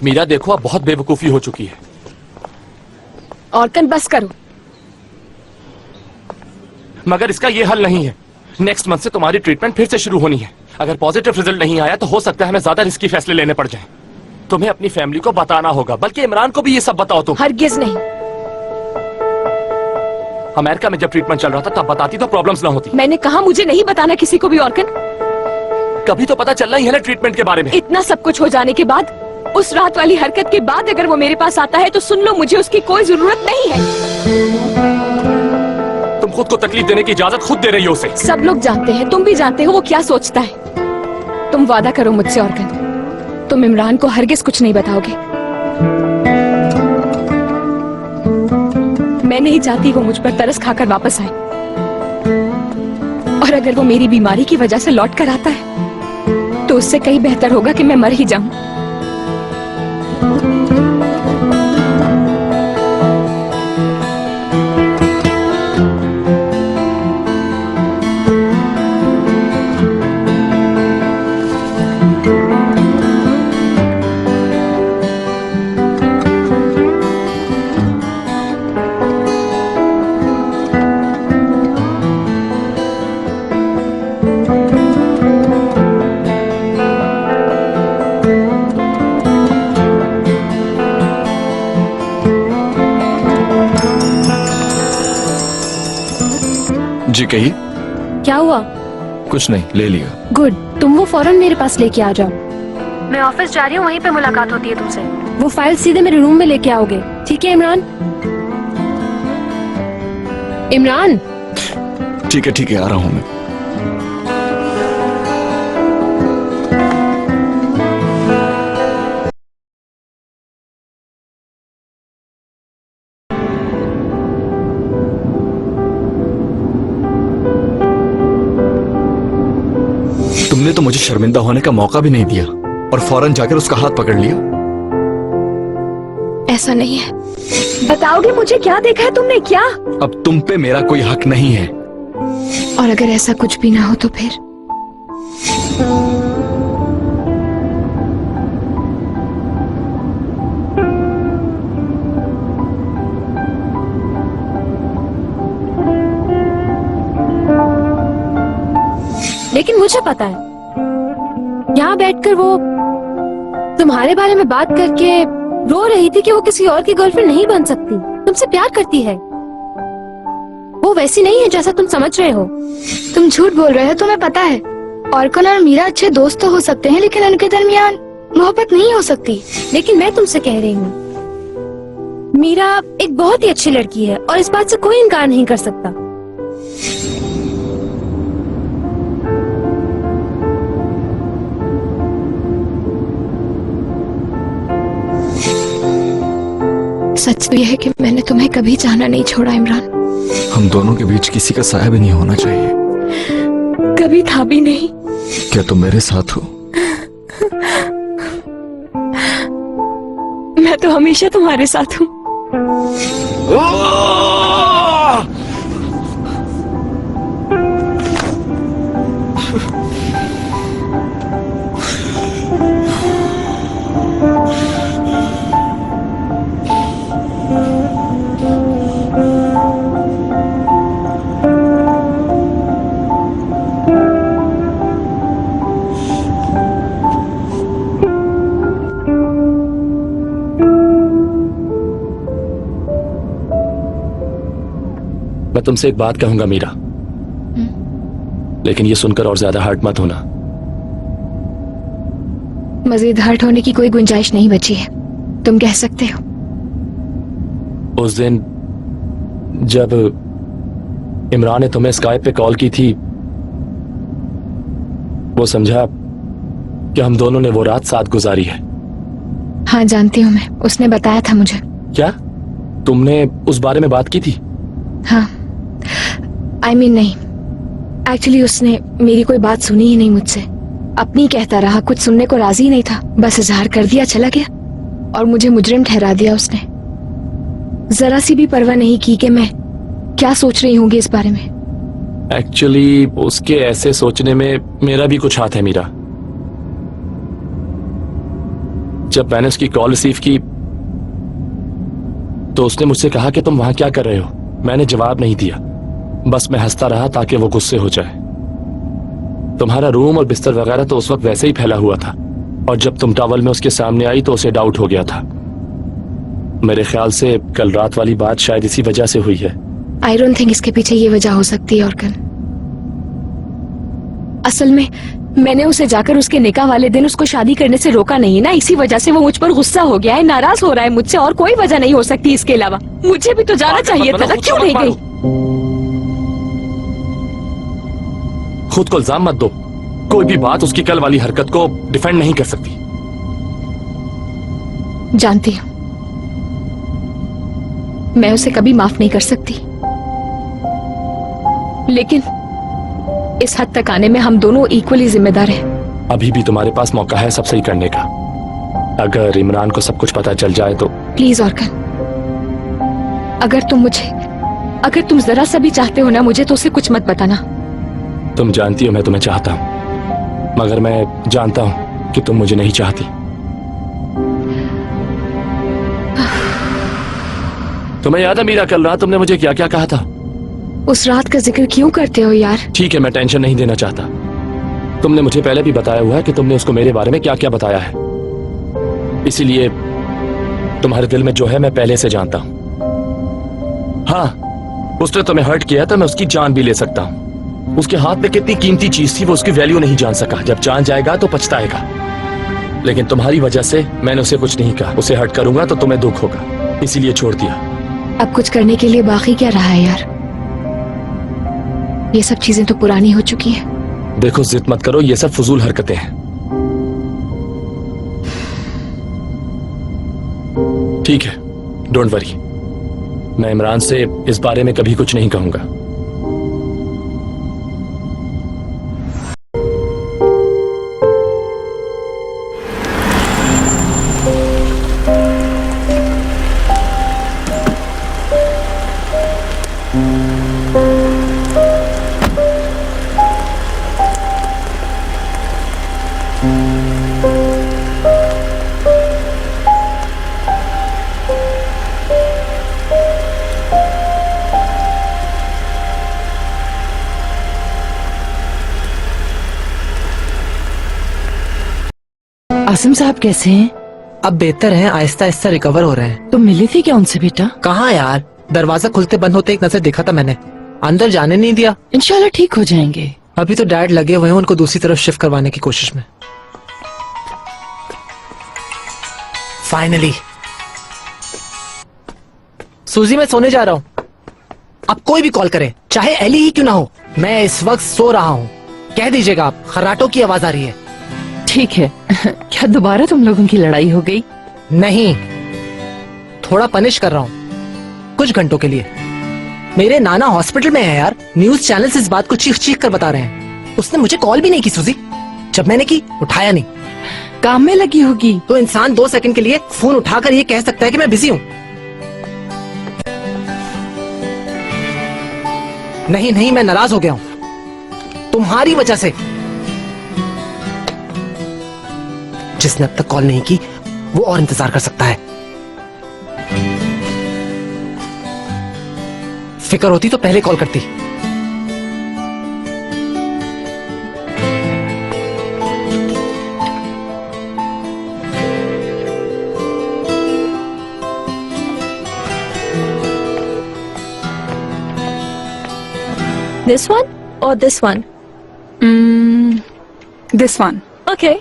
मीरा देखो, अब बहुत बेवकूफी हो चुकी है। ऑर्कन बस करो। मगर इसका ये हल नहीं है। नेक्स्ट मंथ से तुम्हारी ट्रीटमेंट फिर से शुरू होनी है। अगर पॉजिटिव रिजल्ट नहीं आया तो हो सकता है हमें ज्यादा रिस्की फैसले लेने पड़ जाएं। तुम्हें अपनी फैमिली को बताना होगा, बल्कि इमरान को भी ये सब बताओ तुम। हरगिज नहीं। अमेरिका में जब ट्रीटमेंट चल रहा था तब बताती तो प्रॉब्लम्स ना होती। मैंने कहा मुझे नहीं बताना किसी को भी ऑर्कन। कभी तो पता चलना ही है ना ट्रीटमेंट के बारे में। इतना सब कुछ हो जाने के बाद, उस रात वाली हरकत के बाद अगर वो मेरे पास आता है तो सुन लो, मुझे उसकी कोई जरूरत नहीं है। तुम खुद को तकलीफ देने की इजाजत खुद दे रही हो उसे। सब लोग जानते हैं, तुम भी जानते हो वो क्या सोचता है। तुम वादा करो मुझसे ऑर्कन, तुम इमरान को हरगिज कुछ नहीं बताओगे। मैं नहीं चाहती वो मुझ पर तरस खाकर वापस आए, और अगर वो मेरी बीमारी की वजह से लौट कर आता है तो उससे कहीं बेहतर होगा कि मैं मर ही जाऊं। जी कहिए। क्या हुआ? कुछ नहीं, ले लिया। गुड, तुम वो फौरन मेरे पास लेके आ जाओ। मैं ऑफिस जा रही हूँ, वहीं पे मुलाकात होती है तुमसे। वो फाइल सीधे मेरे रूम में लेके आओगे, ठीक है इमरान? इमरान। ठीक है, आ रहा हूँ मैं। तुमने तो मुझे शर्मिंदा होने का मौका भी नहीं दिया और फौरन जाकर उसका हाथ पकड़ लिया। ऐसा नहीं है। बताओगे मुझे क्या देखा है तुमने? क्या? अब तुम पे मेरा कोई हक नहीं है। और अगर ऐसा कुछ भी ना हो तो फिर? लेकिन मुझे पता है, यहाँ बैठकर वो तुम्हारे बारे में बात करके रो रही थी कि वो किसी और की गर्लफ्रेंड नहीं बन सकती, तुमसे प्यार करती है। वो वैसी नहीं है जैसा तुम समझ रहे हो। तुम झूठ बोल रहे हो, तुम्हें पता है। ऑर्कन और मीरा अच्छे दोस्त तो हो सकते हैं, लेकिन उनके दरमियान मोहब्बत नहीं हो सकती। लेकिन मैं तुमसे कह रही हूँ, मीरा एक बहुत ही अच्छी लड़की है और इस बात से कोई इनकार नहीं कर सकता। सच तो यह है कि मैंने तुम्हें कभी जाना नहीं छोड़ा इमरान। हम दोनों के बीच किसी का साया भी नहीं होना चाहिए। कभी था भी नहीं। क्या तुम मेरे साथ हो? मैं तो हमेशा तुम्हारे साथ हूँ। मैं तुमसे एक बात कहूंगा मीरा, लेकिन ये सुनकर और ज्यादा हर्ट मत होना। मजीद हर्ट होने की कोई गुंजाइश नहीं बची है, तुम कह सकते हो। उस दिन जब इमरान ने तुम्हें स्काइप पे कॉल की थी, वो समझा कि हम दोनों ने वो रात साथ गुजारी है। हाँ जानती हूँ मैं, उसने बताया था मुझे। क्या तुमने उस बारे में बात की थी? हाँ, I mean नहीं, एक्चुअली उसने मेरी कोई बात सुनी ही नहीं मुझसे। अपनी कहता रहा, कुछ सुनने को राजी ही नहीं था, बस इजहार कर दिया, चला गया और मुझे मुजरिम ठहरा दिया उसने। जरा सी भी परवाह नहीं की कि मैं क्या सोच रही होंगी इस बारे में। एक्चुअली उसके ऐसे सोचने में मेरा भी कुछ हाथ है मीरा। जब मैंने उसकी कॉल रिसीव की तो उसने मुझसे कहा कि तुम वहां क्या कर रहे हो। मैंने जवाब नहीं दिया, बस मैं हंसता रहा ताकि वो गुस्से हो जाए। तुम्हारा रूम और बिस्तर वगैरह तो उस वक्त वैसे ही फैला हुआ था, और जब तुम टॉवल में उसके सामने आई तो उसे डाउट हो गया था। मेरे ख्याल से कल रात वाली बात शायद इसी वजह से हुई है। आई डोंट थिंक इसके पीछे ये वजह हो सकती है ऑर्कन। असल में मैंने उसे जाकर उसके निकाह वाले दिन उसको शादी करने से रोका नहीं ना, इसी वजह से वो मुझ पर गुस्सा हो गया है, नाराज हो रहा है मुझसे, और कोई वजह नहीं हो सकती इसके अलावा। मुझे भी तो जाना चाहिए था ना, क्यों नहीं गई? खुद को इल्जाम मत दो। कोई भी बात उसकी कल वाली हरकत को डिफेंड नहीं कर सकती। जानती हूँ, मैं उसे कभी माफ नहीं कर सकती, लेकिन इस हद तक आने में हम दोनों इक्वली जिम्मेदार हैं। अभी भी तुम्हारे पास मौका है सब सही करने का। अगर इमरान को सब कुछ पता चल जाए तो। प्लीज ऑर्कन, अगर तुम जरा सा भी चाहते हो ना मुझे, तो उसे कुछ मत बताना। तुम जानती हो मैं तुम्हें चाहता हूं, मगर मैं जानता हूं कि तुम मुझे नहीं चाहती। तुम्हें याद है मीरा, कल रात तुमने मुझे क्या क्या कहा था? उस रात का जिक्र क्यों करते हो यार? ठीक है, मैं टेंशन नहीं देना चाहता। तुमने मुझे पहले भी बताया हुआ है कि तुमने उसको मेरे बारे में क्या क्या बताया है, इसीलिए तुम्हारे दिल में जो है मैं पहले से जानता हूं। हाँ, उसने तुम्हें हर्ट किया था, मैं उसकी जान भी ले सकता हूं। उसके हाथ में कितनी कीमती चीज थी वो उसकी वैल्यू नहीं जान सका। जब जान जाएगा तो पछताएगा। लेकिन तुम्हारी वजह से मैंने उसे कुछ नहीं कहा। उसे हर्ट करूंगा तो तुम्हें दुख होगा, इसीलिए छोड़ दिया। अब कुछ करने के लिए बाकी क्या रहा है यार? ये सब चीजें तो पुरानी हो चुकी हैं। देखो, जिद मत करो, ये सब फजूल हरकतें हैं। ठीक है, डोंट वरी। मैं इमरान से इस बारे में कभी कुछ नहीं कहूंगा। आसिम साहब कैसे हैं? अब बेहतर हैं, आहिस्ता आहिस्ता रिकवर हो रहे हैं। तुम मिली थी क्या उनसे बेटा? कहाँ यार, दरवाजा खुलते बंद होते एक नजर देखा था मैंने, अंदर जाने नहीं दिया। इंशाल्लाह ठीक हो जाएंगे। अभी तो डैड लगे हुए हैं उनको दूसरी तरफ शिफ्ट करवाने की कोशिश में। फाइनली सूजी, मैं सोने जा रहा हूँ। अब कोई भी कॉल करे, चाहे एली ही क्यों ना हो, मैं इस वक्त सो रहा हूँ। कह दीजिएगा आप, खर्राटों की आवाज आ रही है। ठीक है। क्या दोबारा तुम लोगों की लड़ाई हो गई? नहीं, थोड़ा पनिश कर रहा हूँ कुछ घंटों के लिए। मेरे नाना हॉस्पिटल में है यार, न्यूज चैनल इस बात को चीख चीख कर बता रहे हैं। उसने मुझे कॉल भी नहीं की सूजी, जब मैंने की उठाया नहीं। काम में लगी होगी। तो इंसान 2 सेकंड के लिए फोन उठाकर ये कह सकता है कि मैं बिजी हूँ। नहीं नहीं, मैं नाराज हो गया हूँ तुम्हारी वजह से। जिसने अब तक कॉल नहीं की वो और इंतजार कर सकता है। फिक्र होती तो पहले कॉल करती। This one or this one? This one. Okay.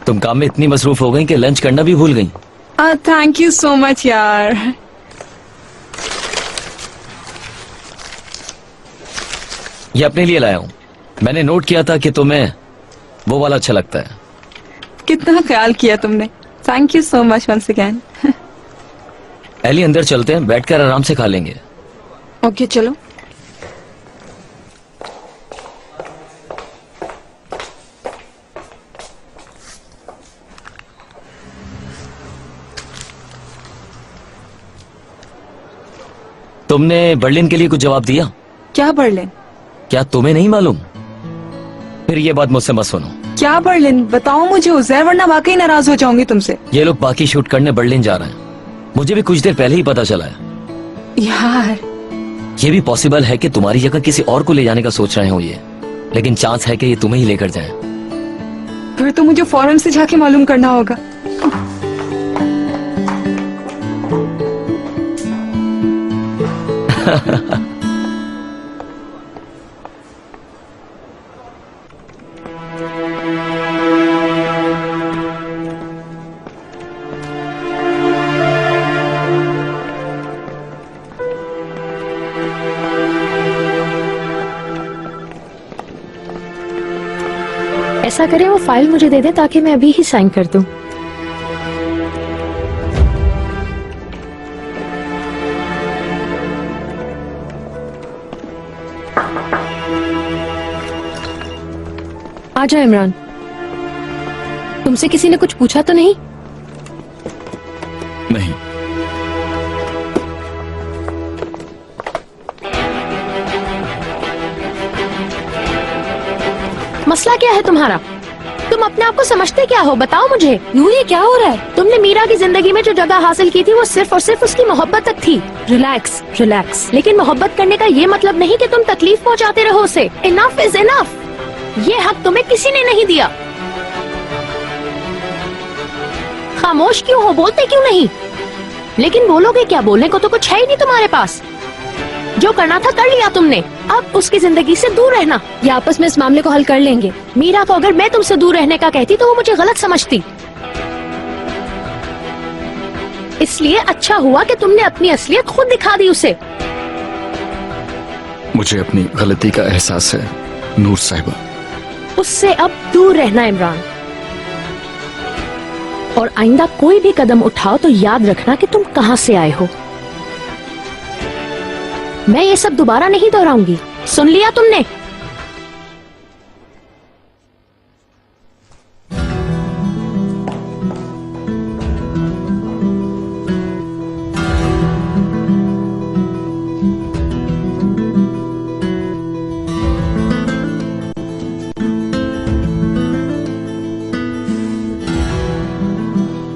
तुम काम में इतनी मसरूफ हो गई कि लंच करना भी भूल गई। Thank you so much यार। ये अपने लिए लाया हूँ। मैंने नोट किया था कि तुम्हें वो वाला अच्छा लगता है। कितना ख्याल किया तुमने। Thank you so much once again. Ellie, अंदर चलते हैं, बैठकर आराम से खा लेंगे। Okay, चलो। तुमने बर्लिन के लिए कुछ जवाब दिया? क्या बर्लिन? क्या तुम्हें नहीं मालूम? फिर ये बात मुझसे मत सुनो। क्या बर्लिन? बताओ मुझे उज़ैर, वरना वाकई नाराज हो जाऊंगी तुमसे। ये लोग बाकी शूट करने बर्लिन जा रहे हैं। मुझे भी कुछ देर पहले ही पता चला है। यार, ये भी पॉसिबल है कि तुम्हारी जगह किसी और को ले जाने का सोच रहे हो ये, लेकिन चांस है कि ये तुम्हें ही लेकर जाए। फिर तो मुझे फौरन से जाके मालूम करना होगा। ऐसा करें वो फाइल मुझे दे दे ताकि मैं अभी ही साइन कर दूं। आ जाओ इमरान। तुमसे किसी ने कुछ पूछा तो नहीं? नहीं। मसला क्या है तुम्हारा? तुम अपने आप को समझते क्या हो? बताओ मुझे। नूर, ये क्या हो रहा है? तुमने मीरा की जिंदगी में जो जगह हासिल की थी वो सिर्फ और सिर्फ उसकी मोहब्बत तक थी। Relax relax. लेकिन मोहब्बत करने का ये मतलब नहीं कि तुम तकलीफ पहुंचाते रहो उसे। Enough is enough. ये हक तुम्हें किसी ने नहीं दिया। खामोश क्यों हो? बोलते क्यों नहीं? लेकिन बोलोगे क्या? बोलने को तो कुछ है ही नहीं तुम्हारे पास। जो करना था कर लिया तुमने। अब उसकी जिंदगी से दूर रहना। ये आपस में इस मामले को हल कर लेंगे। मीरा को अगर मैं तुमसे दूर रहने का कहती तो वो मुझे गलत समझती। इसलिए अच्छा हुआ कि तुमने अपनी असलियत खुद दिखा दी उसे। मुझे अपनी गलती का एहसास है नूर साहिबा। उससे अब दूर रहना इमरान। और आइंदा कोई भी कदम उठाओ तो याद रखना कि तुम कहां से आए हो। मैं ये सब दोबारा नहीं दोहराऊंगी। सुन लिया तुमने?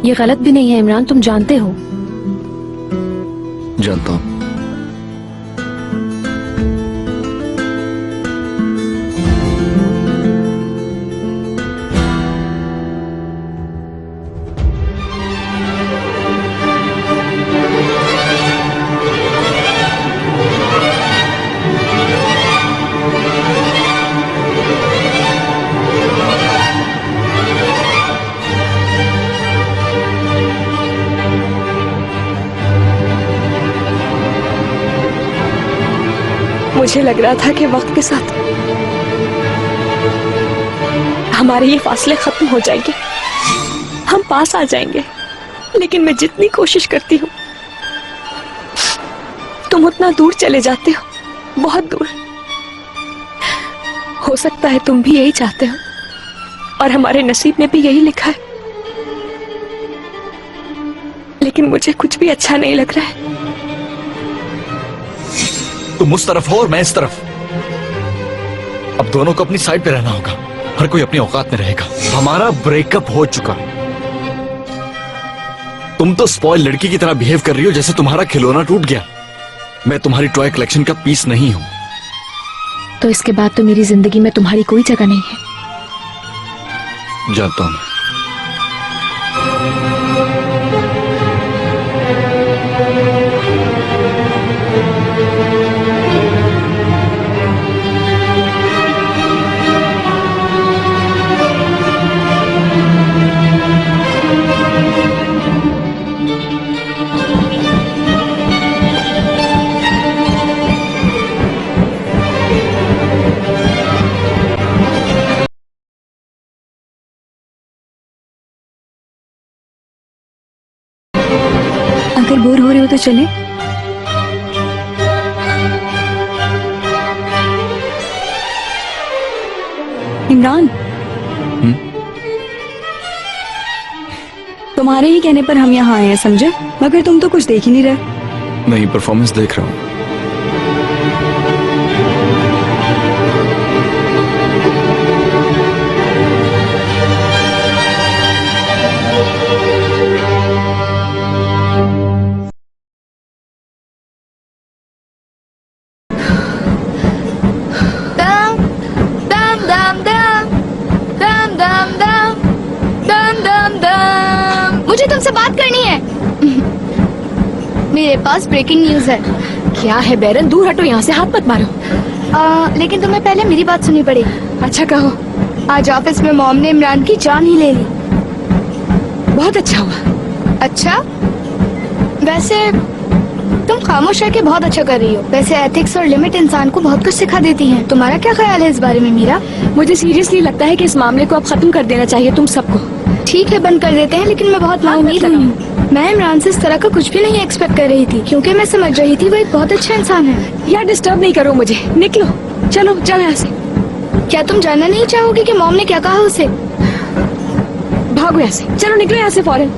ये गलत भी नहीं है इमरान, तुम जानते हो। जानता हूं। मुझे लग रहा था कि वक्त के साथ हमारे ये फासले खत्म हो जाएंगे, हम पास आ जाएंगे। लेकिन मैं जितनी कोशिश करती हूँ तुम उतना दूर चले जाते हो, बहुत दूर। हो सकता है तुम भी यही चाहते हो और हमारे नसीब में भी यही लिखा है। लेकिन मुझे कुछ भी अच्छा नहीं लग रहा है। तुम उस तरफ हो और मैं इस तरफ। अब दोनों को अपनी साइड पे रहना होगा। हर कोई अपनी औकात में रहेगा। हमारा ब्रेकअप हो चुका। तुम तो स्पॉइल लड़की की तरह बिहेव कर रही हो जैसे तुम्हारा खिलौना टूट गया। मैं तुम्हारी टॉय कलेक्शन का पीस नहीं हूं। तो इसके बाद तो मेरी जिंदगी में तुम्हारी कोई जगह नहीं है। जानता हूं। अगर बोर हो रहे हो तो चले। इमरान, तुम्हारे ही कहने पर हम यहाँ आए हैं, समझे? मगर तुम तो कुछ देख ही नहीं रहे। नहीं, परफॉर्मेंस देख रहा हूं। मुझे तुमसे बात करनी है। मेरे पास ब्रेकिंग न्यूज है। क्या है बैरन, दूर हटो यहाँ से, हाथ मत मारो। लेकिन तुम्हें पहले मेरी बात सुननी पड़ेगी। अच्छा कहो। आज ऑफिस में मॉम ने इमरान की जान ही ले ली। बहुत अच्छा हुआ। अच्छा, वैसे तुम खामोश रह के बहुत अच्छा कर रही हो। वैसे एथिक्स और लिमिट इंसान को बहुत कुछ सिखा देती हैं। तुम्हारा क्या ख्याल है इस बारे में मीरा? मुझे सीरियसली लगता है कि इस मामले को अब खत्म कर देना चाहिए तुम सबको। ठीक है, बंद कर देते हैं, लेकिन मैं बहुत नाउम्मीद हुई हूँ। मैं इमरान से इस तरह का कुछ भी नहीं एक्सपेक्ट कर रही थी, क्योंकि मैं समझ रही थी वो एक बहुत अच्छा इंसान है। यार डिस्टर्ब नहीं करो मुझे, निकलो, चलो जाओ यहाँ से। क्या तुम जानना नहीं चाहोगे कि मॉम ने क्या कहा उसे? भागो यहाँ से, चलो निकलो यहाँ से फौरन।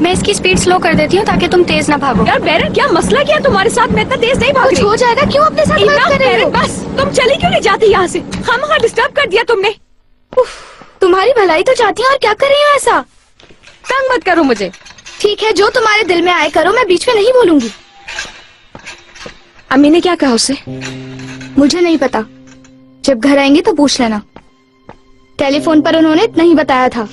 मैं इसकी स्पीड स्लो कर देती हूँ ताकि तुम तेज ना भागो। यार बैरन, क्या मसला क्या तुम्हारे साथ? मैं इतना तेज नहीं भाग कुछ रही। हो जाएगा, क्यों अपने साथ बात कर रहे हो? बस तुम चली क्यों नहीं जाती यहाँ से? खामखा डिस्टर्ब कर दिया तुमने। तुम्हारी भलाई तो चाहती हूँ, और क्या कर रही हूँ ऐसा? तंग मत करो मुझे। ठीक है, जो तुम्हारे दिल में आए करो, मैं बीच में नहीं बोलूंगी। अम्मी ने क्या कहा उसे? मुझे नहीं पता, जब घर आएंगे तो पूछ लेना। टेलीफोन पर उन्होंने इतना ही बताया था।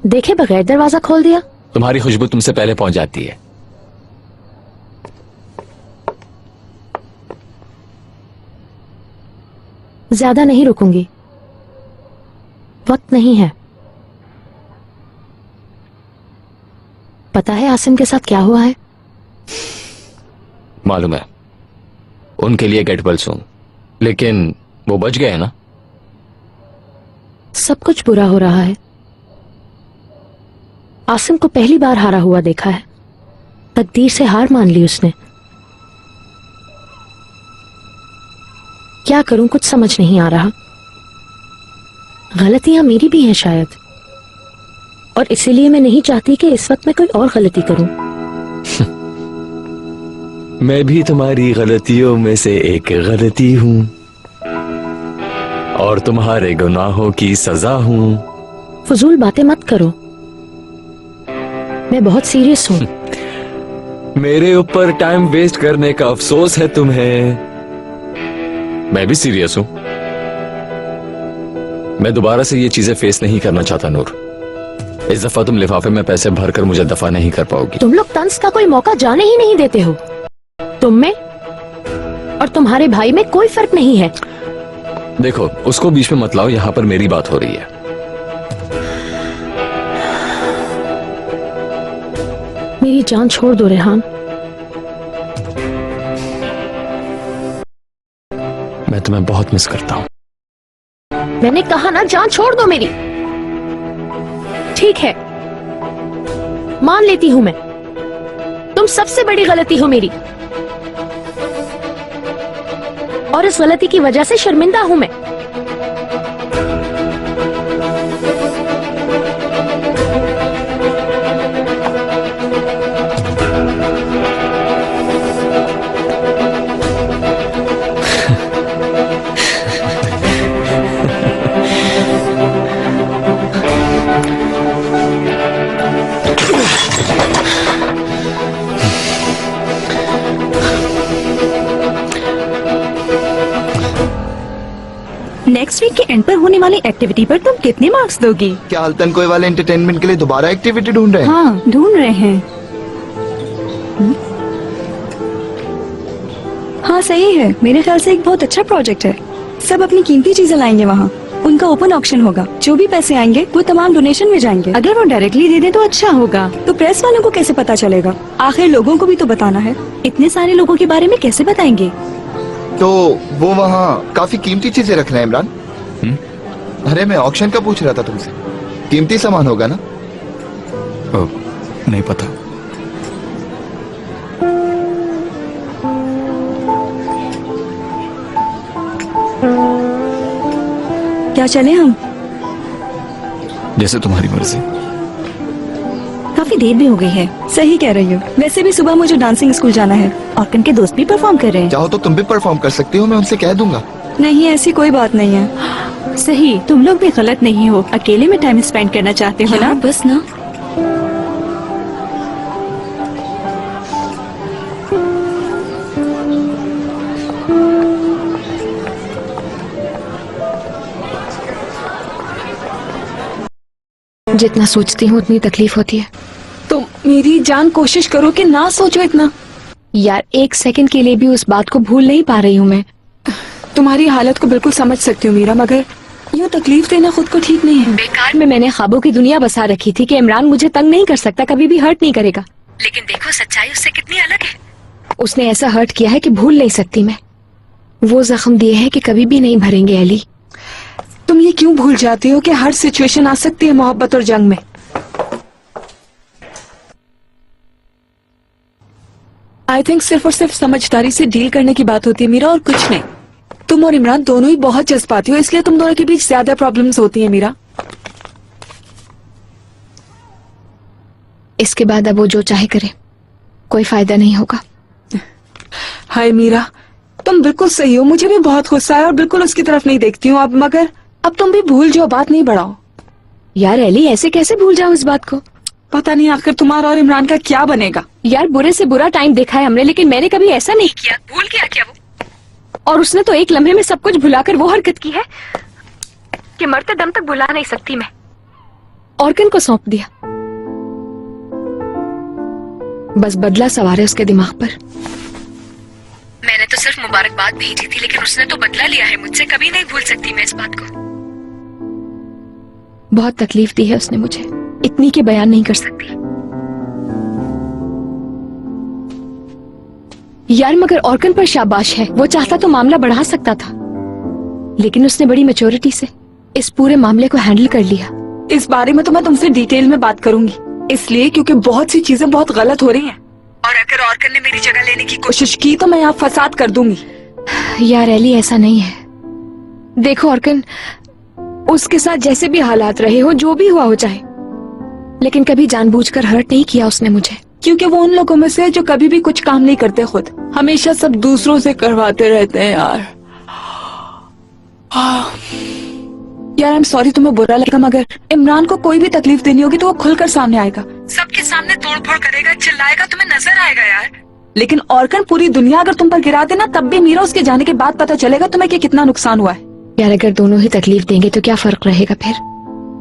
देखे बगैर दरवाजा खोल दिया। तुम्हारी खुशबू तुमसे पहले पहुंच जाती है। ज्यादा नहीं रुकूंगी, वक्त नहीं है। पता है आसिम के साथ क्या हुआ है? मालूम है, उनके लिए गेट वेल सून, लेकिन वो बच गए ना। सब कुछ बुरा हो रहा है। आसिम को पहली बार हारा हुआ देखा है। तकदीर से हार मान ली उसने। क्या करूं, कुछ समझ नहीं आ रहा। गलतियां मेरी भी हैं शायद, और इसीलिए मैं नहीं चाहती कि इस वक्त मैं कोई और गलती करूं। मैं भी तुम्हारी गलतियों में से एक गलती हूं और तुम्हारे गुनाहों की सजा हूं। फजूल बातें मत करो, मैं बहुत सीरियस हूं। मेरे ऊपर टाइम वेस्ट करने का अफसोस है तुम्हें। मैं भी सीरियस हूं। मैं दोबारा से ये चीजें फेस नहीं करना चाहता नूर। इस दफा तुम लिफाफे में पैसे भरकर मुझे दफा नहीं कर पाओगी। तुम लोग तंज का कोई मौका जाने ही नहीं देते हो। तुम में और तुम्हारे भाई में कोई फर्क नहीं है। देखो, उसको बीच में मत लाओ, यहाँ पर मेरी बात हो रही है। मेरी जान छोड़ दो रेहान। मैं तुम्हें बहुत मिस करता हूं। मैंने कहा ना, जान छोड़ दो मेरी। ठीक है, मान लेती हूं मैं, तुम सबसे बड़ी गलती हो मेरी, और इस गलती की वजह से शर्मिंदा हूं मैं। नेक्स्ट वीक के एंड पर होने वाली एक्टिविटी पर तुम कितने मार्क्स दोगी? क्या हल्तन कोई वाले एंटरटेनमेंट के लिए दोबारा एक्टिविटी ढूंढ रहे हैं? हाँ, ढूंढ रहे हैं। हाँ सही है, मेरे ख्याल से एक बहुत अच्छा प्रोजेक्ट है। सब अपनी कीमती चीजें लाएंगे वहाँ। उनका ओपन ऑक्शन होगा, जो भी पैसे आएंगे वो तमाम डोनेशन में जाएंगे। अगर वो डायरेक्टली दे दे तो अच्छा होगा। तो प्रेस वालों को कैसे पता चलेगा? आखिर लोगों को भी तो बताना है। इतने सारे लोगों के बारे में कैसे बताएंगे? तो वो वहाँ काफी कीमती चीजें रख रहे हैं इमरान। अरे मैं ऑक्शन का पूछ रहा था तुमसे। कीमती सामान होगा ना? नहीं पता। क्या चले हम? जैसे तुम्हारी मर्जी। काफी देर भी हो गई है। सही कह रही हो। वैसे भी सुबह मुझे डांसिंग स्कूल जाना है और के दोस्त भी परफॉर्म कर रहे हैं। चाहो तो तुम भी परफॉर्म कर सकती हो, मैं उनसे कह दूंगा। नहीं, ऐसी कोई बात नहीं है। सही, तुम लोग भी गलत नहीं हो। अकेले में टाइम स्पेंड करना चाहते हो ना? बस ना। जितना सोचती हूँ उतनी तकलीफ होती है। तो मेरी जान कोशिश करो कि ना सोचो इतना। यार एक सेकंड के लिए भी उस बात को भूल नहीं पा रही हूँ मैं। तुम्हारी हालत को बिल्कुल समझ सकती हूँ मीरा, मगर यूँ तकलीफ देना खुद को ठीक नहीं है। बेकार में मैंने ख्वाबों की दुनिया बसा रखी थी कि इमरान मुझे तंग नहीं कर सकता, कभी भी हर्ट नहीं करेगा। लेकिन देखो सच्चाई उससे कितनी अलग है। उसने ऐसा हर्ट किया है कि भूल नहीं सकती मैं। वो जख्म दिए हैं कि कभी भी नहीं भरेंगे एली। तुम ये क्यों भूल जाती हो कि हर सिचुएशन आ सकती है मोहब्बत और जंग में। आई थिंक सिर्फ और सिर्फ समझदारी से डील करने की बात होती है मीरा, और कुछ नहीं। तुम और इमरान दोनों ही बहुत जज्बाती हो, इसलिए तुम दोनों के बीच ज्यादा प्रॉब्लम्स होती हैं मीरा। इसके बाद अब वो जो चाहे करे, कोई फायदा नहीं होगा। हाय मीरा, तुम बिल्कुल सही हो। मुझे भी बहुत गुस्सा है और बिल्कुल उसकी तरफ नहीं देखती हूँ अब, मगर अब तुम भी भूल जाओ, बात नहीं बढ़ाओ। यार एली ऐसे कैसे भूल जाओ इस बात को? पता नहीं आखिर तुम्हारा और इमरान का क्या बनेगा। यार बुरे से बुरा टाइम देखा है हमने, लेकिन मैंने कभी ऐसा नहीं किया। भूल गया क्या वो? और उसने तो एक लम्हे में सब कुछ भुलाकर वो हरकत की है कि मरते दम तक भुला नहीं सकती मैं। ऑर्गन को सौंप दिया, बस बदला सवार है उसके दिमाग पर। मैंने तो सिर्फ मुबारकबाद भेजी थी, लेकिन उसने तो बदला लिया है मुझसे। कभी नहीं भूल सकती मैं इस बात को। बहुत तकलीफ दी है उसने मुझे, इतनी के बयान नहीं कर सकती। यार मगर ऑर्गन पर शाबाश है, वो चाहता तो मामला बढ़ा सकता था, लेकिन उसने बड़ी मैच्योरिटी से इस पूरे मामले को हैंडल कर लिया। इस बारे में तो मैं तुमसे डिटेल में बात करूंगी, इसलिए क्योंकि बहुत सी चीजें बहुत गलत हो रही हैं, और अगर ऑर्गन ने मेरी जगह लेने की कोशिश की तो मैं यहाँ फसाद कर दूंगी। यार एली ऐसा नहीं है। देखो ऑर्गन, उसके साथ जैसे भी हालात रहे हो, जो भी हुआ हो चाहे, लेकिन कभी जानबूझकर हर्ट नहीं किया उसने मुझे। क्योंकि वो उन लोगों में से जो कभी भी कुछ काम नहीं करते, खुद हमेशा सब दूसरों से करवाते रहते हैं। यार यार आई एम सॉरी, तुम्हें बुरा लगा, मगर इमरान को कोई भी तकलीफ देनी होगी तो वो खुलकर सामने आएगा, सबके सामने तोड़फोड़ करेगा, चिल्लाएगा, तुम्हें नजर आएगा यार। लेकिन ऑर्गन पूरी दुनिया अगर तुम पर गिरा देना, तब भी मीरा उसके जाने के बाद पता चलेगा तुम्हें कि कितना नुकसान हुआ है। यार अगर दोनों ही तकलीफ देंगे तो क्या फर्क रहेगा फिर?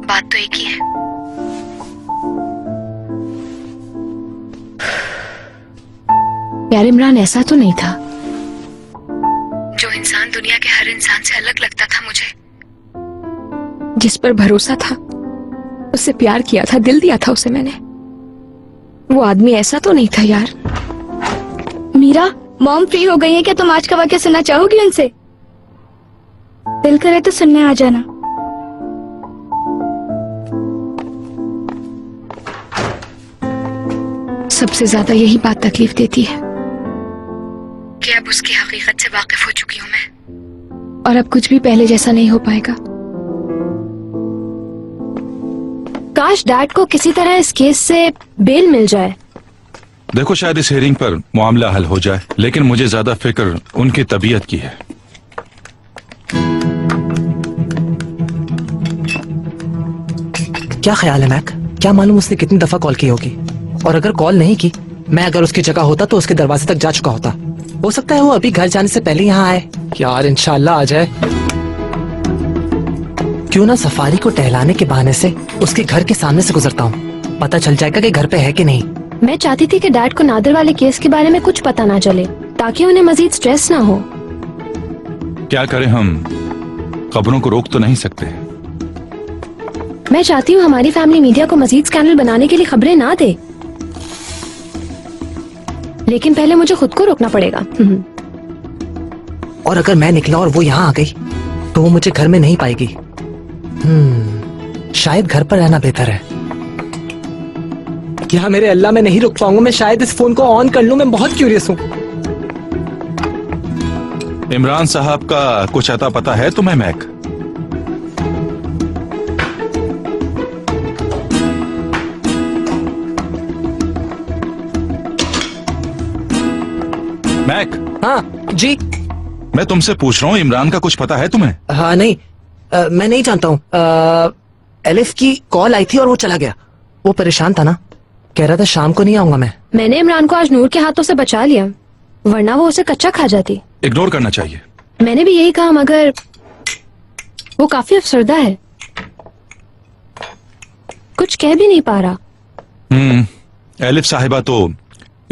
बात तो एक ही है। यार इमरान ऐसा तो नहीं था। जो इंसान दुनिया के हर इंसान से अलग लगता था मुझे, जिस पर भरोसा था, उससे प्यार किया था, दिल दिया था उसे मैंने, वो आदमी ऐसा तो नहीं था यार। मीरा, मॉम फ्री हो गई है क्या? तुम आज का वाक्य सुनना चाहोगी उनसे? दिल करे तो सुनने आ जाना। सबसे ज्यादा यही बात तकलीफ देती है कि अब उसकी हकीकत से वाकिफ हो चुकी हूँ मैं, और अब कुछ भी पहले जैसा नहीं हो पाएगा। काश डैड को किसी तरह इस केस से बेल मिल जाए। देखो शायद इस हेयरिंग पर मामला हल हो जाए, लेकिन मुझे ज्यादा फिक्र उनकी तबीयत की है। क्या ख्याल है मैक? क्या मालूम उसने कितनी दफा कॉल की होगी, और अगर कॉल नहीं की, मैं अगर उसकी जगह होता तो उसके दरवाजे तक जा चुका होता। हो सकता है वो अभी घर जाने से पहले यहाँ आए। यार इंशाल्लाह आ जाए। क्यों ना सफारी को टहलाने के बहाने से उसके घर के सामने से गुजरता हूँ, पता चल जाएगा कि घर पे है कि नहीं। मैं चाहती थी कि डैड को नादिर वाले केस के बारे में कुछ पता ना चले, ताकि उन्हें मजीद स्ट्रेस ना हो। क्या करें हम? खबरों को रोक तो नहीं सकते। मैं चाहती हूँ हमारी फैमिली मीडिया को मजीद स्कैंडल बनाने के लिए खबरें ना दे, लेकिन पहले मुझे खुद को रोकना पड़ेगा। और अगर मैं निकला और वो यहाँ आ गई तो वो मुझे घर में नहीं पाएगी। शायद घर पर रहना बेहतर है। क्या मेरे अल्लाह, मैं नहीं रुक पाऊंगा। मैं शायद इस फोन को ऑन कर लूं। मैं बहुत क्यूरियस हूँ। इमरान साहब का कुछ अता पता है तुम्हें मैक? मैक, हाँ जी। मैं तुमसे पूछ रहा हूँ, इमरान का कुछ पता है तुम्हें? हाँ नहीं, मैं नहीं जानता हूँ। एलिफ की कॉल आई थी और वो चला गया। वो परेशान था ना, कह रहा था शाम को नहीं आऊंगा मैं। मैंने इमरान को आज नूर के हाथों से बचा लिया, वरना वो उसे कच्चा खा जाती। इग्नोर करना चाहिए। मैंने भी यही कहा, मगर वो काफी अफसरदा है, कुछ कह भी नहीं पा रहा। एलिफ साहिबा तो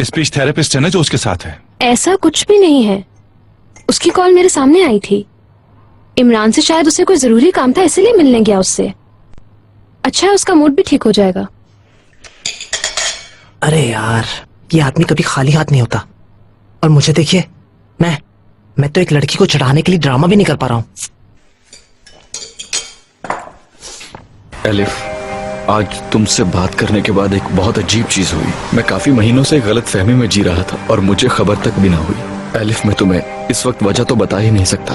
स्पीच थेरेपिस्ट है ना जो उसके साथ है। ऐसा कुछ भी नहीं है, उसकी कॉल मेरे सामने आई थी। इमरान से शायद उसे कोई जरूरी काम था, इसलिए मिलने गया उससे। अच्छा है, उसका मूड भी ठीक हो जाएगा। अरे यार, ये आदमी कभी खाली हाथ नहीं होता। और मुझे देखिए, मैं तो एक लड़की को चढ़ाने के लिए ड्रामा भी नहीं कर पा रहा हूँ। एलिफ, आज तुमसे बात करने के बाद एक बहुत अजीब चीज हुई। मैं काफी महीनों से गलत फहमी में जी रहा था और मुझे खबर तक भी ना हुई। एलिफ, मैं तुम्हें इस वक्त वजह तो बता ही नहीं सकता,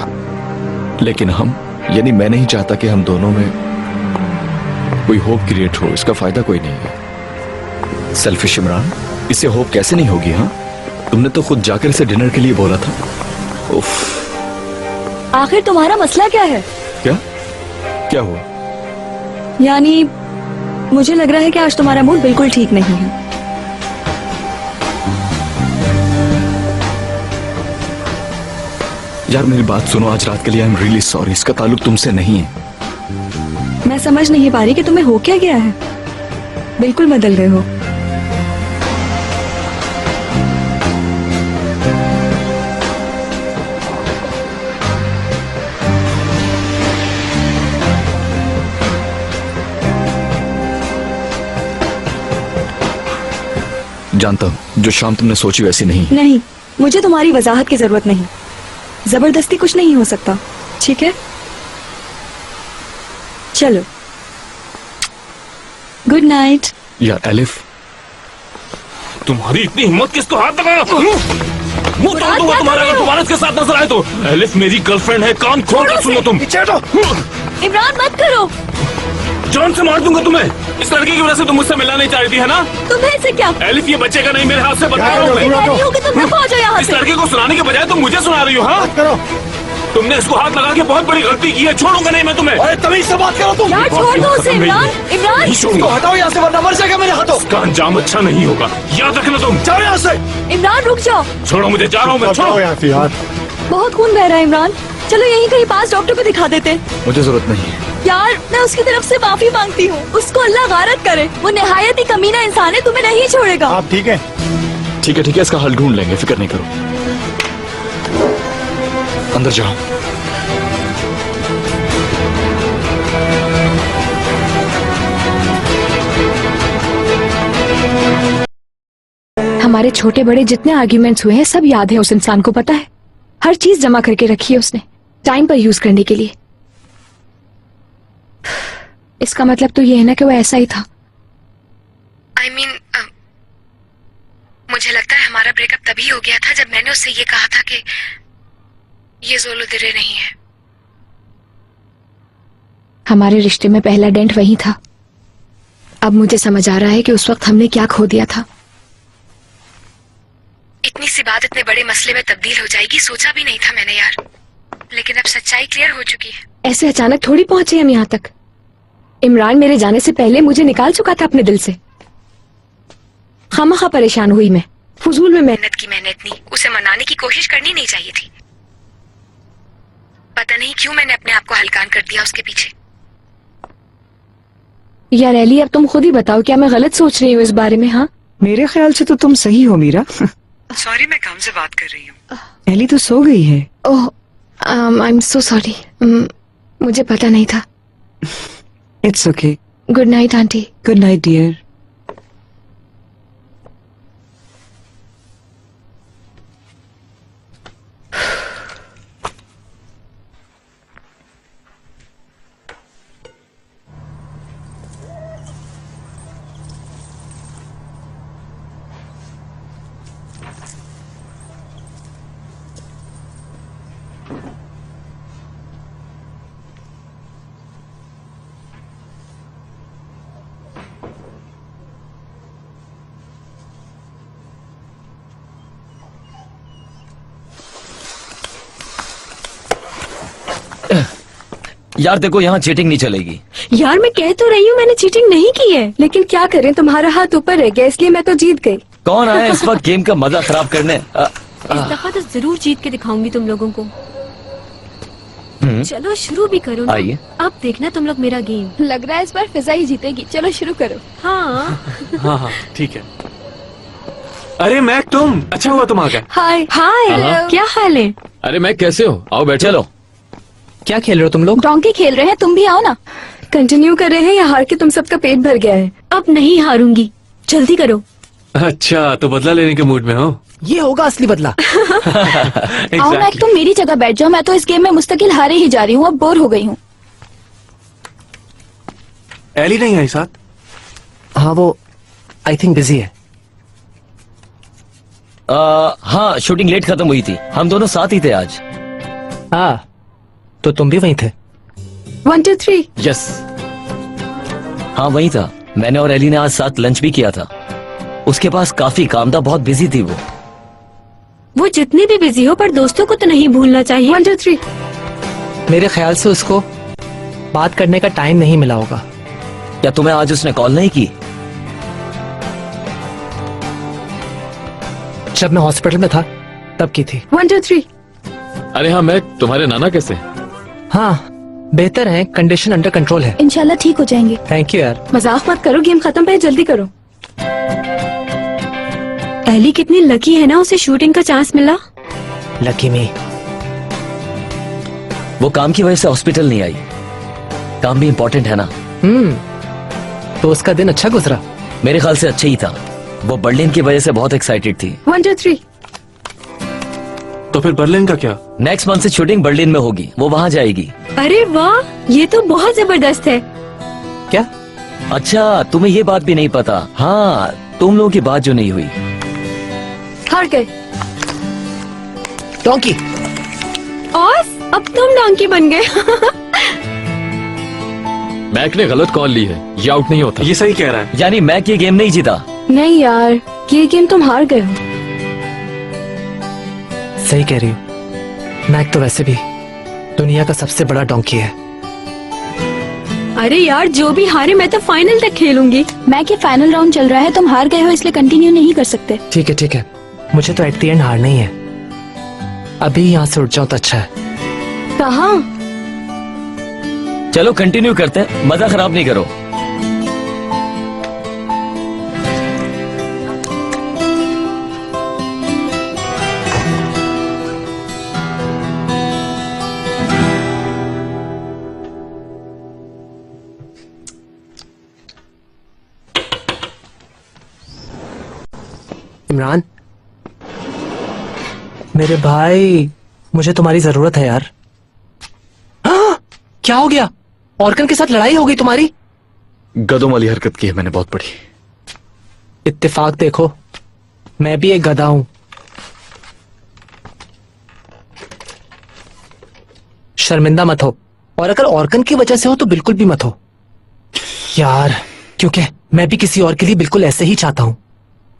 लेकिन यानी मैं नहीं चाहता कि हम दोनों में कोई होप क्रिएट हो। इसका फायदा कोई नहीं है। सेल्फिश इमरान, इससे होप कैसे नहीं होगी? हाँ, तुमने तो खुद जाकर इसे डिनर के लिए बोला था। उफ। आखिर तुम्हारा मसला क्या है? क्या हुआ? यानी मुझे लग रहा है कि आज तुम्हारा मूड बिल्कुल ठीक नहीं है। यार मेरी बात सुनो, आज रात के लिए आई एम रियली सॉरी। इसका ताल्लुक तुमसे नहीं है। मैं समझ नहीं पा रही कि तुम्हें हो क्या गया है। बिल्कुल बदल गए हो। जानता हूँ जो शाम तुमने सोची वैसी नहीं। नहीं, मुझे तुम्हारी वजाहत की जरूरत नहीं। जबरदस्ती कुछ नहीं हो सकता, ठीक है? चलो, गुड नाइट। यार एलिफ, तुम्हारी इतनी हिम्मत किसको हाथ लगाया? मुंह तोड़ दूंगा तुम्हारा अगर तुम्हारा इसके साथ नजर आए तो। एलिफ मेरी गर्लफ्रेंड है, कान खोल कर सुनो तुम। इमरान मत करो। जान से मार दूंगा तुम्हें। इस लड़के की वजह से तुम मुझसे मिलना नहीं चाह रही थी, है ना? तुम्हें से क्या? एलिफ ये बचेगा नहीं, मेरे हाथ से बता रहा हूँ मैं। तुम रफा हो जाओ यहाँ इस से। लड़के को सुनाने के बजाय तुम मुझे सुना रही हो। हाँ, तुमने इसको हाथ लगा के बहुत बड़ी गलती की है। छोड़ूंगा नहीं मैं तुम्हें। अरे तमीज से बात करो तुम। यार छोड़ दो उसे। इमरान, इमरान इसको हटाओ यहाँ से, वरना मर जाएगा मेरे हाथों। इसका अंजाम अच्छा नहीं होगा, याद रखना तुम। जाओ यहाँ से। इमरान रुक जाओ। छोड़ो मुझे, जा रहा हूँ मैं। छोड़ो यहाँ से यार। बहुत खून बह रहा है इमरान। चलो यहीं कहीं पास डॉक्टर को दिखा देते हैं। मुझे जरूरत नहीं है। यार मैं उसकी तरफ से माफी मांगती हूँ। उसको अल्लाह गारत करे। वो निहायत ही कमीना इंसान है, तुम्हें नहीं छोड़ेगा। आप ठीक है? ठीक है, इसका हल ढूंढ लेंगे, फिक्र नहीं करो। अंदर जाओ। हमारे छोटे बड़े जितने आर्ग्यूमेंट्स हुए हैं सब याद है उस इंसान को, पता है। हर चीज जमा करके रखी है उसने, टाइम पर यूज करने के लिए। इसका मतलब तो ये है ना कि वो ऐसा ही था। I mean, मुझे लगता है हमारा ब्रेकअप तभी हो गया था जब मैंने उससे ये कहा था कि ये ज़ोलुदिरे नहीं है। हमारे रिश्ते में पहला डेंट वही था। अब मुझे समझ आ रहा है कि उस वक्त हमने क्या खो दिया था। इतनी सी बात इतने बड़े मसले में तब्दील हो जाएगी सोचा भी नहीं था मैंने यार। लेकिन अब सच्चाई क्लियर हो चुकी है। ऐसे अचानक थोड़ी पहुंचे हम यहाँ तक। इमरान मेरे जाने से पहले मुझे निकाल चुका था अपने दिल से। खामखा परेशान हुई मैं, फजूल में मेहनत की मैंने इतनी। उसे मनाने की कोशिश करनी नहीं चाहिए थी। पता नहीं क्यों मैंने अपने आप को हलकान कर दिया उसके पीछे। यार एली, अब तुम खुद ही बताओ, क्या मैं गलत सोच रही हूँ इस बारे में? हाँ, मेरे ख्याल से तो तुम सही हो मीरा। सॉरी, मैं काम से बात कर रही हूँ। एली तो सो गई है। Oh, I am so sorry. मुझे पता नहीं था। It's okay. Good night aunty. Good night dear. यार देखो, यहाँ चीटिंग नहीं चलेगी। यार मैं कह तो रही हूँ मैंने चीटिंग नहीं की है, लेकिन क्या करें तुम्हारा हाथ ऊपर रह गया इसलिए मैं तो जीत गई। कौन आया इस वक्त गेम का मजा खराब करने? इस दफा तो जरूर जीत के दिखाऊंगी तुम लोगों को। चलो शुरू भी करो ना। आइए। अब देखना तुम लोग मेरा गेम। लग रहा है इस बार फिजा ही जीतेगी। चलो शुरू करो। हाँ हाँ हाँ ठीक है। अरे मैक, तुम अच्छा हुआ तुम आ गए। हाय हाय, क्या हाल है? अरे मैक कैसे हो? आओ बैठो। चलो। क्या खेल रहे हो तुम लोग? डोंकी खेल रहे हैं, तुम भी आओ ना। कंटिन्यू कर रहे हैं या हार के तुम सबका पेट भर गया है? अब नहीं हारूंगी, जल्दी करो। अच्छा, तो बदला लेने के मूड में हो? ये होगा असली बदला। आओ मैक, तुम मेरी जगह बैठ जाओ। मैं तो इस गेम में मुस्तकिल हारे ही जा रही हूँ, अब बोर हो गई हूँ। एली नहीं आई साथ? हाँ वो आई थिंक बिजी है। हाँ, शूटिंग लेट खत्म हुई थी, हम दोनों साथ ही थे आज। हाँ तो तुम भी वहीं थे? 1 2 3। यस। हाँ वही था। मैंने और एली ने आज साथ लंच भी किया था। उसके पास काफी काम था, बहुत बिजी थी वो। जितनी भी बिजी हो पर दोस्तों को तो नहीं भूलना चाहिए। 1 2 3। मेरे ख्याल से उसको बात करने का टाइम नहीं मिला होगा। क्या तुम्हें आज उसने कॉल नहीं की? जब मैं हॉस्पिटल में था तब की थी। 1 2 3। अरे हाँ मैक, तुम्हारे नाना कैसे हैं? हाँ बेहतर है, कंडीशन अंडर कंट्रोल है। इंशाल्लाह ठीक हो जाएंगे। थैंक यू यार। मजाक मत करो, गेम खत्म पे जल्दी करो। एली कितनी लकी है ना, उसे शूटिंग का चांस मिला। लकी मी। वो काम की वजह से हॉस्पिटल नहीं आई। काम भी इम्पोर्टेंट है ना। तो उसका दिन अच्छा गुजरा? मेरे ख्याल से अच्छा ही था। वो बर्लिन की वजह से बहुत एक्साइटेड थी। 1 2 3। तो फिर बर्लिन का क्या? नेक्स्ट मंथ से शूटिंग बर्लिन में होगी, वो वहाँ जाएगी। अरे वाह, ये तो बहुत जबरदस्त है। क्या? अच्छा, तुम्हें ये बात भी नहीं पता? हाँ, तुम लोगों की बात जो नहीं हुई। हार गए। डोंकी। और अब तुम डोंकी बन गए। मैक ने गलत कॉल ली है, ये आउट नहीं होता। ये सही कह रहा है। यानी मैक ये गेम नहीं जीता? नहीं यार, ये गेम तुम हार गए हो। सही कह रही हूँ। मैक तो वैसे भी दुनिया का सबसे बड़ा डोंकी है। अरे यार, जो भी हारे मैं तो फाइनल तक खेलूंगी। मैक ये फाइनल राउंड चल रहा है, तुम हार गए हो इसलिए कंटिन्यू नहीं कर सकते। ठीक है, मुझे तो एट द एंड हारना ही है। अभी यहाँ से उठ जाऊं तो अच्छा है। कहाँ? चलो कंटिन्यू करते हैं, मजा खराब नहीं करो। इमरान, मेरे भाई, मुझे तुम्हारी जरूरत है यार। हाँ, क्या हो गया? ऑर्कन के साथ लड़ाई हो गई तुम्हारी? गधों वाली हरकत की है मैंने, बहुत बड़ी। इत्तेफाक देखो, मैं भी एक गधा हूं। शर्मिंदा मत हो, और अगर ऑर्कन की वजह से हो तो बिल्कुल भी मत हो यार, क्योंकि मैं भी किसी और के लिए बिल्कुल ऐसे ही चाहता हूं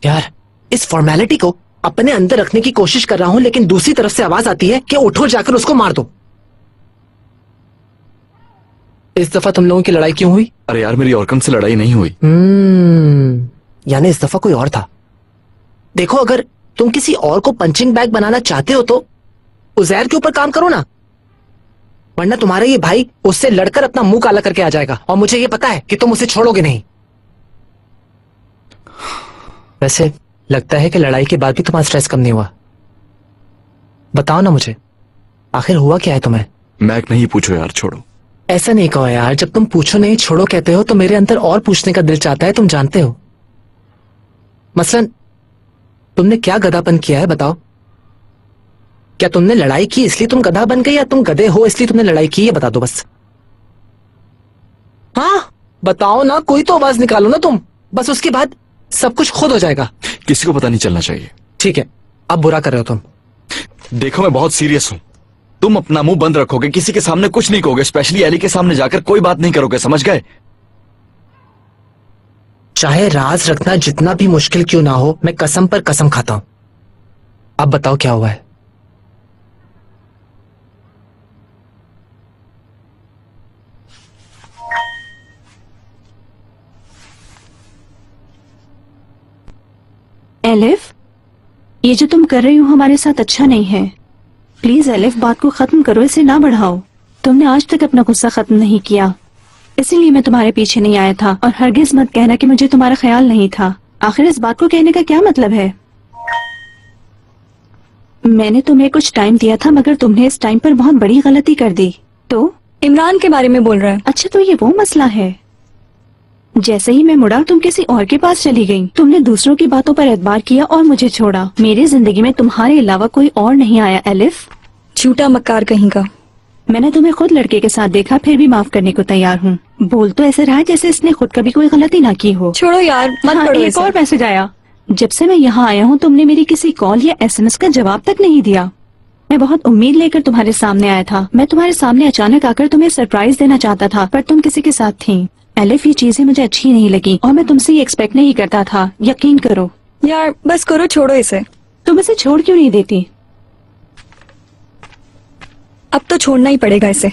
यार। इस फॉर्मेलिटी को अपने अंदर रखने की कोशिश कर रहा हूं, लेकिन दूसरी तरफ से आवाज आती है कि उठो, जाकर उसको मार दो। इस दफा तुम लोगों की लड़ाई क्यों हुई? अरे यार, मेरी ऑर्कन से लड़ाई नहीं हुई। यानी इस दफा कोई और था। देखो, अगर तुम किसी और को पंचिंग बैग बनाना चाहते हो तो उजैर के ऊपर काम करो ना, वरना तुम्हारा ये भाई उससे लड़कर अपना मुंह काला करके आ जाएगा, और मुझे ये पता है कि तुम उसे छोड़ोगे नहीं। वैसे लगता है कि लड़ाई के बाद भी तुम्हारा स्ट्रेस कम नहीं हुआ। बताओ ना मुझे, आखिर हुआ क्या है तुम्हें? मैक नहीं पूछो यार, छोड़ो। ऐसा नहीं कहो यार, जब तुम पूछो नहीं छोड़ो कहते हो तो मेरे अंदर और पूछने का दिल चाहता है, तुम जानते हो। मसलन तुमने क्या गधापन किया है बताओ? क्या तुमने लड़ाई की इसलिए तुम गधा बन गए, या तुम गधे हो इसलिए तुमने लड़ाई की? ये बता दो बस। हाँ बताओ ना, कोई तो आवाज निकालो ना तुम, बस उसके बाद सब कुछ खुद हो जाएगा। किसी को पता नहीं चलना चाहिए। ठीक है, अब बुरा कर रहे हो तुम। देखो मैं बहुत सीरियस हूं। तुम अपना मुंह बंद रखोगे, किसी के सामने कुछ नहीं कहोगे, स्पेशली एली के सामने जाकर कोई बात नहीं करोगे, समझ गए? चाहे राज रखना जितना भी मुश्किल क्यों ना हो, मैं कसम पर कसम खाता हूं। अब बताओ क्या हुआ है? एलिफ, ये जो तुम कर रही हो हमारे साथ अच्छा नहीं है। प्लीज एलिफ, बात को खत्म करो, इसे ना बढ़ाओ। तुमने आज तक अपना गुस्सा खत्म नहीं किया, इसीलिए मैं तुम्हारे पीछे नहीं आया था। और हरगिज मत कहना कि मुझे तुम्हारा ख्याल नहीं था। आखिर इस बात को कहने का क्या मतलब है? मैंने तुम्हें कुछ टाइम दिया था, मगर तुमने इस टाइम पर बहुत बड़ी गलती कर दी। तो इमरान के बारे में बोल रहा है। अच्छा, तो ये वो मसला है। जैसे ही मैं मुड़ा तुम किसी और के पास चली गई। तुमने दूसरों की बातों पर एतबार किया और मुझे छोड़ा। मेरी जिंदगी में तुम्हारे अलावा कोई और नहीं आया एलिफ। झूठा मक्कार कहीं का। मैंने तुम्हें खुद लड़के के साथ देखा, फिर भी माफ करने को तैयार हूँ। बोल तो ऐसे रहा है जैसे इसने खुद कभी कोई गलती ना की हो। छोड़ो यार, मत हाँ, पढ़ो एक इसे। और मैसेज आया। जब से मैं यहाँ आया हूँ तुमने मेरी किसी कॉल या SMS का जवाब तक नहीं दिया। मैं बहुत उम्मीद लेकर तुम्हारे सामने आया था। मैं तुम्हारे सामने अचानक आकर तुम्हें सरप्राइज देना चाहता था, पर तुम किसी के साथ थी। एलिफ, ये चीजें मुझे अच्छी नहीं लगी और मैं तुमसे ये एक्सपेक्ट नहीं करता था। यकीन करो यार बस करो, छोड़ो इसे। तुम इसे छोड़ क्यों नहीं देती? अब तो छोड़ना ही पड़ेगा इसे।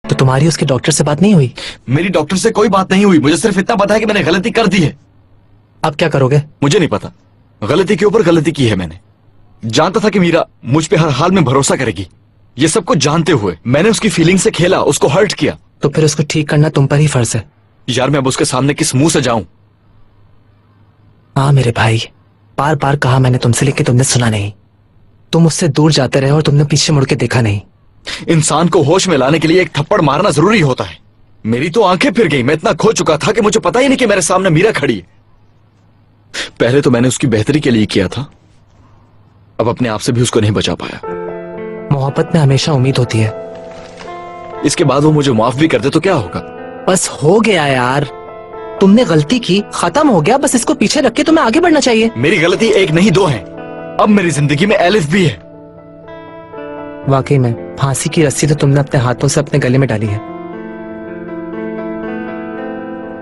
तो तुम्हारी उसके डॉक्टर से बात नहीं हुई? मेरी डॉक्टर से कोई बात नहीं हुई, मुझे सिर्फ इतना पता है कि मैंने गलती कर दी है। अब क्या करोगे? मुझे नहीं पता, गलती के ऊपर गलती की है मैंने। जानता था कि मीरा मुझ पे हर हाल में भरोसा करेगी। ये सब कुछ जानते हुए मैंने उसकी फीलिंग से खेला, उसको हर्ट किया। तो फिर उसको ठीक करना तुम पर ही फर्ज है। यार मैं अब उसके सामने किस मुंह से जाऊं? हाँ मेरे भाई, बार बार कहा मैंने तुमसे, लेकिन तुमने सुना नहीं। तुम उससे दूर जाते रहे और तुमने पीछे मुड़ के देखा नहीं। इंसान को होश में लाने के लिए एक थप्पड़ मारना जरूरी होता है। मेरी तो आंखें फिर गई। मैं इतना खो चुका था कि मुझे पता ही नहीं कि मेरे सामने मीरा खड़ी है। पहले तो मैंने उसकी बेहतरी के लिए किया था, अब अपने आप से भी उसको नहीं बचा पाया। मोहब्बत में हमेशा उम्मीद होती है। इसके बाद वो मुझे माफ भी कर दे तो क्या होगा? बस हो गया यार, तुमने गलती की, खत्म हो गया। बस इसको पीछे रख के तुम्हें आगे बढ़ना चाहिए। मेरी गलती एक नहीं दो है। अब मेरी जिंदगी में एलिफ भी है। वाकई में फांसी की रस्सी तो तुमने अपने हाथों से अपने गले में डाली है।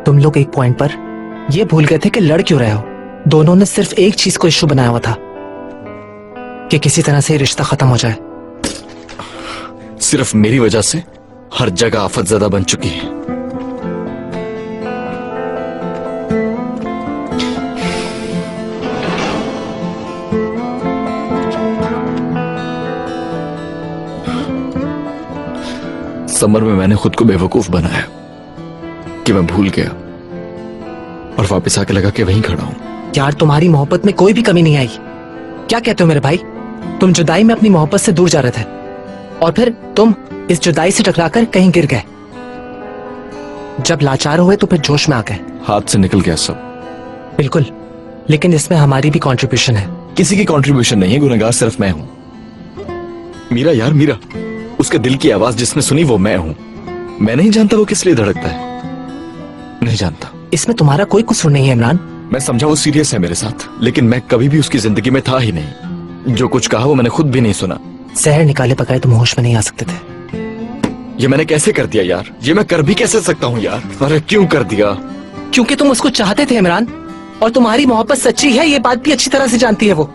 तुम लोग एक पॉइंट पर ये भूल गए थे कि लड़ क्यों रहे हो। दोनों ने सिर्फ एक चीज को इश्यू बनाया हुआ था कि किसी तरह से ये रिश्ता खत्म हो जाए। सिर्फ मेरी वजह से हर जगह आफत ज़्यादा बन चुकी है। समर में मैंने खुद को बेवकूफ बनाया कि मैं भूल गया और वापस आके लगा कि वहीं खड़ा हूं। यार तुम्हारी मोहब्बत में कोई भी कमी नहीं आई। क्या कहते हो मेरे भाई? तुम जुदाई में अपनी मोहब्बत से दूर जा रहे थे और फिर तुम इस जुदाई से टकराकर कहीं गिर गए। जब लाचार हुए तो फिर जोश में आ गए। हाथ से निकल गया सब। बिल्कुल, लेकिन इसमें हमारी भी कंट्रीब्यूशन है। किसी की कंट्रीब्यूशन नहीं है, गुनहगार सिर्फ मैं हूं। मीरा यार, मीरा, उसके दिल की आवाज जिसने सुनी वो मैं हूं। मैं नहीं जानता वो किस लिए धड़कता है, नहीं जानता। इसमें तुम्हारा कोई कसूर नहीं है इमरान। मैं समझा वो सीरियस है मेरे साथ, लेकिन मैं कभी भी उसकी जिंदगी में था ही नहीं। जो कुछ कहा वो मैंने खुद भी नहीं सुना। जहर निकाले बगैर तुम होश में नहीं आ सकते थे। ये मैंने कैसे कर दिया यार? ये मैं कर भी कैसे सकता हूँ यार? अरे क्यों कर दिया? क्योंकि तुम उसको चाहते थे इमरान, और तुम्हारी मोहब्बत सच्ची है ये बात भी अच्छी तरह से जानती है वो।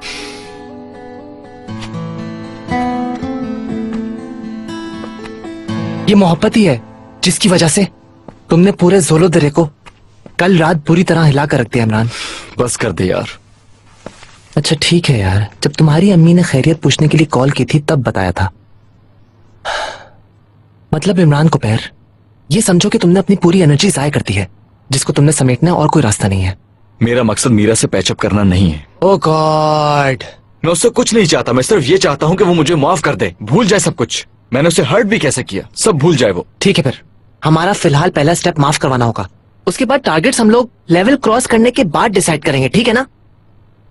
ये मोहब्बत ही है जिसकी वजह से तुमने पूरे जोलो दरे को कल रात बुरी तरह हिला कर रख दिया इमरान। बस कर दे यार। अच्छा ठीक है यार, जब तुम्हारी अम्मी ने खैरियत पूछने के लिए कॉल की थी तब बताया था। मतलब इमरान को पैर, ये समझो कि तुमने अपनी पूरी एनर्जी जाया कर दी है जिसको तुमने समेटना और कोई रास्ता नहीं है। मेरा मकसद मीरा से पैचअप करना नहीं है। ओह गॉड, मैं उससे कुछ नहीं चाहता। मैं सिर्फ ये चाहता हूँ कि वो मुझे माफ कर दे, भूल जाए सब कुछ। मैंने उसे हर्ट भी कैसे किया, सब भूल जाए वो। ठीक है, फिर हमारा फिलहाल पहला स्टेप माफ करवाना होगा। उसके बाद टारगेट्स हम लोग लेवल क्रॉस करने के बाद डिसाइड करेंगे, ठीक है ना?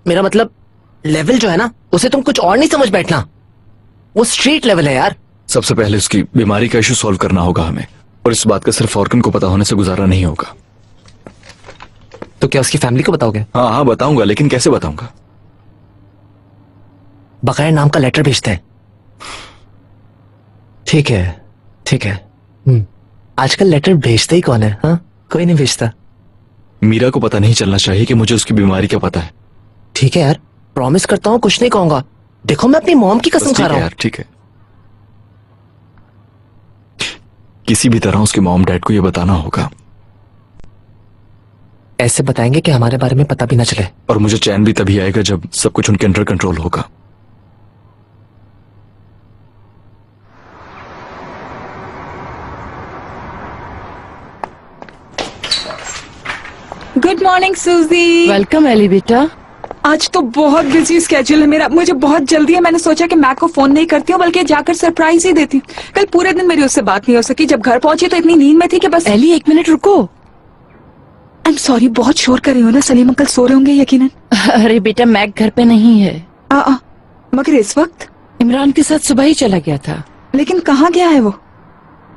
मेरा मतलब लेवल जो है ना, उसे तुम कुछ और नहीं समझ बैठना। वो स्ट्रीट लेवल है यार। सबसे पहले उसकी बीमारी का इशू सॉल्व करना होगा हमें, और इस बात का सिर्फ ऑर्गन को पता होने से गुजारा नहीं होगा। तो क्या उसकी फैमिली को बताओगे? हाँ हाँ बताऊंगा, लेकिन कैसे बताऊंगा? बगैर नाम का लेटर भेजते हैं। ठीक है, ठीक है। आजकल लेटर भेजते ही कौन है? हाँ, कोई नहीं भेजता। मीरा को पता नहीं चलना चाहिए कि मुझे उसकी बीमारी का पता है। ठीक है यार, प्रॉमिस करता हूँ कुछ नहीं कहूंगा। देखो मैं अपनी मॉम की कसम बस खा ठीक रहा है हूँ। यार, ठीक है। किसी भी तरह उसके मॉम डैड को ये बताना होगा। ऐसे बताएंगे कि हमारे बारे में पता भी ना चले। और मुझे चैन भी तभी आएगा जब सब कुछ उनके अंडर कंट्रोल होगा। गुड मॉर्निंग सूजी। वेलकम एली बेटा। आज तो बहुत बिजी स्केड्यूल है मेरा, मुझे बहुत जल्दी है। मैंने सोचा कि मैक को फोन नहीं करती हूँ, बल्कि जाकर सरप्राइज ही देती हूँ। कल पूरे दिन मेरी उससे बात नहीं हो सकी। जब घर पहुंची तो इतनी नींद में थी कि बस। एली 1 मिनट रुको। आई एम सॉरी, बहुत शोर कर रही हूँ ना। सलीम अंकल सो रहे होंगे यकीनन। अरे बेटा, मैक घर पे नहीं है। मगर इस वक्त? इमरान के साथ सुबह ही चला गया था। लेकिन कहाँ गया है वो?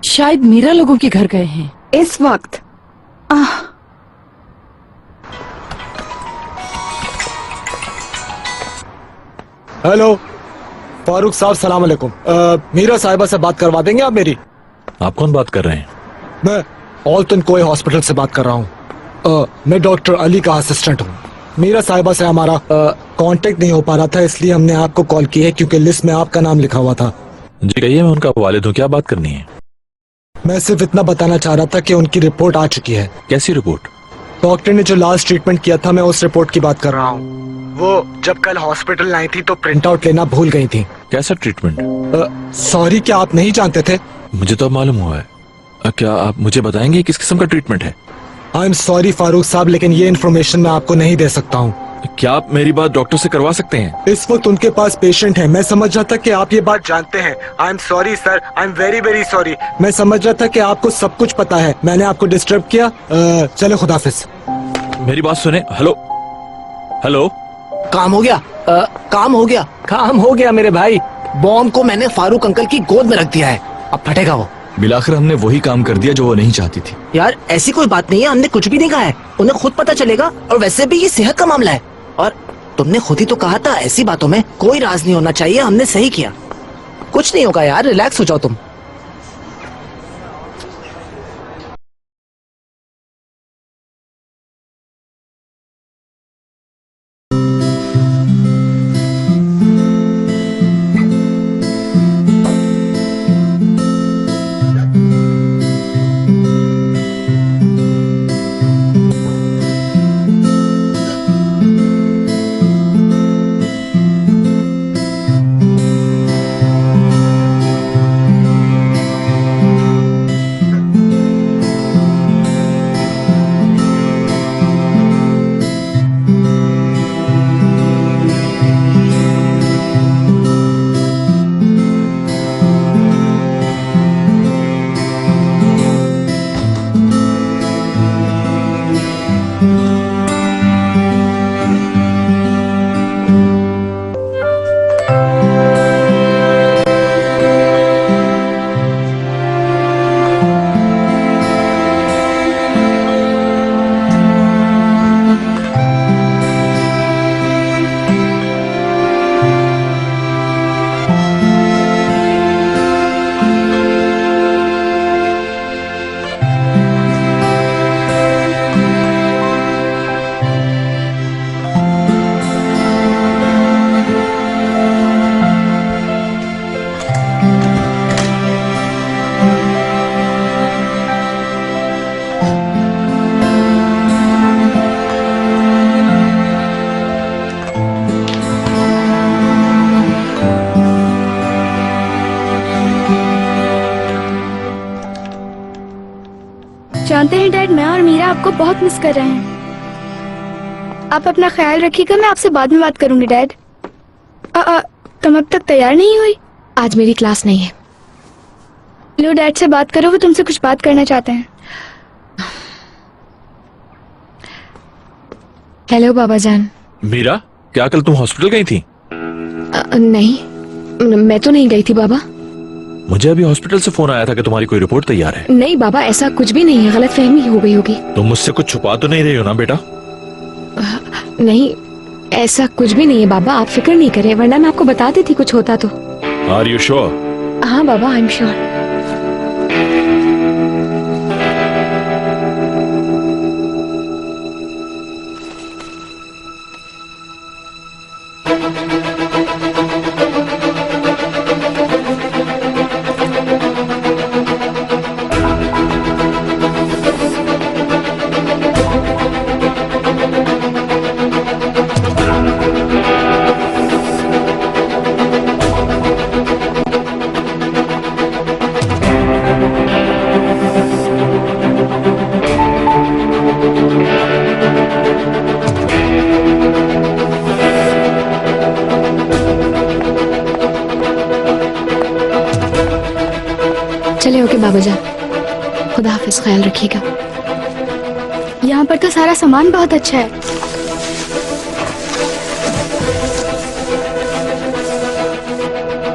शायद मीरा लोगों के घर गए हैं इस वक्त। हेलो फारूक साहब, सलाम अलैकुम। मीरा साहिबा से बात करवा देंगे आप मेरी? आप कौन बात कर रहे हैं? मैं ऑल्टन कोई हॉस्पिटल से बात कर रहा हूँ। मैं डॉक्टर अली का असिस्टेंट हूँ। मीरा साहिबा से हमारा कांटेक्ट नहीं हो पा रहा था, इसलिए हमने आपको कॉल की है, क्योंकि लिस्ट में आपका नाम लिखा हुआ था। जी कहिए, मैं उनका वालिद हूँ, क्या बात करनी है? मैं सिर्फ इतना बताना चाह रहा था कि उनकी रिपोर्ट आ चुकी है। कैसी रिपोर्ट? डॉक्टर ने जो लास्ट ट्रीटमेंट किया था, मैं उस रिपोर्ट की बात कर रहा हूँ। वो जब कल हॉस्पिटल आई थी तो प्रिंट आउट लेना भूल गई थी। कैसा ट्रीटमेंट? सॉरी, क्या आप नहीं जानते थे? मुझे तो अब मालूम हुआ है। क्या आप मुझे बताएंगे किस किस्म का ट्रीटमेंट है? आई एम सॉरी फारूक साहब, लेकिन ये इन्फॉर्मेशन मैं आपको नहीं दे सकता हूँ। क्या आप मेरी बात डॉक्टर से करवा सकते हैं? इस वक्त उनके पास पेशेंट है। मैं समझ रहा था कि आप ये बात जानते हैं। I am sorry sir, I am very very sorry. मैं समझ रहा था कि आपको सब कुछ पता है, मैंने आपको डिस्टर्ब किया। चलो खुदाफिज। मेरी बात सुने। Hello hello. काम हो गया, काम हो गया, काम हो गया मेरे भाई। बॉम्ब को मैंने फारूक अंकल की गोद में रख दिया है, अब फटेगा वो। बिलाखिर हमने वही काम कर दिया जो वो नहीं चाहती थी। यार ऐसी कोई बात नहीं है, हमने कुछ भी नहीं कहा है, उन्हें खुद पता चलेगा। और वैसे भी ये सेहत का मामला है, और तुमने खुद ही तो कहा था ऐसी बातों में कोई राज नहीं होना चाहिए। हमने सही किया, कुछ नहीं होगा यार, रिलैक्स हो जाओ तुम। जानते हैं डैड, मैं और मीरा आपको बहुत मिस कर रहे हैं। आप अपना ख्याल रखिएगा, मैं आपसे बाद में बात करूंगी डैड। तुम अब तक तैयार नहीं हुई? आज मेरी क्लास नहीं है। लो डैड से बात करो, वो तुमसे कुछ बात करना चाहते हैं। हेलो बाबा जान। मीरा, क्या कल तुम हॉस्पिटल गई थी? नहीं, मैं तो नहीं गई थी बाबा। मुझे अभी हॉस्पिटल से फोन आया था कि तुम्हारी कोई रिपोर्ट तैयार है। नहीं बाबा, ऐसा कुछ भी नहीं है, गलतफहमी हो गई होगी। तुम मुझसे कुछ छुपा तो नहीं रही हो ना बेटा? नहीं, ऐसा कुछ भी नहीं है बाबा, आप फिक्र नहीं करें, वरना मैं आपको बता देती कुछ होता तो। Are you sure? हाँ बाबा, आई एम श्योर। चले ओके बाबा जान, खुदा हाफिज, ख्याल रखिएगा। यहाँ पर तो सारा सामान बहुत अच्छा है।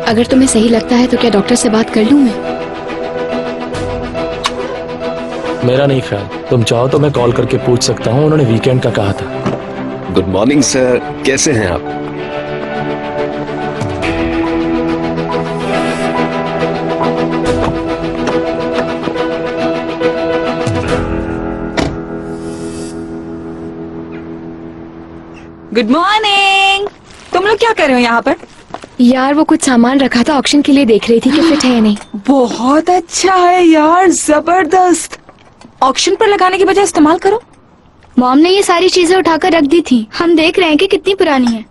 अगर तुम्हें सही लगता है तो क्या डॉक्टर से बात कर लूं मैं? मेरा नहीं ख्याल, तुम चाहो तो मैं कॉल करके पूछ सकता हूँ, उन्होंने वीकेंड का कहा था। गुड मॉर्निंग सर, कैसे हैं आप? Good morning. तुम लोग क्या कर रहे हो यहाँ पर? यार वो कुछ सामान रखा था, ऑक्शन के लिए देख रही थी कि फिट है या नहीं। बहुत अच्छा है यार, जबरदस्त। ऑक्शन पर लगाने की बजाय इस्तेमाल करो। मॉम ने ये सारी चीजें उठाकर रख दी थी, हम देख रहे हैं कि कितनी पुरानी है।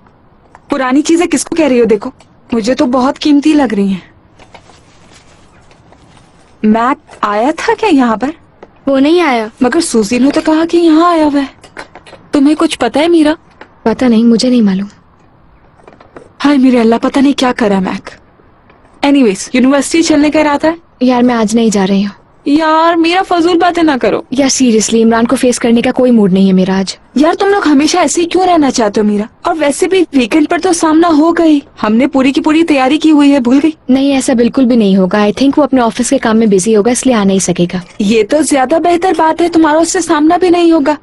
पुरानी चीजें किसको कह रही हो? देखो, मुझे तो बहुत कीमती लग रही हैं। मैक आया था क्या यहाँ पर? वो नहीं आया। मगर सूजी ने तो कहा कि यहाँ आया हुआ है। तुम्हें कुछ पता है मीरा? पता नहीं, मुझे नहीं मालूम। हाय मेरे अल्लाह, पता नहीं क्या करा मैक। एनीवेज, यूनिवर्सिटी चलने का इरादा है? यार मैं आज नहीं जा रही हूँ। यार मेरा फजूल बातें ना करो। यार सीरियसली, इमरान को फेस करने का कोई मूड नहीं है मेरा आज। यार तुम लोग हमेशा ऐसे ही क्यों रहना चाहते हो मीरा? और वैसे भी वीकेंड पर तो सामना हो गई, हमने पूरी की पूरी तैयारी की हुई है, भूल गई? नहीं, ऐसा बिल्कुल भी नहीं होगा। आई थिंक वो अपने ऑफिस के काम में बिजी होगा, इसलिए आ नहीं सकेगा। ये तो ज्यादा बेहतर बात है, तुम्हारा उससे सामना भी नहीं होगा,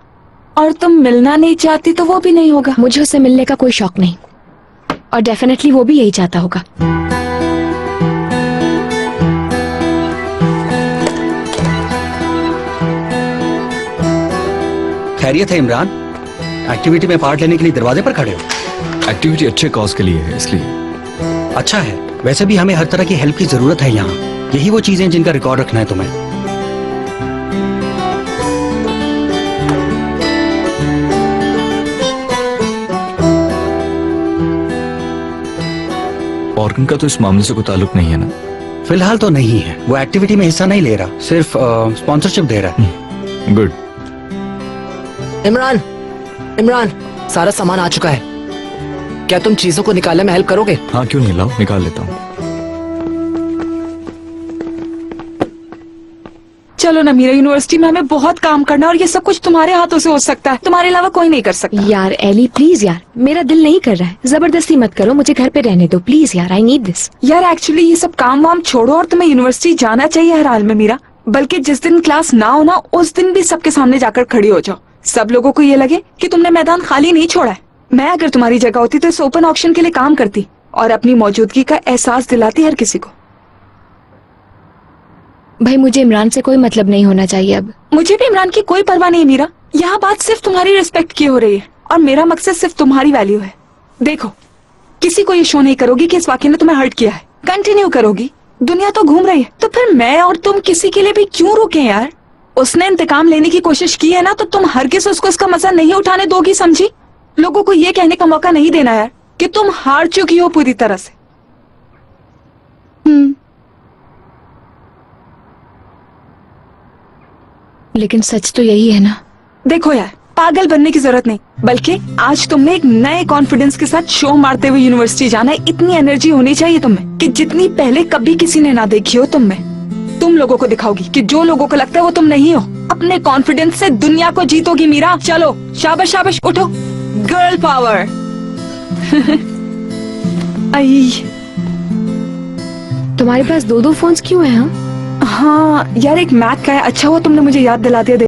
और तुम मिलना नहीं चाहती तो वो भी नहीं होगा। मुझे उससे मिलने का कोई शौक नहीं, और डेफिनेटली वो भी यही चाहता होगा। खैरियत है इमरान? एक्टिविटी में पार्ट लेने के लिए दरवाजे पर खड़े हो? एक्टिविटी अच्छे कॉज के लिए है, इसलिए। अच्छा है, वैसे भी हमें हर तरह की हेल्प की जरूरत है यहाँ। यही वो चीजें जिनका रिकॉर्ड रखना है तुम्हें। ऑर्गन का तो इस मामले से कोई ताल्लुक नहीं है ना? फिलहाल तो नहीं है, वो एक्टिविटी में हिस्सा नहीं ले रहा, सिर्फ स्पॉन्सरशिप दे रहा है। गुड। इमरान, इमरान, सारा सामान आ चुका है, क्या तुम चीजों को निकालने में हेल्प करोगे? हाँ क्यों नहीं, लाओ निकाल लेता हूँ। चलो ना मीरा, यूनिवर्सिटी में हमें बहुत काम करना है और ये सब कुछ तुम्हारे हाथों से हो सकता है, तुम्हारे अलावा कोई नहीं कर सकता। यार एली प्लीज यार, मेरा दिल नहीं कर रहा है, जबरदस्ती मत करो, मुझे घर पे रहने दो प्लीज यार, आई नीड दिस। यार एक्चुअली ये सब काम वाम छोड़ो और तुम्हें यूनिवर्सिटी जाना चाहिए हर हाल में मीरा। बल्कि जिस दिन क्लास ना हो ना, उस दिन भी सबके सामने जाकर खड़ी हो जाओ, सब लोगों को ये लगे कि तुमने मैदान खाली नहीं छोड़ा है। मैं अगर तुम्हारी जगह होती तो इस ओपन ऑक्शन के लिए काम करती और अपनी मौजूदगी का एहसास दिलाती हर किसी को। भाई मुझे इमरान से कोई मतलब नहीं होना चाहिए अब। मुझे भी इमरान की कोई परवाह नहीं है मीरा, यहाँ बात सिर्फ तुम्हारी रिस्पेक्ट की हो रही है और मेरा मकसद सिर्फ तुम्हारी वैल्यू है। देखो, किसी को ये शो नहीं करोगी कि इस वाकये ने तुम्हें हर्ट किया है, कंटिन्यू करोगी। दुनिया तो घूम रही है, तो फिर मैं और तुम किसी के लिए भी क्यों रुके यार? उसने इंतकाम लेने की कोशिश की है ना, तो तुम हरगिज़ उसको इसका मजा नहीं उठाने दोगी, समझी? लोगों को ये कहने का मौका नहीं देना यार कि तुम हार चुकी हो पूरी तरह से। लेकिन सच तो यही है ना। देखो यार, पागल बनने की जरूरत नहीं, बल्कि आज तुमने एक नए कॉन्फिडेंस के साथ शो मारते हुए यूनिवर्सिटी जाना है। इतनी एनर्जी होनी चाहिए तुम में कि जितनी पहले कभी किसी ने ना देखी हो तुम में। तुम लोगों को दिखाओगी कि जो लोगों को लगता है वो तुम नहीं हो। अपने कॉन्फिडेंस से दुनिया को जीतोगी मीरा। चलो शाबाश शाबाश, उठो, गर्ल पावर। आई तुम्हारे पास दो दो फोन्स क्यों हैं? हाँ हाँ यार, एक मैक का है। अच्छा हुआ तुमने मुझे याद दिला दिया।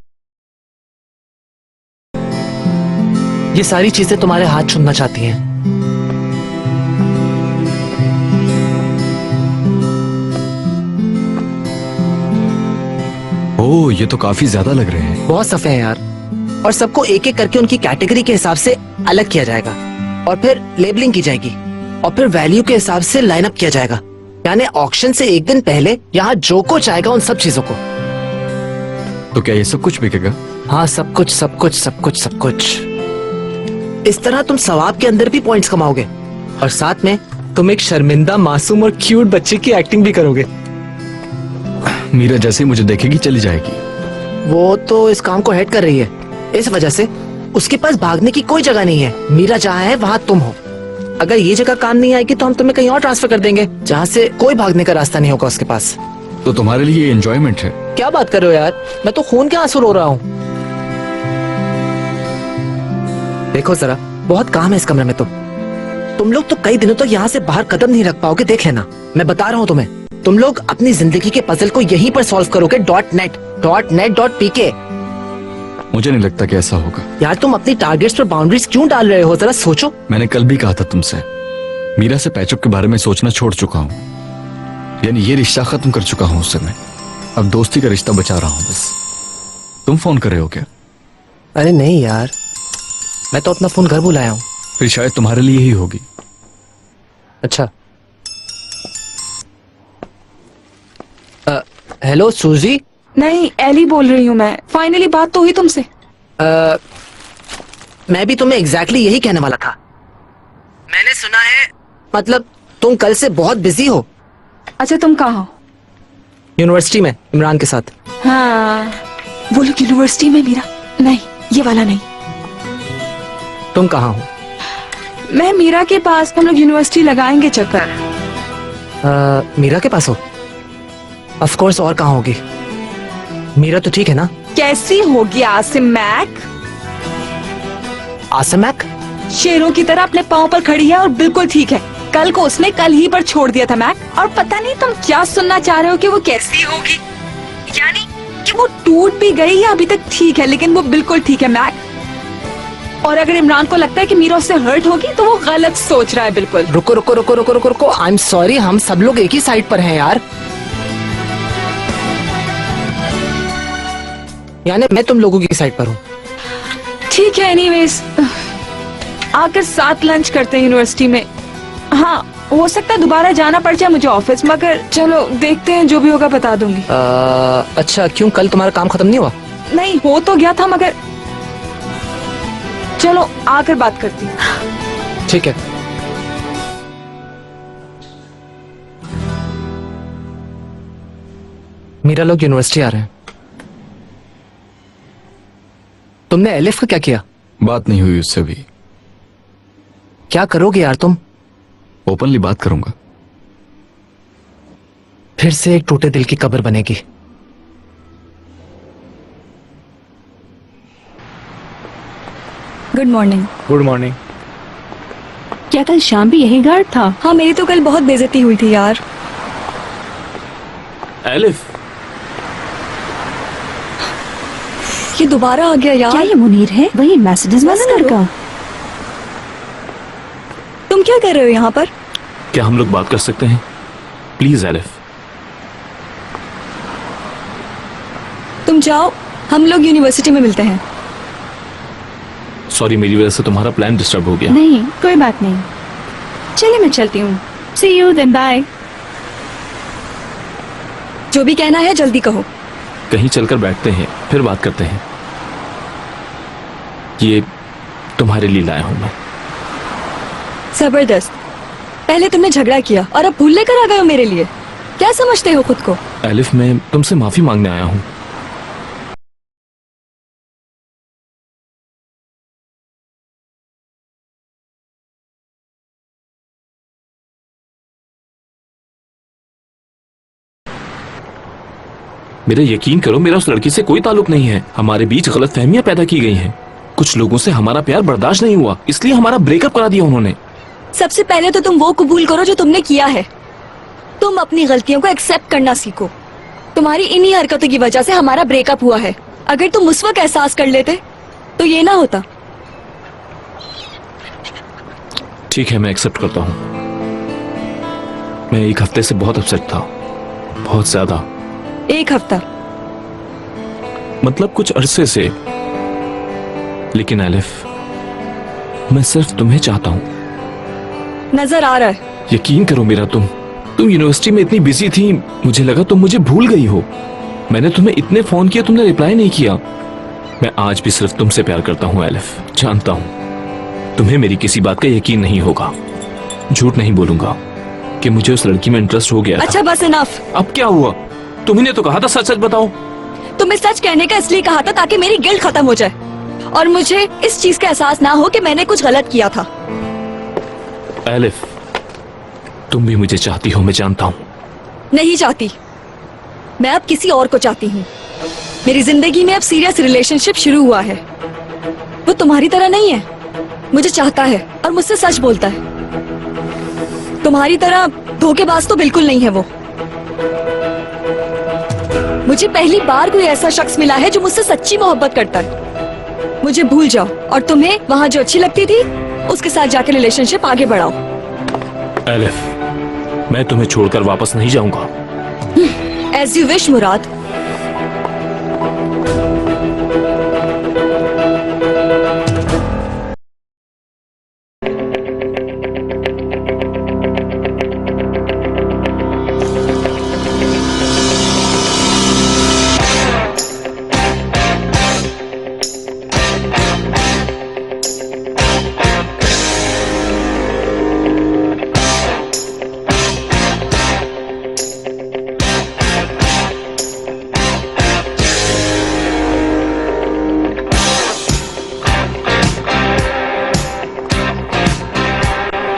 ये सारी चीजें तुम्हारे हाथ चूमना चाहती हैं। ओह, ये तो काफी ज्यादा लग रहे हैं। बहुत सफे हैं यार, और सबको एक एक करके उनकी कैटेगरी के हिसाब से अलग किया जाएगा, और फिर लेबलिंग की जाएगी, और फिर वैल्यू के हिसाब से लाइनअप किया जाएगा। यानी ऑक्शन से एक दिन पहले यहाँ जो कुछ आएगा उन सब चीजों को। तो क्या ये सब कुछ बिकेगा? हाँ, सब कुछ सब कुछ सब कुछ सब कुछ। इस तरह तुम सवाब के अंदर भी पॉइंट्स कमाओगे, और साथ में तुम एक शर्मिंदा मासूम और क्यूट बच्चे की एक्टिंग भी करोगे। मीरा जैसे ही मुझे देखेगी चली जाएगी। वो तो इस काम को हेड कर रही है, इस वजह से उसके पास भागने की कोई जगह नहीं है। मीरा जहाँ है वहाँ तुम हो। अगर ये जगह काम नहीं आएगी तो हम तुम्हें कहीं और ट्रांसफर कर देंगे जहाँ से कोई भागने का रास्ता नहीं होगा उसके पास। तो तुम्हारे लिए एंजॉयमेंट है? क्या बात कर रहे हो यार, मैं तो खून के आंसू रो रहा हूँ। देखो जरा, बहुत काम है इस कमरे में। तुम लोग तो कई दिनों तक यहाँ से बाहर कदम नहीं रख पाओगे, देख लेना। मैं बता रहा हूँ तुम्हें, तुम लोग अपनी जिंदगी के पजल को यहीं पर सॉल्व करोगे। .net.pk। मुझे नहीं लगता कि ऐसा होगा। यार तुम अपनी टारगेट्स पर बाउंड्रीज क्यों डाल रहे हो, जरा सोचो। मैंने कल भी कहा था तुमसे, मीरा से पैचअप के बारे में सोचना छोड़ चुका हूँ। यानी ये रिश्ता खत्म कर चुका हूँ उससे मैं। अब दोस्ती का रिश्ता बचा रहा हूँ बस। तुम फोन कर रहे हो क्या? अरे नहीं यार, मैं तो अपना फोन घर बुलाया हूँ। फिर शायद तुम्हारे लिए ही होगी। अच्छा, हेलो सूजी। नहीं, एली बोल रही हूँ मैं। फाइनली बात तो हुई तुमसे। मैं भी तुम्हें एग्जैक्टली यही कहने वाला था। मैंने सुना है, मतलब तुम कल से बहुत बिजी हो। अच्छा, तुम कहाँ हो? यूनिवर्सिटी में इमरान के साथ। हाँ, वो लोग यूनिवर्सिटी में। मीरा नहीं, ये वाला नहीं। तुम कहाँ हो? मैं मीरा के पास। हम लोग यूनिवर्सिटी लगाएंगे चक्कर। मीरा के पास हो? ऑफ कोर्स, और कहाँ होगी? मीरा तो ठीक है ना? कैसी होगी आसिम मैक? आसिम मैक शेरों की तरह अपने पाँव पर खड़ी है और बिल्कुल ठीक है। कल को उसने कल ही पर छोड़ दिया था मैक, और पता नहीं तुम क्या सुनना चाह रहे हो कि वो कैसी होगी। यानी कि वो टूट भी गई है, अभी तक ठीक है, लेकिन वो बिल्कुल ठीक है मैक। और अगर इमरान को लगता है कि मीरा उससे हर्ट होगी तो वो गलत सोच रहा है बिल्कुल। रुको रुको रुको रुको रुको रुको, आई एम सॉरी, हम सब लोग एक ही साइड पर हैं यार। यानी मैं तुम लोगों की साइड पर हूँ। ठीक है, एनीवेज आकर साथ लंच करते हैं यूनिवर्सिटी में। हाँ, हो सकता है दोबारा जाना पड़ जाए मुझे ऑफिस, मगर चलो देखते हैं, जो भी होगा बता दूंगी। अच्छा, क्यों, कल तुम्हारा काम खत्म नहीं हुआ? नहीं, हो तो गया था, मगर चलो आकर बात करती हूँ। ठीक है। मेरा लोग यूनिवर्सिटी आ रहे हैं। तुमने एलिफ का क्या किया? बात नहीं हुई उससे भी। क्या करोगे यार तुम? ओपनली बात करूंगा। फिर से एक टूटे दिल की कब्र बनेगी। Good morning. Good morning. क्या कल शाम भी यही गार्ड था? हाँ, मेरी तो कल बहुत बेइज्जती हुई थी यार। एलिफ, ये दोबारा आ गया यार। क्या ये मुनीर है? वही मैसेजेस वाला लड़का। तुम क्या कर रहे हो यहाँ पर? क्या हम लोग बात कर सकते हैं प्लीज? एलिफ, तुम जाओ, हम लोग यूनिवर्सिटी में मिलते हैं। सॉरी, मेरी वजह से तुम्हारा प्लान डिस्टर्ब हो गया। नहीं, कोई बात नहीं। चलिए मैं चलती हूँ। सी यू देन, बाय। जो भी कहना है जल्दी कहो। कहीं चलकर बैठते हैं, फिर बात करते हैं। ये तुम्हारे लिए लाया हूं मैं। जबरदस्त। पहले तुमने झगड़ा किया और अब भूल लेकर आ गए हो मेरे लिए। क्या समझते हो खुद को? एलिफ, मैं तुमसे माफी मांगने आया हूं। मेरा यकीन करो, मेरा उस लड़की से कोई ताल्लुक नहीं है। हमारे बीच गलत फहमियां पैदा की गई हैं। कुछ लोगों से हमारा प्यार बर्दाश्त नहीं हुआ, इसलिए हमारा ब्रेकअप करा दिया उन्होंने। सबसे पहले तो तुम वो कबूल करो जो तुमने किया है। तुम अपनी गलतियों को एक्सेप्ट करना सीखो। तुम्हारी इन्हीं हरकतों की वजह से हमारा ब्रेकअप हुआ है। अगर तुम उस वक्त एहसास कर लेते तो ये ना होता। ठीक है, मैं एक्सेप्ट करता हूँ। मैं एक हफ्ते से बहुत अपसेट था, बहुत ज्यादा। एक हफ्ता? मतलब कुछ अरसे से। लेकिन एलिफ, मैं सिर्फ तुम्हें चाहता हूँ। नजर आ रहा है। यकीन करो मेरा, तुम यूनिवर्सिटी में इतनी बिजी थी, मुझे लगा तुम मुझे भूल गई हो। मैंने तुम्हें इतने फोन किया, तुमने रिप्लाई नहीं किया। मैं आज भी सिर्फ तुमसे प्यार करता हूँ एलिफ। जानता हूँ तुम्हें मेरी किसी बात का यकीन नहीं होगा। झूठ नहीं बोलूंगा कि मुझे उस लड़की में इंटरेस्ट हो गया था। अच्छा बस इनफ। अब क्या हुआ? तुम्ही तो कहा था सच सच बताओ। तुम्हें सच कहने का इसलिए कहा था ताकि मेरी गिल्ट खत्म हो जाए और मुझे इस चीज का एहसास ना हो कि मैंने कुछ गलत किया था। एलिफ, तुम भी मुझे चाहती हो, मैं जानता हूँ। नहीं चाहती। मैं अब किसी और को चाहती हूँ। मेरी जिंदगी में अब सीरियस रिलेशनशिप शुरू हुआ है। वो तुम्हारी तरह नहीं है। मुझे चाहता है और मुझसे सच बोलता है। तुम्हारी तरह धोखेबाज तो बिल्कुल नहीं है वो। मुझे पहली बार कोई ऐसा शख्स मिला है जो मुझसे सच्ची मोहब्बत करता है। मुझे भूल जाओ और तुम्हें वहाँ जो अच्छी लगती थी उसके साथ जाके रिलेशनशिप आगे बढ़ाओ। एलिफ, मैं तुम्हें छोड़कर वापस नहीं जाऊंगा। एज यू विश मुराद।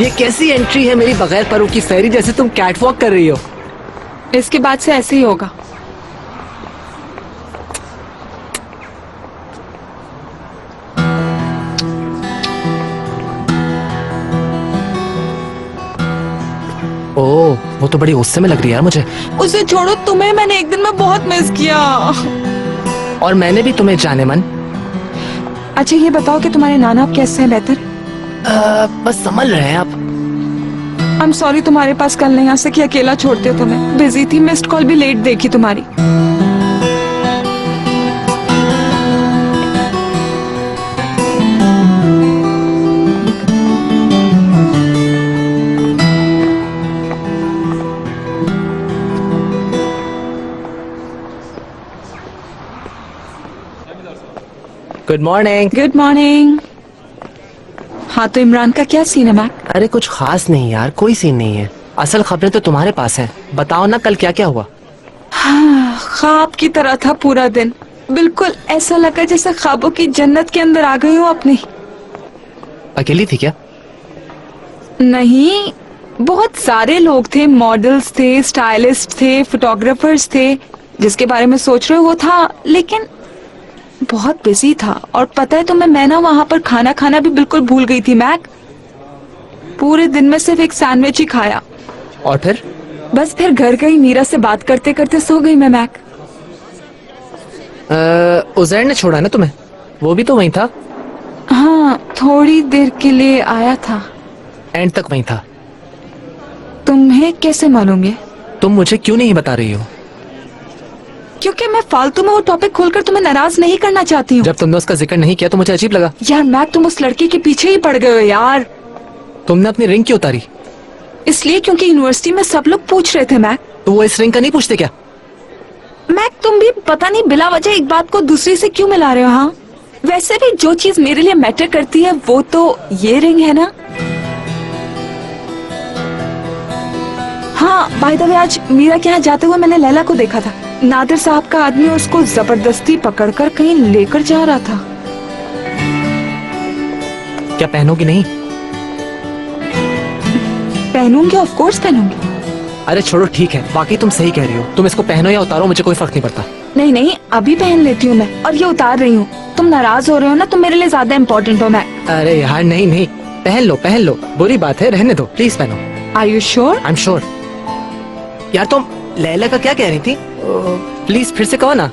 ये कैसी एंट्री है मेरी बगैर परों की फेरी जैसे तुम कैटवॉक कर रही हो। इसके बाद से ऐसे ही होगा। ओह, वो तो बड़ी गुस्से में लग रही है यार मुझे। उसे छोड़ो, तुम्हें मैंने एक दिन में बहुत मिस किया। और मैंने भी तुम्हें, जाने मन। अच्छा ये बताओ कि तुम्हारे नाना अब कैसे हैं? बेहतर? बस संभल रहे हैं आप। आई एम सॉरी तुम्हारे पास कल नहीं आ सकी, अकेला छोड़ते हो तुम्हें। बिजी थी, मिस्ड कॉल भी लेट देखी तुम्हारी। Good morning. Good morning. हाँ तो इमरान का क्या सीन है मैक? अरे कुछ खास नहीं यार, कोई सीन नहीं है। असल खबरें तो तुम्हारे पास हैं। बताओ ना कल क्या क्या हुआ। हाँ, ख्वाब की तरह था पूरा दिन। बिल्कुल ऐसा लगा जैसे ख्वाबों की जन्नत के अंदर आ गई हूँ अपनी। अकेली थी क्या? नहीं, बहुत सारे लोग थे। मॉडल्स थे, स्टाइलिस्ट थे, फोटोग्राफर्स थे। जिसके बारे में सोच रहे हो वो था, लेकिन बहुत बिजी था। और पता है तुम्हें, मैं ना वहाँ पर खाना खाना भी बिल्कुल भूल गई थी मैक। पूरे दिन में सिर्फ एक सैंडविच ही खाया। और फिर? बस फिर घर गई, मीरा से बात करते करते सो गई मैं मैक। उजैर ने छोड़ा ना तुम्हें? वो भी तो वहीं था। हाँ, थोड़ी देर के लिए आया था। एंड तक वहीं था। तुम्हें कैसे मालूम ये? तुम मुझे क्यों नहीं बता रही हो? क्योंकि मैं फालतू में वो टॉपिक खोलकर तुम्हें नाराज नहीं करना चाहती हूँ। जब तुमने उसका जिक्र नहीं किया तो मुझे अजीब लगा। यार मैक, तुम उस लड़की के पीछे ही पड़ गए हो यार। तुमने अपनी रिंग क्यों उतारी? इसलिए क्योंकि यूनिवर्सिटी में सब लोग पूछ रहे थे मैक। तो वो इस रिंग का नहीं पूछते क्या? मैक, तुम भी पता नहीं बिला वजह एक बात को दूसरी से क्यों मिला रहे हो। हाँ, वैसे भी जो चीज मेरे लिए मैटर करती है वो तो ये रिंग है ना। हाँ, बाय द वे, आज मीरा के यहाँ जाते हुए मैंने लैला को देखा था। नादिर साहब का आदमी उसको जबरदस्ती पकड़कर कहीं लेकर जा रहा था। क्या पहनोगी नहीं? पहनूंगी, ऑफ कोर्स पहनूंगी। अरे छोड़ो, ठीक है। बाकी तुम सही कह रही हो। तुम इसको पहनो या उतारो, मुझे कोई फर्क नहीं पड़ता। नहीं नहीं, अभी पहन लेती हूँ मैं, और ये उतार रही हूँ। तुम नाराज हो रहे हो ना, तुम मेरे लिए ज्यादा इम्पोर्टेंट हो मैक। अरे यार नहीं नहीं, पहन लो, बुरी बात है, रहने दो, प्लीज पहनो। Are you sure? I am sure. यार तुम लैला का क्या कह रही थी? प्लीज फिर से कहो ना।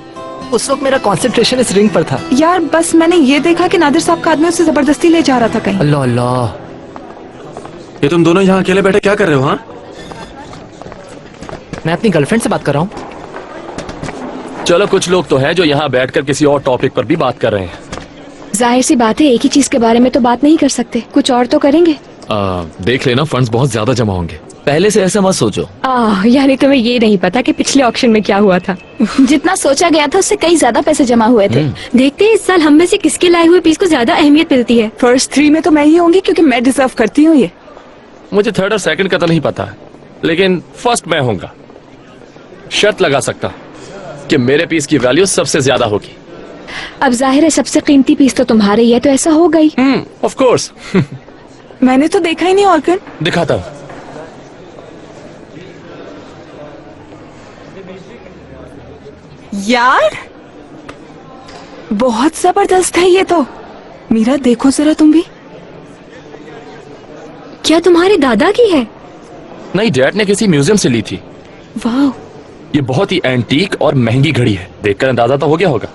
उस वक्त मेरा कंसंट्रेशन इस रिंग पर था। यार बस मैंने ये देखा कि नादिर साहब का आदमी उसे जबरदस्ती ले जा रहा था कहीं। अल्लाह अल्लाह, ये तुम दोनों यहाँ अकेले बैठे क्या कर रहे हो? हाँ, मैं अपनी गर्लफ्रेंड से बात कर रहा हूँ। चलो, कुछ लोग तो हैं जो यहाँ बैठकर किसी और टॉपिक पर भी बात कर रहे हैं। जाहिर सी बात है, एक ही चीज के बारे में तो बात नहीं कर सकते, कुछ और तो करेंगे। देख लेना, फंड्स बहुत ज्यादा जमा होंगे। पहले से ऐसा मत सोचो। यानी तुम्हें ये नहीं पता कि पिछले ऑक्शन में क्या हुआ था? जितना सोचा गया था उससे कई ज्यादा पैसे जमा हुए थे। देखते हैं इस साल हम में से किसके लाए हुए पीस को ज्यादा अहमियत मिलती है। फर्स्ट 3 में तो मैं ही होंगी क्योंकि मैं डिजर्व करती हूँ ये। मुझे थर्ड और सेकंड का तो नहीं पता, लेकिन फर्स्ट मैं होऊंगा। शर्त लगा सकता कि मेरे पीस की वैल्यू सबसे ज्यादा होगी। अब जाहिर है सबसे कीमती पीस तो तुम्हारे ही है, तो ऐसा होगा ही। Of course. मैंने तो देखा ही नहीं ऑर्गन। दिखाता हूं। यार बहुत जबरदस्त है ये तो। मीरा देखो जरा तुम भी। क्या तुम्हारे दादा की है? नहीं, डैड ने किसी म्यूजियम से ली थी। वाह, ये बहुत ही एंटीक और महंगी घड़ी है, देखकर अंदाजा तो हो गया होगा।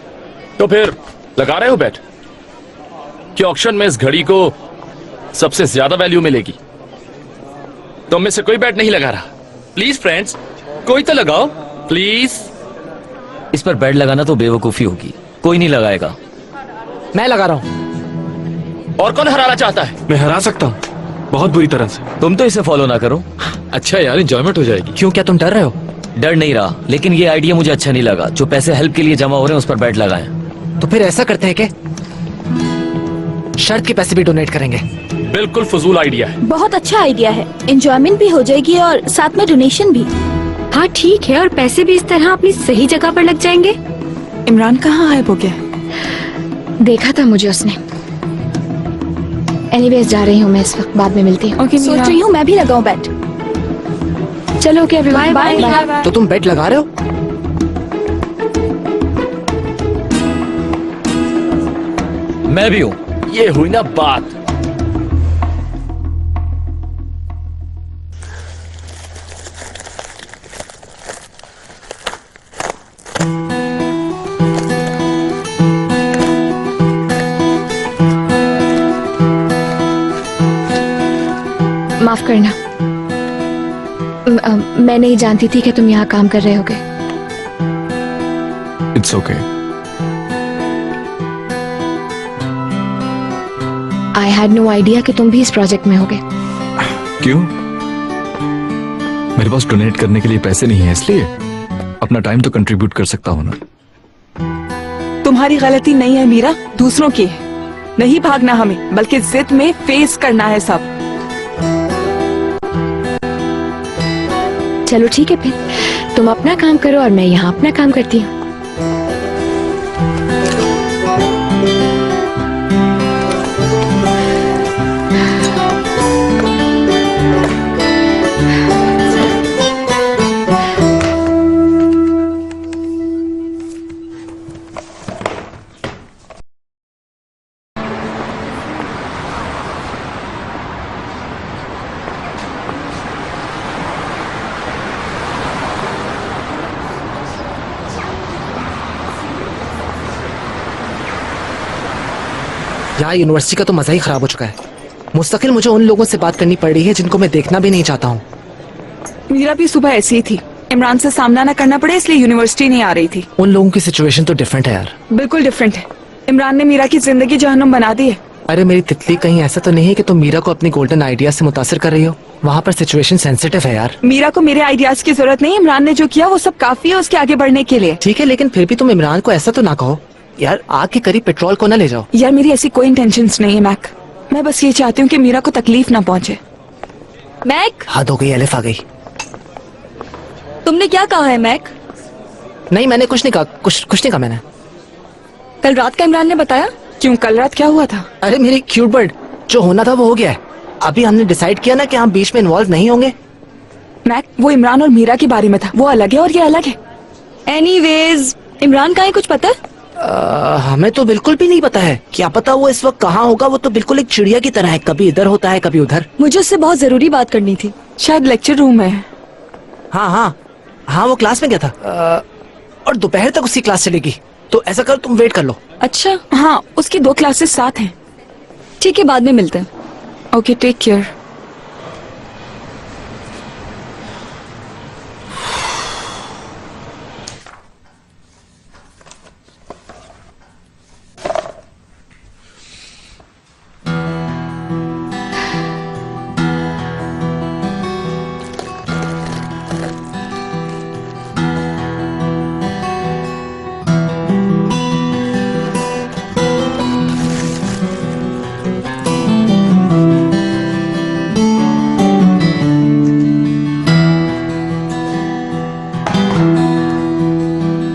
तो फिर लगा रहे हो बेट कि ऑक्शन में इस घड़ी को सबसे ज्यादा वैल्यू मिलेगी? तुम में से कोई बेट नहीं लगा रहा? प्लीज फ्रेंड्स, कोई तो लगाओ प्लीज। इस पर बेट लगाना तो बेवकूफी होगी, कोई नहीं लगाएगा। मैं लगा रहा हूँ। और कौन हराना चाहता है? मैं हरा सकता हूँ, बहुत बुरी तरह से। तुम तो इसे फॉलो ना करो। अच्छा यार, इंजॉयमेंट हो जाएगी। क्यों, क्या तुम डर रहे हो? डर नहीं रहा, लेकिन ये आइडिया मुझे अच्छा नहीं लगा। जो पैसे हेल्प के लिए जमा हो रहे हैं उस पर बेट लगाएं। तो फिर ऐसा करते हैं कि शर्त के पैसे भी डोनेट करेंगे। बिल्कुल फजूल आइडिया है। बहुत अच्छा आइडिया है, एंजॉयमेंट भी हो जाएगी और साथ में डोनेशन भी। हाँ ठीक है, और पैसे भी इस तरह अपनी सही जगह पर लग जाएंगे। इमरान कहाँ गायब हो गया? देखा था मुझे उसने। एनीवेज जा रही हूँ मैं इस वक्त, बाद में मिलती हूँ। ओके, सोच रही हूँ मैं भी लगाऊं बेट। चलो ओके एवरीवन, बाय बाय। तो तुम बेट लगा रहे हो? मैं भी हूँ। ये हुई ना बात। माफ करना, मैं नहीं जानती थी कि तुम यहाँ काम कर रहे होगे। It's okay. I had no idea कि तुम भी इस प्रोजेक्ट में होगे। क्यों? मेरे पास डोनेट करने के लिए पैसे नहीं है, इसलिए अपना टाइम तो कंट्रीब्यूट कर सकता हूँ ना। तुम्हारी गलती नहीं है मीरा, दूसरों की है। नहीं भागना हमें, बल्कि जिद में फेस करना है सब। चलो ठीक है, फिर तुम अपना काम करो और मैं यहाँ अपना काम करती हूँ। यार यूनिवर्सिटी का तो मजा ही खराब हो चुका है। मुस्तकिल मुझे उन लोगों से बात करनी पड़ रही है जिनको मैं देखना भी नहीं चाहता हूँ। मीरा भी सुबह ऐसी ही थी, इमरान से सामना न करना पड़े इसलिए यूनिवर्सिटी नहीं आ रही थी। उन लोगों की सिचुएशन तो डिफरेंट है यार। बिल्कुल डिफरेंट है। इमरान ने मीरा की जिंदगी जहन्नुम बना दी है। अरे मेरी तितली, कहीं ऐसा तो नहीं है कि तुम मीरा को अपनी गोल्डन आइडिया से मुतासिर कर रही हो? वहाँ पर सिचुएशन सेंसिटिव है यार। मीरा को मेरे आइडियाज की जरूरत नहीं, इमरान ने जो किया वो सब काफी है उसके आगे बढ़ने के लिए। ठीक है, लेकिन फिर भी तुम इमरान को ऐसा तो ना कहो यार, आग के करीब पेट्रोल को ना ले जाओ। यार मेरी ऐसी कोई इंटेंशंस नहीं है मैक, मैं बस ये चाहती हूँ कि मीरा को तकलीफ ना पहुँचे। मैक, हद हो गई, एलिफ आ गई। तुमने क्या कहा है मैक? नहीं मैंने कुछ नहीं कहा, कुछ नहीं कहा मैंने। कल रात का इमरान ने बताया? क्यों, कल रात क्या हुआ था? अरे मेरी क्यूट बर्ड, जो होना था वो हो गया है। अभी हमने डिसाइड किया ना कि हम बीच में इन्वॉल्व नहीं होंगे। मैक, वो इमरान और मीरा के बारे में था, वो अलग है और ये अलग है। एनीवेज, इमरान का है कुछ पता? हमें तो बिल्कुल भी नहीं पता है। क्या पता वो इस वक्त कहाँ होगा। वो तो बिल्कुल एक चिड़िया की तरह है, कभी इधर होता है कभी उधर। मुझे उससे बहुत जरूरी बात करनी थी, शायद लेक्चर रूम में है। हाँ हाँ हाँ, वो क्लास में गया था और दोपहर तक उसकी क्लास चलेगी। तो ऐसा कर, तुम वेट कर लो। अच्छा हाँ, उसकी 2 क्लासेस साथ हैं। ठीक है, बाद में मिलते हैं। Okay, take care.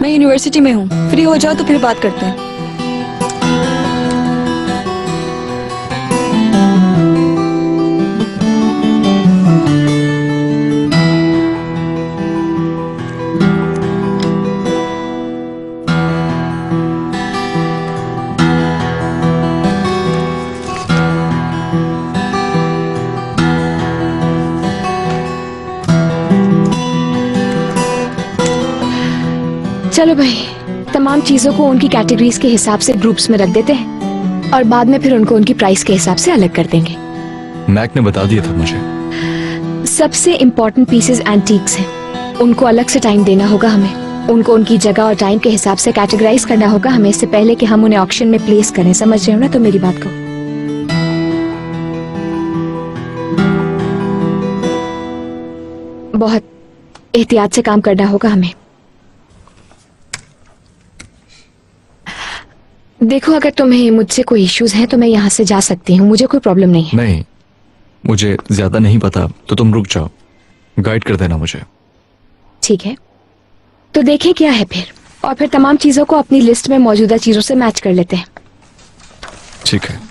मैं यूनिवर्सिटी में हूँ, फ्री हो जाओ तो फिर बात करते हैं। चलो भाई, तमाम चीजों को उनकी कैटेगरीज के हिसाब से ग्रुप्स में रख देते हैं और बाद में फिर उनको उनकी प्राइस के हिसाब से अलग कर देंगे। मैक ने बता दिया था मुझे। सबसे इम्पोर्टेंट पीसेस एंटीक्स हैं, उनको अलग से टाइम देना होगा हमें। उनको उनकी जगह और टाइम के हिसाब से कैटेगराइज करना होगा हमें, इससे पहले कि हम उन्हें ऑक्शन में प्लेस करें। समझ रहे हो ना तो मेरी बात को? बहुत एहतियात से काम करना होगा हमें। देखो, अगर तुम्हें मुझसे कोई इश्यूज हैं तो मैं यहाँ से जा सकती हूँ, मुझे कोई प्रॉब्लम नहीं है। नहीं, मुझे ज्यादा नहीं पता, तो तुम रुक जाओ, गाइड कर देना मुझे। ठीक है, तो देखें क्या है फिर, और फिर तमाम चीजों को अपनी लिस्ट में मौजूदा चीजों से मैच कर लेते हैं। ठीक है।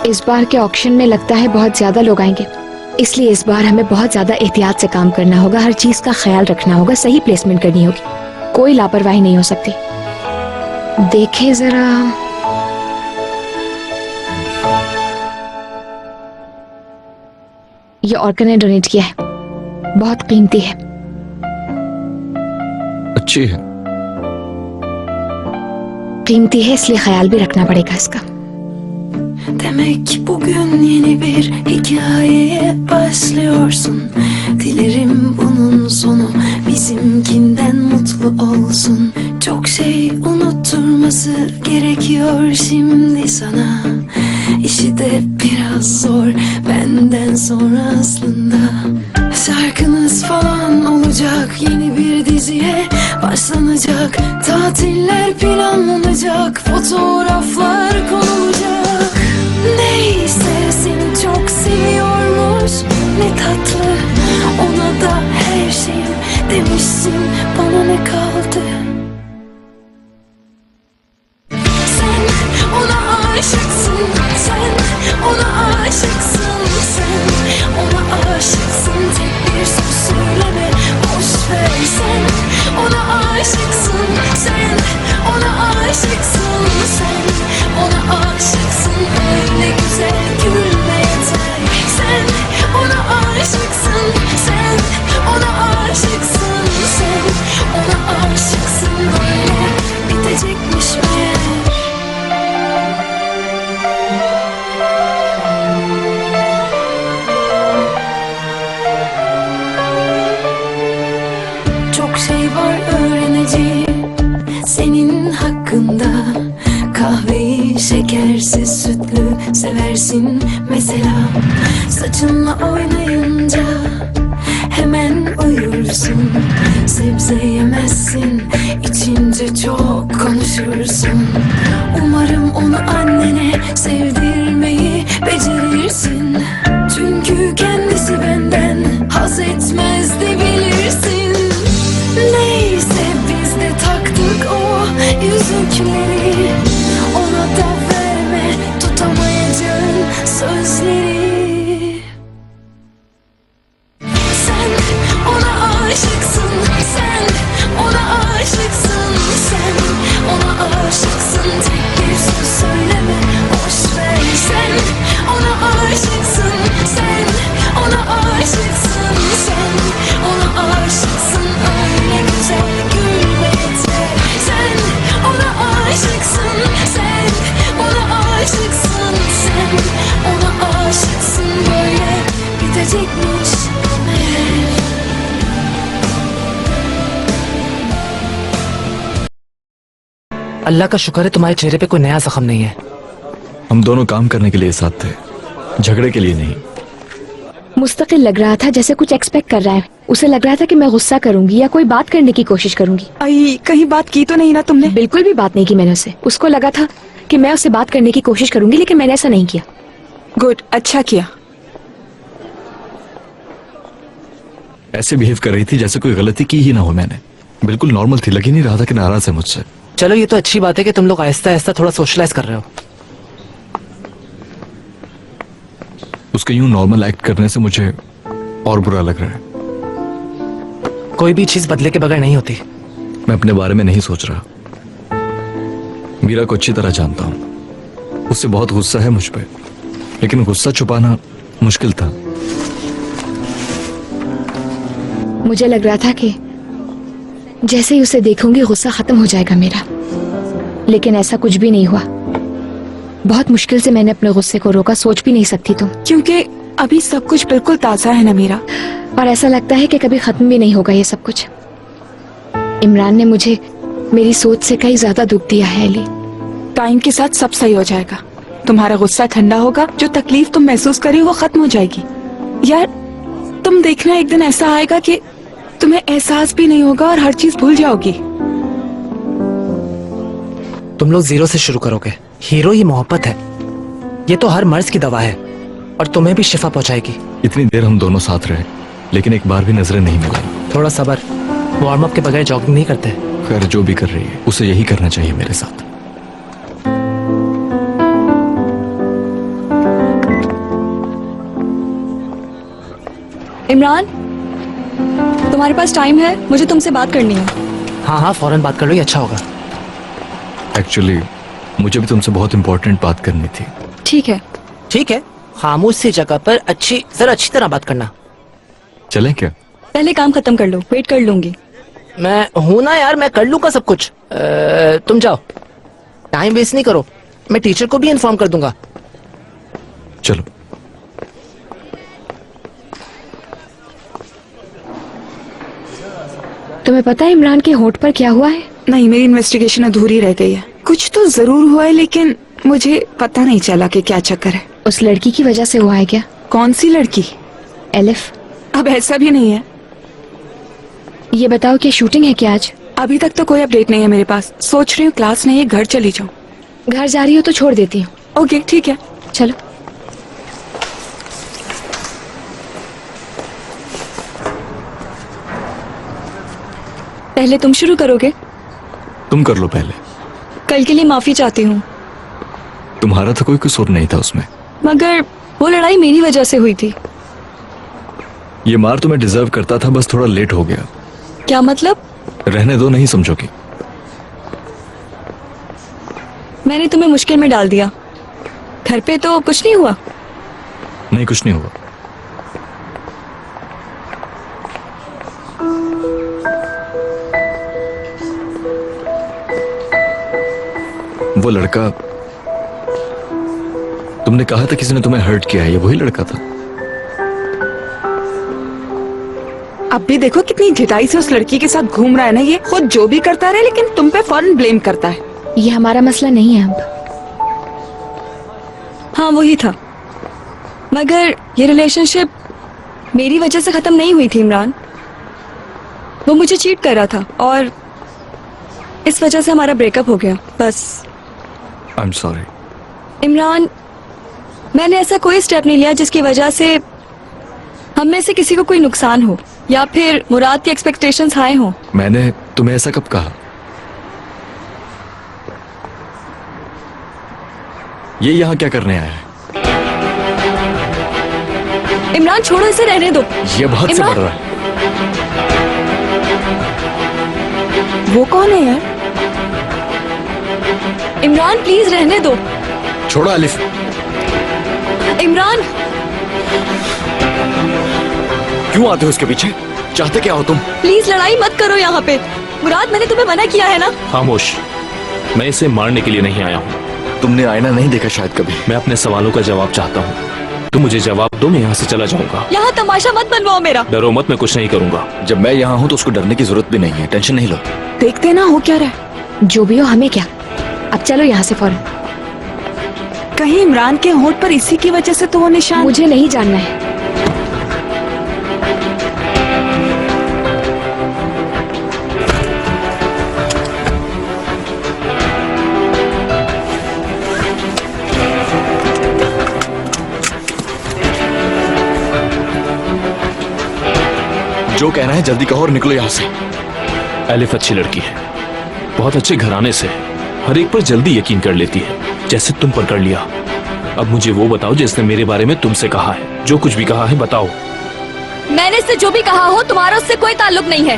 इस बार के ऑक्शन में लगता है बहुत ज्यादा लोग आएंगे, इसलिए इस बार हमें बहुत ज्यादा एहतियात से काम करना होगा। हर चीज का ख्याल रखना होगा, सही प्लेसमेंट करनी होगी, कोई लापरवाही नहीं हो सकती। देखें जरा, ये ऑर्कन ने डोनेट किया है, बहुत कीमती है। अच्छी है। कीमती है इसलिए ख्याल भी रखना पड़ेगा इसका। Demek bugün yeni bir hikayeye başlıyorsun. Dilerim bunun sonu bizimkinden mutlu olsun. Çok şey unutturması gerekiyor şimdi sana. İşi de biraz zor benden sonra aslında. Şarkınız falan olacak, yeni bir diziye başlanacak. Tatiller planlanacak, fotoğraflar konulacak. Neyse seni çok seviyormuş, ne tatlı. Ona da her şeyim demişsin, bana ne kaldı? Sen ona aşıksın, sen ona aşıksın, sen ona aşıksın. Tek bir söz söyleme, boş ver. Sen ona aşıksın, sen ona aşıksın, sen ona aşıksın. Öyle güzel gülme yeter. Sen ona aşıksın, sen ona aşıksın, sen ona aşıksın. Öyle bitecekmiş meğer. Çok şey var öğreneceğim senin hakkında. Kahveyi şekersiz sütlü seversin mesela. Saçınla oynayınca hemen uyursun. Sebze yemezsin, içince çok konuşursun. Umarım onu annene sevdirmeyi becerirsin. Çünkü kendisi benden haz etmez de bilirsin. अल्लाह का शुक्र है तुम्हारे चेहरे पे कोई नया जख्म नहीं है। हम दोनों काम करने के लिए साथ थे, झगड़े के लिए नहीं। मुस्तकिल लग रहा था, जैसे कुछ एक्सपेक्ट कर रहा है। उसे लग रहा था कि मैं गुस्सा करूंगी या कोई बात करने की कोशिश करूंगी। आई, कहीं बात की तो नहीं ना तुमने? बिल्कुल भी बात नहीं की मैंने उससे। उसको लगा था कि मैं उससे बात करने की कोशिश करूंगी, लेकिन मैंने ऐसा नहीं किया। गुड, अच्छा किया। ऐसे बिहेव कर रही थी जैसे कोई गलती की ही ना हो मैंने। बिल्कुल नॉर्मल थी, लग ही नहीं रहा था कि नाराज है मुझसे। चलो ये तो अच्छी बात है कि तुम लोग आहिस्ता आहिस्ता थोड़ा सोशलाइज कर रहे हो। उसके यूं नॉर्मल एक्ट करने से मुझे और बुरा लग रहा है। कोई भी चीज बदले के बगैर नहीं होती। मैं अपने बारे में नहीं सोच रहा। मीरा को अच्छी तरह जानता हूं, उससे बहुत गुस्सा है मुझ पे, लेकिन गुस्सा छुपाना मुश्किल था। मुझे लग रहा था कि जैसे ही उसे देखूंगी गुस्सा खत्म हो जाएगा मेरा, लेकिन ऐसा कुछ भी नहीं हुआ। बहुत मुश्किल से मैंने अपने गुस्से को रोका, सोच भी नहीं सकती तुम। क्योंकि अभी सब कुछ बिल्कुल ताजा है ना मीरा, और ऐसा लगता है कि कभी खत्म भी नहीं होगा ये सब कुछ। इमरान ने मुझे मेरी सोच से कहीं ज्यादा दुख दिया है एली। टाइम के साथ सब सही हो जाएगा। तुम्हारा गुस्सा ठंडा होगा, जो तकलीफ तुम महसूस करी वो खत्म हो जाएगी। यार तुम देखना, एक दिन ऐसा आएगा कि तुम्हें एहसास भी नहीं होगा और हर चीज भूल जाओगी। तुम लोग जीरो से शुरू करोगे। हीरो ही मोहब्बत है, ये तो हर मर्ज की दवा है और तुम्हें भी शिफा पहुंचाएगी। इतनी देर हम दोनों साथ रहे, लेकिन एक बार भी नजरें नहीं मिलाई। थोड़ा सब्र, वार्म अप के बगैर जॉगिंग नहीं करते। खैर जो भी कर रही है उसे यही करना चाहिए मेरे साथ। इमरान, तुम्हारे पास टाइम है? मुझे तुमसे बात करनी है। हाँ हाँ फौरन बात कर लो, ये अच्छा होगा। एक्चुअली मुझे भी तुमसे बहुत इंपॉर्टेंट बात करनी थी। ठीक है। ठीक है, खामोश सी जगह पर जरा अच्छी तरह बात करना। चलें क्या? पहले काम खत्म कर लो, वेट कर लूंगी। मैं हूं ना यार, मैं कर लूंगा सब कुछ। तुम जाओ, टाइम वेस्ट नहीं करो। मैं टीचर को भी इन्फॉर्म कर दूंगा। चलो। तुम्हें पता है इमरान के होंठ पर क्या हुआ है? नहीं, मेरी इन्वेस्टिगेशन अधूरी रह गई है। कुछ तो जरूर हुआ है, लेकिन मुझे पता नहीं चला कि क्या चक्कर है। उस लड़की की वजह से हुआ है क्या? कौन सी लड़की? एलिफ। अब ऐसा भी नहीं है। ये बताओ कि शूटिंग है क्या आज? अभी तक तो कोई अपडेट नहीं है मेरे पास। सोच रही हूँ क्लास नहीं है, घर चली जाऊँ। घर जा रही हो तो छोड़ देती हूँ। ओके ठीक है, चलो। पहले तुम शुरू करोगे? तुम कर लो पहले। कल के लिए माफी चाहती हूँ। तुम्हारा तो कोई कसूर नहीं था उसमें। मगर वो लड़ाई मेरी वजह से हुई थी। ये मार तुम्हें डिजर्व करता था, बस थोड़ा लेट हो गया। क्या मतलब? रहने दो, नहीं समझोगी। मैंने तुम्हें मुश्किल में डाल दिया। घर पे तो कुछ नहीं हुआ? नहीं, कुछ नहीं हुआ। वो लड़का तुमने कहा था किसी ने तुम्हें हर्ट किया है, ये वही लड़का था? अब भी देखो कितनी ढिठाई से उस लड़की के साथ घूम रहा है ना। ये खुद जो भी करता रहे, लेकिन तुम पे फौरन ब्लेम करता है। ये हमारा मसला नहीं है अब। हाँ वही था, मगर ये रिलेशनशिप मेरी वजह से खत्म नहीं हुई थी इमरान। वो मुझे चीट कर रहा था और इस वजह से हमारा ब्रेकअप हो गया, बस। आई एम सॉरी इमरान, मैंने ऐसा कोई स्टेप नहीं लिया जिसकी वजह से हम में से किसी को कोई नुकसान हो या फिर मुराद की एक्सपेक्टेशंस हाई हो। मैंने तुम्हें ऐसा कब कहा? ये यहाँ क्या करने आया है? इमरान छोड़ो इसे, रहने दो। ये बहुत से इमरान? बढ़ रहा है। वो कौन है यार? इमरान प्लीज रहने दो। छोड़ो अलिफ। इमरान क्यों आते हो उसके पीछे? चाहते क्या हो तुम? प्लीज लड़ाई मत करो यहाँ पे। मुराद मैंने तुम्हें मना किया है ना। खामोश, मैं इसे मारने के लिए नहीं आया हूँ। तुमने आईना नहीं देखा शायद कभी। मैं अपने सवालों का जवाब चाहता हूँ। तुम मुझे जवाब दो, मैं यहाँ से चला जाऊंगा। यहाँ तमाशा मत बनवाओ मेरा। डरो मत, मैं कुछ नहीं करूंगा। जब मैं यहाँ हूँ तो उसको डरने की जरूरत भी नहीं है, टेंशन नहीं लो। देखते ना हो क्या रहा है। जो भी हो, हमें क्या। अब चलो यहाँ से फौरन। कहीं इमरान के होंठ पर इसी की वजह से तो वो निशान। मुझे नहीं जानना है। जो कहना है जल्दी कहो और निकलो यहाँ से। एलिफ अच्छी लड़की है, बहुत अच्छे घराने से, हर एक पर जल्दी यकीन कर लेती है, जैसे तुम पर कर लिया। अब मुझे वो बताओ जिसने मेरे बारे में तुमसे कहा है, जो कुछ भी कहा है बताओ। मैंने इससे जो भी कहा हो तुम्हारा उससे कोई ताल्लुक नहीं है।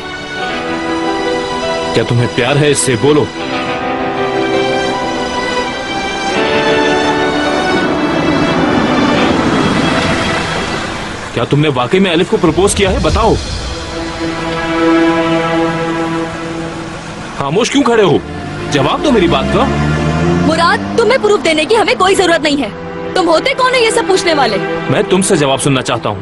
क्या तुम्हें प्यार है इससे? बोलो। क्या तुमने वाकई में एलिफ को प्रपोज किया है? बताओ। खामोश क्यों खड़े हो? जवाब दो मेरी बात का। मुराद, तुम्हें प्रूफ देने की हमें कोई जरूरत नहीं है। तुम होते कौन है ये सब पूछने वाले? मैं तुमसे जवाब सुनना चाहता हूं।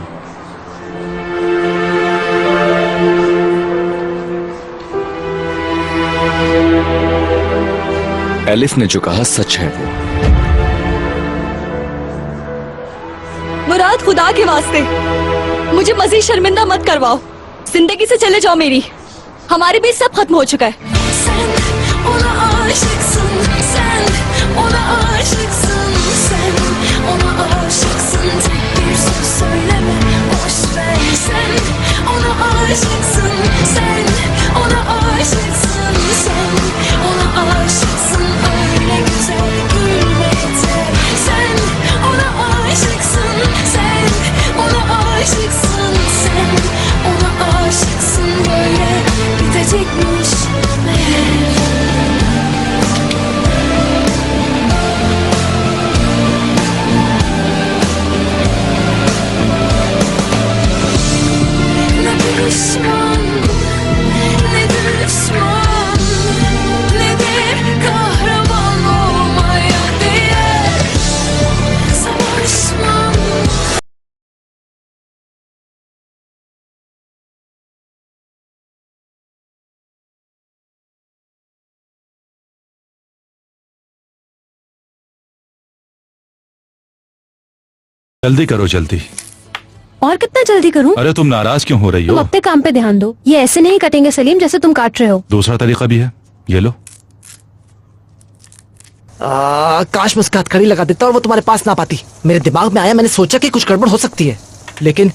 एलिफ ने जो कहा सच है वो। मुराद, खुदा के वास्ते मुझे मजीद शर्मिंदा मत करवाओ। जिंदगी से चले जाओ मेरी। हमारे बीच सब खत्म हो चुका है। Ona aşıksın sen, ona aşıksın sen, ona aşıksın. Tek bir söz söyleme, boş ver sen. Ona aşıksın sen, ona aşıksın sen, ona aşıksın. Öyle güzel gülmekte sen, ona aşıksın sen, ona aşıksın sen, ona aşıksın. Böyle bitecekmiş meğer. Düşman, ne düşman, ne de kahraman olmaya değer. Savaşmam. जल्दी करो जल्दी। और कितना जल्दी करूं? अरे तुम नाराज क्यों हो रही तुम हो? अपने काम पे ध्यान दो। ये ऐसे नहीं कटेंगे सलीम जैसे तुम काट रहे हो। दूसरा तरीका भी है, ये लो। काश मैं उसका हथकड़ी लगा देता और वो तुम्हारे पास ना पाती। मेरे दिमाग में आया, मैंने सोचा कि कुछ गड़बड़ हो सकती है, लेकिन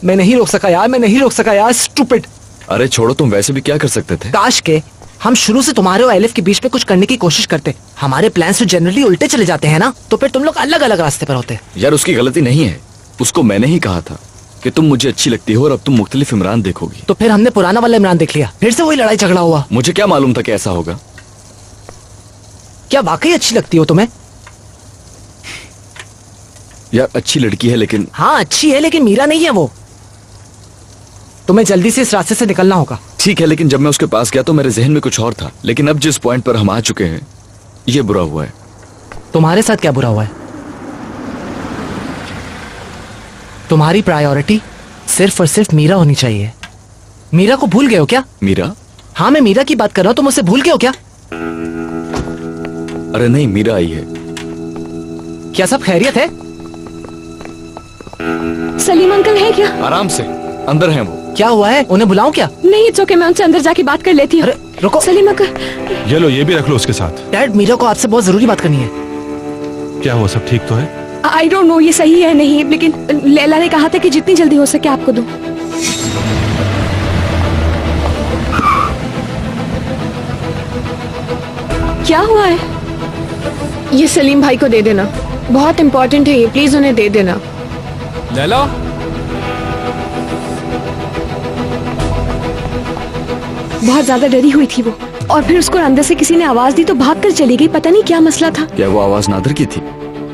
मैं नहीं रोक सका यार, मैं नहीं रोक सका यार। स्टूपिड। अरे छोड़ो, तुम वैसे भी क्या कर सकते थे? काश के हम शुरू से तुम्हारे और एलिफ के बीच में कुछ करने की कोशिश करते। हमारे प्लान्स तो जनरली उल्टे चले जाते हैं ना, तो फिर तुम लोग अलग अलग रास्ते पर होते। यार उसकी गलती नहीं है, उसको मैंने ही कहा था कि तुम मुझे अच्छी लगती हो और अब तुम मुख्तलिफ इमरान देखोगी। तो फिर हमने पुराना वाला इमरान देख लिया, फिर से वही लड़ाई झगड़ा हुआ। मुझे क्या मालूम था कि ऐसा होगा। क्या वाकई अच्छी लगती हो तुम्हें? यार अच्छी लड़की है लेकिन। हाँ अच्छी है लेकिन मीरा नहीं है वो। तुम्हें जल्दी से इस रास्ते से निकलना होगा। ठीक है, लेकिन जब मैं उसके पास गया तो मेरे जहन में कुछ और था, लेकिन अब जिस पॉइंट पर हम आ चुके हैं ये बुरा हुआ है। तुम्हारे साथ क्या बुरा हुआ है? तुम्हारी प्रायोरिटी सिर्फ और सिर्फ मीरा होनी चाहिए। मीरा को भूल गए हो क्या? मीरा? हाँ मैं मीरा की बात कर रहा हूँ, तुम उसे भूल गए हो क्या? अरे नहीं, मीरा आई है। क्या सब खैरियत है? सलीम अंकल है क्या? आराम से, अंदर हैं वो। क्या हुआ है? उन्हें बुलाऊं क्या? नहीं इट्स ओके, मैं उनसे अंदर जाके बात कर लेती हूँ। अरे रुको। सलीम अंकल। ये लो, ये भी रख लो उसके साथ। डैड मीरा को आपसे बहुत जरूरी बात करनी है। क्या हुआ, सब ठीक तो है? आई डोंट नो ये सही है नहीं, लेकिन लैला ने कहा था कि जितनी जल्दी हो सके आपको दूं। क्या हुआ है? ये सलीम भाई को दे देना, बहुत इम्पोर्टेंट है ये, प्लीज उन्हें दे देना। लैला, बहुत ज्यादा डरी हुई थी वो, और फिर उसको अंदर से किसी ने आवाज दी तो भाग कर चली गई। पता नहीं क्या मसला था। क्या वो आवाज नादिर की थी?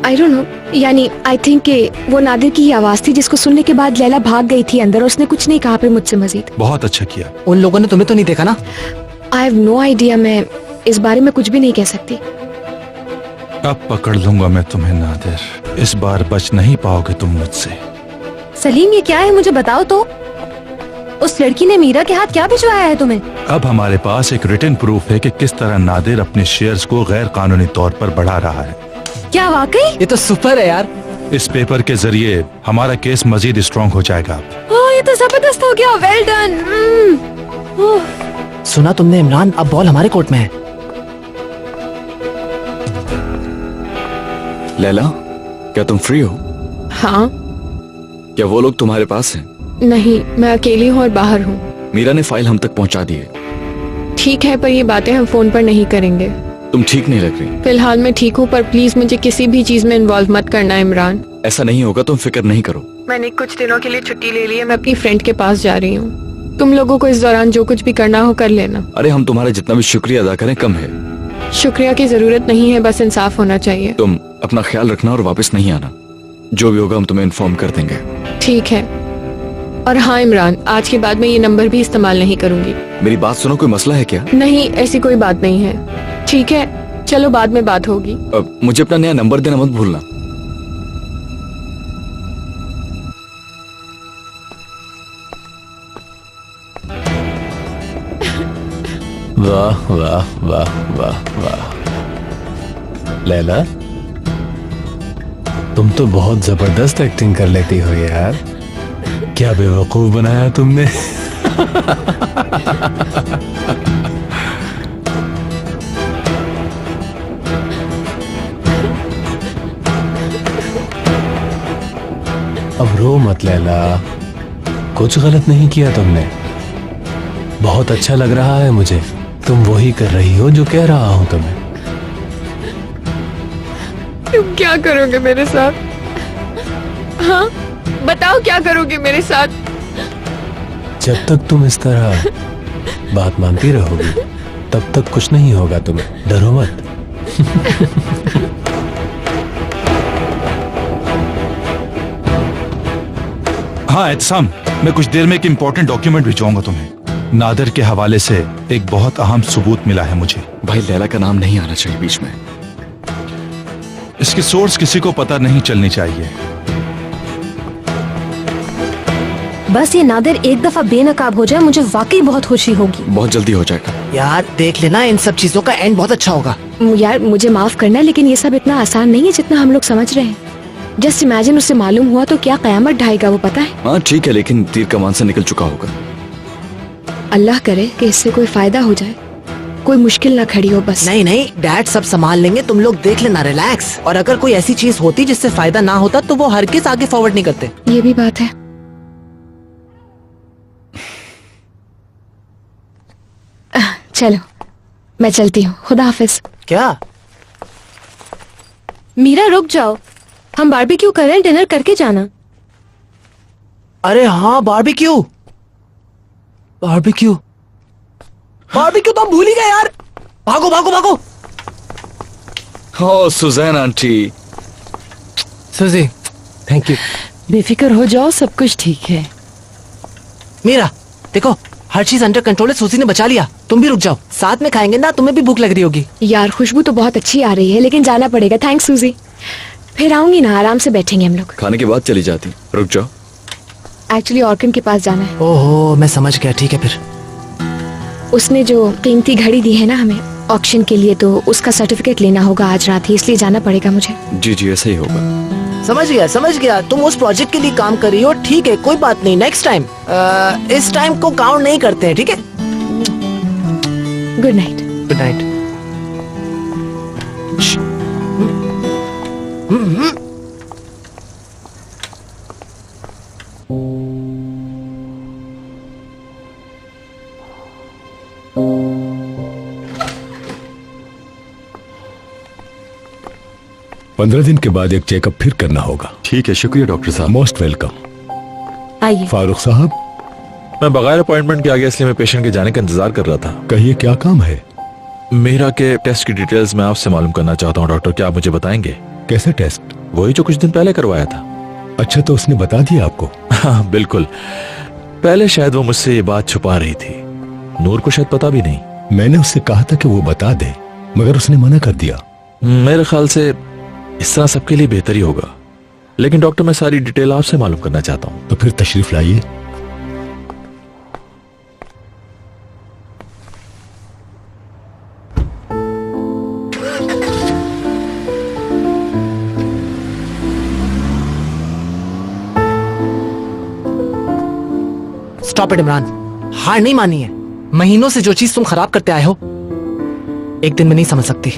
आई डोंट नो, यानी आई थिंक कि वो नादिर की ही आवाज थी, जिसको सुनने के बाद लैला भाग गई थी अंदर और उसने कुछ नहीं कहा फिर मुझसे मजीद। बहुत अच्छा किया। उन लोगों ने तुम्हें तो नहीं देखा ना? आई हैव नो आइडिया, मैं इस बारे में कुछ भी नहीं कह सकती। अब पकड़ लूंगा मैं तुम्हें नादिर, इस बार बच नहीं पाओगे तुम मुझसे। सलीम ये क्या है, मुझे बताओ तो। उस लड़की ने मीरा के हाथ क्या भिजवाया है तुम्हें? अब हमारे पास एक रिटन प्रूफ है कि किस तरह नादिर अपने शेयर्स को गैर कानूनी तौर पर बढ़ा रहा है। क्या वाकई? ये तो सुपर है यार। इस पेपर के जरिए हमारा केस मजीद स्ट्रॉन्ग हो जाएगा। ओह, ये तो जबरदस्त हो गया। Well done. सुना तुमने इमरान, अब बॉल हमारे कोर्ट में है। लैला, क्या तुम फ्री हो? हाँ। क्या वो लोग तुम्हारे पास हैं? नहीं, मैं अकेली हूँ और बाहर हूँ। मीरा ने फाइल हम तक पहुंचा दी है। ठीक है, पर ये बातें हम फोन पर नहीं करेंगे। तुम ठीक नहीं लग रही। फिलहाल मैं ठीक हूँ, पर प्लीज मुझे किसी भी चीज में इन्वॉल्व मत करना इमरान। ऐसा नहीं होगा, तुम फिक्र नहीं करो। मैंने कुछ दिनों के लिए छुट्टी ले ली है, मैं अपनी फ्रेंड के पास जा रही हूँ। तुम लोगों को इस दौरान जो कुछ भी करना हो कर लेना। अरे हम तुम्हारा जितना भी शुक्रिया अदा करें कम है। शुक्रिया की जरूरत नहीं है, बस इंसाफ होना चाहिए। तुम अपना ख्याल रखना और वापस नहीं आना। जो भी होगा हम तुम्हें इन्फॉर्म कर देंगे। ठीक है। और हाँ इमरान, आज के बाद मैं ये नंबर भी इस्तेमाल नहीं करूंगी। मेरी बात सुनो, कोई मसला है क्या? नहीं, ऐसी कोई बात नहीं है। ठीक है, चलो बाद में बात होगी। मुझे अपना नया नंबर देना मत भूलना। वाह वाह वाह वाह वाह। लैला, तुम तो बहुत जबरदस्त एक्टिंग कर लेती हो यार। क्या बेवकूफ बनाया तुमने। अब रो मत लैला, कुछ गलत नहीं किया तुमने। बहुत अच्छा लग रहा है मुझे, तुम वही कर रही हो जो कह रहा हूं तुम्हें। तुम क्या करोगे मेरे साथ? हाँ, बताओ क्या करोगे मेरे साथ? जब तक तुम इस तरह बात मानती रहोगी तब तक कुछ नहीं होगा तुम्हें, डरो मत। हाँ एहतसाम, मैं कुछ देर में एक इम्पोर्टेंट डॉक्यूमेंट भिजवाऊंगा तुम्हें। नादिर के हवाले से एक बहुत अहम सबूत मिला है मुझे। भाई लैला का नाम नहीं आना चाहिए बीच में। इसकी सोर्स किसी को पता नहीं चलनी चाहिए। बस ये नादिर एक दफा बेनकाब हो जाए, मुझे वाकई बहुत खुशी होगी। बहुत जल्दी हो जाएगा। यार देख लेना, इन सब चीजों का एंड बहुत अच्छा होगा। यार मुझे माफ करना, लेकिन ये सब इतना आसान नहीं है जितना हम लोग समझ रहे हैं। जस्ट इमेजिन उसे मालूम हुआ तो क्या कयामत ढाएगा वो, पता है? हाँ ठीक है, लेकिन तीर कमान से निकल चुका होगा। अल्लाह करे कि इससे कोई फायदा हो जाए, कोई मुश्किल ना खड़ी हो बस। नहीं नहीं, डैड सब संभाल लेंगे, तुम लोग देख लेना, रिलैक्स। और अगर कोई ऐसी चीज होती जिससे फायदा ना होता तो वो हरगिज आगे फॉरवर्ड नहीं करते। ये भी बात है। चलो मैं चलती हूँ, खुदा हाफिज। क्या? मीरा रुक जाओ, हम बारबेक्यू कर रहे हैं, डिनर करके जाना। अरे हाँ, बारबेक्यू बारबेक्यू बारबेक्यू तो हम भूल ही गए यार। भागो भागो भागो। ओ सुजैन आंटी। सुजी, थैंक यू। बेफिक्र हो जाओ, सब कुछ ठीक है। मीरा देखो, हर चीज अंडर कंट्रोल है, सूजी ने बचा लिया। तुम भी रुक जाओ, साथ में खाएंगे ना, तुम्हें भी भूख लग रही होगी। यार खुशबू तो बहुत अच्छी आ रही है, लेकिन जाना पड़ेगा। थैंक्स सूजी। फिर आऊंगी ना, आराम से बैठेंगे हम लोग। खाने के बाद चली जाती, रुक जाओ। एक्चुअली ऑर्कन के पास जाना है। ओहो, मैं समझ गया। ठीक है फिर। उसने जो कीमती घड़ी दी है ना हमें ऑक्शन के लिए, तो उसका सर्टिफिकेट लेना होगा आज रात ही, इसलिए जाना पड़ेगा मुझे। जी जी ऐसा ही होगा। समझ गया। तुम उस प्रोजेक्ट के लिए काम कर रही हो, ठीक है, कोई बात नहीं। नेक्स्ट टाइम इस टाइम को काउंट नहीं करते हैं, ठीक है? Good night. Good night. पंद्रह दिन के बाद एक चेकअप फिर करना होगा। ठीक है, शुक्रिया डॉक्टर साहब। Most welcome. आइए। फारूक साहब, मैं बगैर अपॉइंटमेंट के आ गया, इसलिए मैं पेशेंट के जाने का इंतजार कर रहा था। कहिए क्या काम है? मीरा के टेस्ट की डिटेल्स मैं आपसे मालूम करना चाहता हूँ डॉक्टर, क्या आप मुझे बताएंगे? कैसे टेस्ट? वही जो कुछ दिन पहले करवाया था। अच्छा, तो उसने बता दिया आपको? हाँ बिल्कुल, पहले शायद वो मुझसे ये बात छुपा रही थी, नूर को शायद पता भी नहीं। मैंने उससे कहा था कि वो बता दे, मगर उसने मना कर दिया। मेरे ख्याल से इस तरह सबके लिए बेहतर ही होगा, लेकिन डॉक्टर मैं सारी डिटेल आपसे मालूम करना चाहता हूँ। तो फिर तशरीफ लाइए। स्टॉप इट इमरान, हार नहीं मानी है। महीनों से जो चीज तुम खराब करते आए हो एक दिन में नहीं समझ सकती।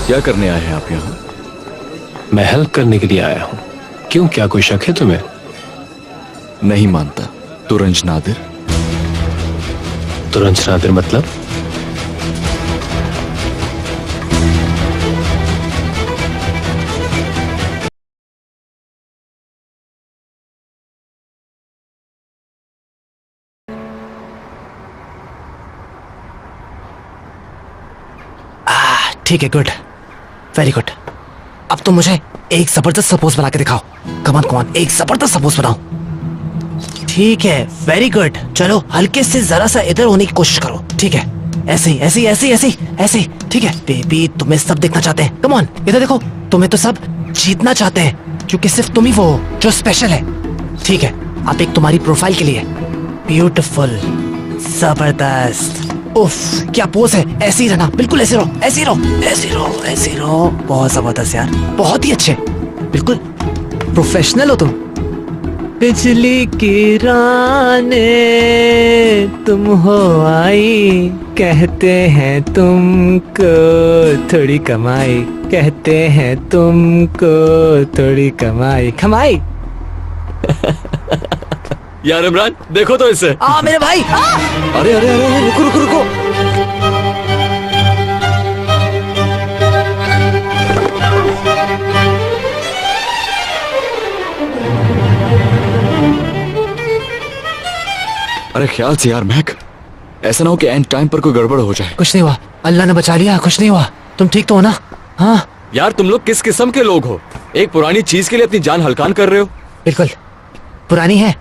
क्या करने आए हैं आप यहाँ? मैं हेल्प करने के लिए आया हूँ। क्यों, क्या कोई शक है तुम्हें? नहीं मानता। तुरंज नादिर? तुरंज नादिर मतलब? ठीक है, गुड, वेरी गुड। अब तुम मुझे एक जबरदस्त सपोज बना के दिखाओ। कमान कमान, एक जबरदस्त सपोज बनाओ। ठीक है, वेरी गुड। चलो हल्के से जरा सा इधर होने की कोशिश करो। ठीक है, ऐसे ही ऐसे ही ऐसे ही ऐसे ही ऐसे ही। ठीक है बेबी, तुम्हें सब देखना चाहते हैं। कम ऑन, इधर देखो। तुम्हें तो सब जीतना चाहते हैं क्योंकि सिर्फ तुम ही वो हो जो स्पेशल है। ठीक है, आप एक तुम्हारी प्रोफाइल के लिए ब्यूटीफुल, जबरदस्त। उफ, क्या पोज है। ऐसे ही रहना, बिल्कुल ऐसे रहो, ऐसे ही रहो, ऐसे रहो, ऐसे रहो। बहुत जबरदस्त यार, बहुत ही अच्छे, बिल्कुल प्रोफेशनल हो तुम। बिजली की राने तुम हो आई, कहते हैं तुमको थोड़ी कमाई, कहते हैं तुमको थोड़ी कमाई। कमाई यार इमरान, देखो तो इसे। मेरे भाई। अरे अरे अरे, रुको रुको रुको। अरे ख्याल से यार महक, ऐसा ना हो कि एंड टाइम पर कोई गड़बड़ हो जाए। कुछ नहीं हुआ, अल्लाह ने बचा लिया। कुछ नहीं हुआ, तुम ठीक तो हो ना? हाँ यार, तुम लोग किस किस्म के लोग हो? एक पुरानी चीज के लिए अपनी जान हल्कान कर रहे हो। बिल्कुल पुरानी है,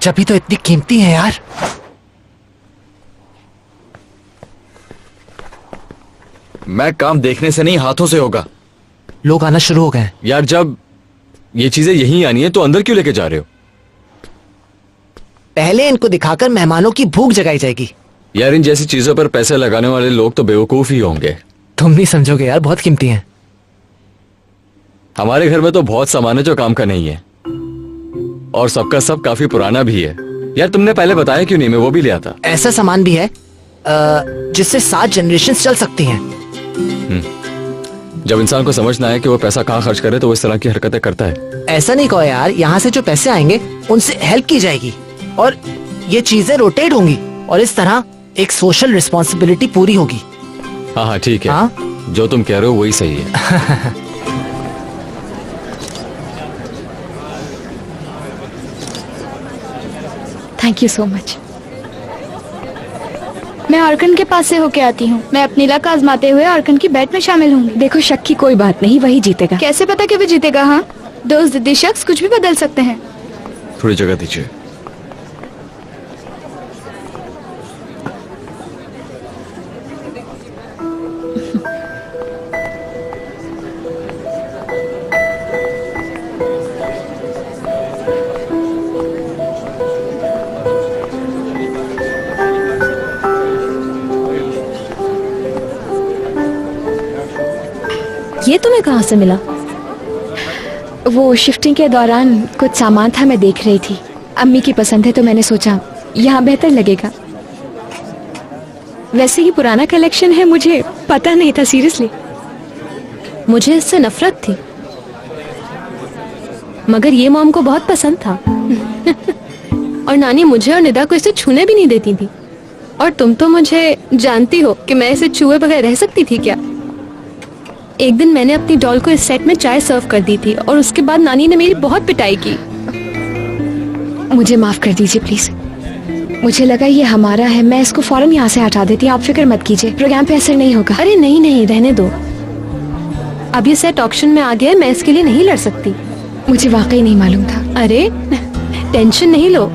जब भी तो इतनी कीमती है यार। मैं काम देखने से नहीं, हाथों से होगा। लोग आना शुरू हो गए हैं। यार जब ये चीजें यहीं आनी है तो अंदर क्यों लेके जा रहे हो? पहले इनको दिखाकर मेहमानों की भूख जगाई जाएगी। यार इन जैसी चीजों पर पैसे लगाने वाले लोग तो बेवकूफ ही होंगे। तुम नहीं समझोगे यार, बहुत कीमती हैं। हमारे घर में तो बहुत सामान है जो काम का नहीं है, और सबका सब काफी पुराना भी है। यार तुमने पहले बताया क्यों नहीं? मैं वो भी ले आता। ऐसा सामान भी है जिससे 7 जनरेशन चल सकती हैं। जब इंसान को समझना है कि वो पैसा कहाँ खर्च करे तो वो इस तरह की हरकतें करता है। ऐसा नहीं कहो यार, यहाँ से जो पैसे आएंगे उनसे हेल्प की जाएगी और ये चीजें रोटेट होंगी और इस तरह एक सोशल रिस्पॉन्सिबिलिटी पूरी होगी। हाँ हाँ ठीक है। हाँ? जो तुम कह रहे हो वही सही है। Thank you so much. मैं ऑर्कन के पास से होके आती हूँ। मैं अपनी लक आजमाते हुए ऑर्कन की बैट में शामिल हूँ। देखो, शक की कोई बात नहीं, वही जीतेगा। कैसे पता कि वो जीतेगा? हाँ, दोस्त जिद्दी शख्स कुछ भी बदल सकते हैं। थोड़ी जगह दीजिए। ये तुम्हें कहाँ से मिला? वो शिफ्टिंग के दौरान कुछ सामान था, मैं देख रही थी। अम्मी की पसंद है तो मैंने सोचा यहाँ बेहतर लगेगा। वैसे ही पुराना कलेक्शन है, मुझे पता नहीं था सीरियसली। मुझे इससे नफरत थी, मगर ये मॉम को बहुत पसंद था। और नानी मुझे और निदा को इसे छूने भी नहीं देती थी। और तुम तो मुझे जानती हो कि मैं इसे छुए बगैर रह सकती थी क्या? एक दिन मैंने अपनी डॉल को इस सेट में चाय सर्व कर दी थी और उसके बाद नानी ने मेरी बहुत पिटाई की। मुझे माफ कर दीजिए प्लीज, मुझे लगा ये हमारा है। मैं इसको फौरन यहाँ से हटा देती। आप फिक्र मत कीजिए, प्रोग्राम पे असर नहीं होगा। अरे नहीं नहीं, रहने दो। अब ये सेट ऑक्शन में आ गया है, मैं इसके लिए नहीं लड़ सकती। मुझे वाकई नहीं मालूम था। अरे टेंशन नहीं लो,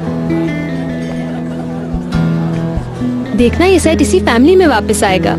देखना ये सेट इसी फैमिली में वापस आएगा।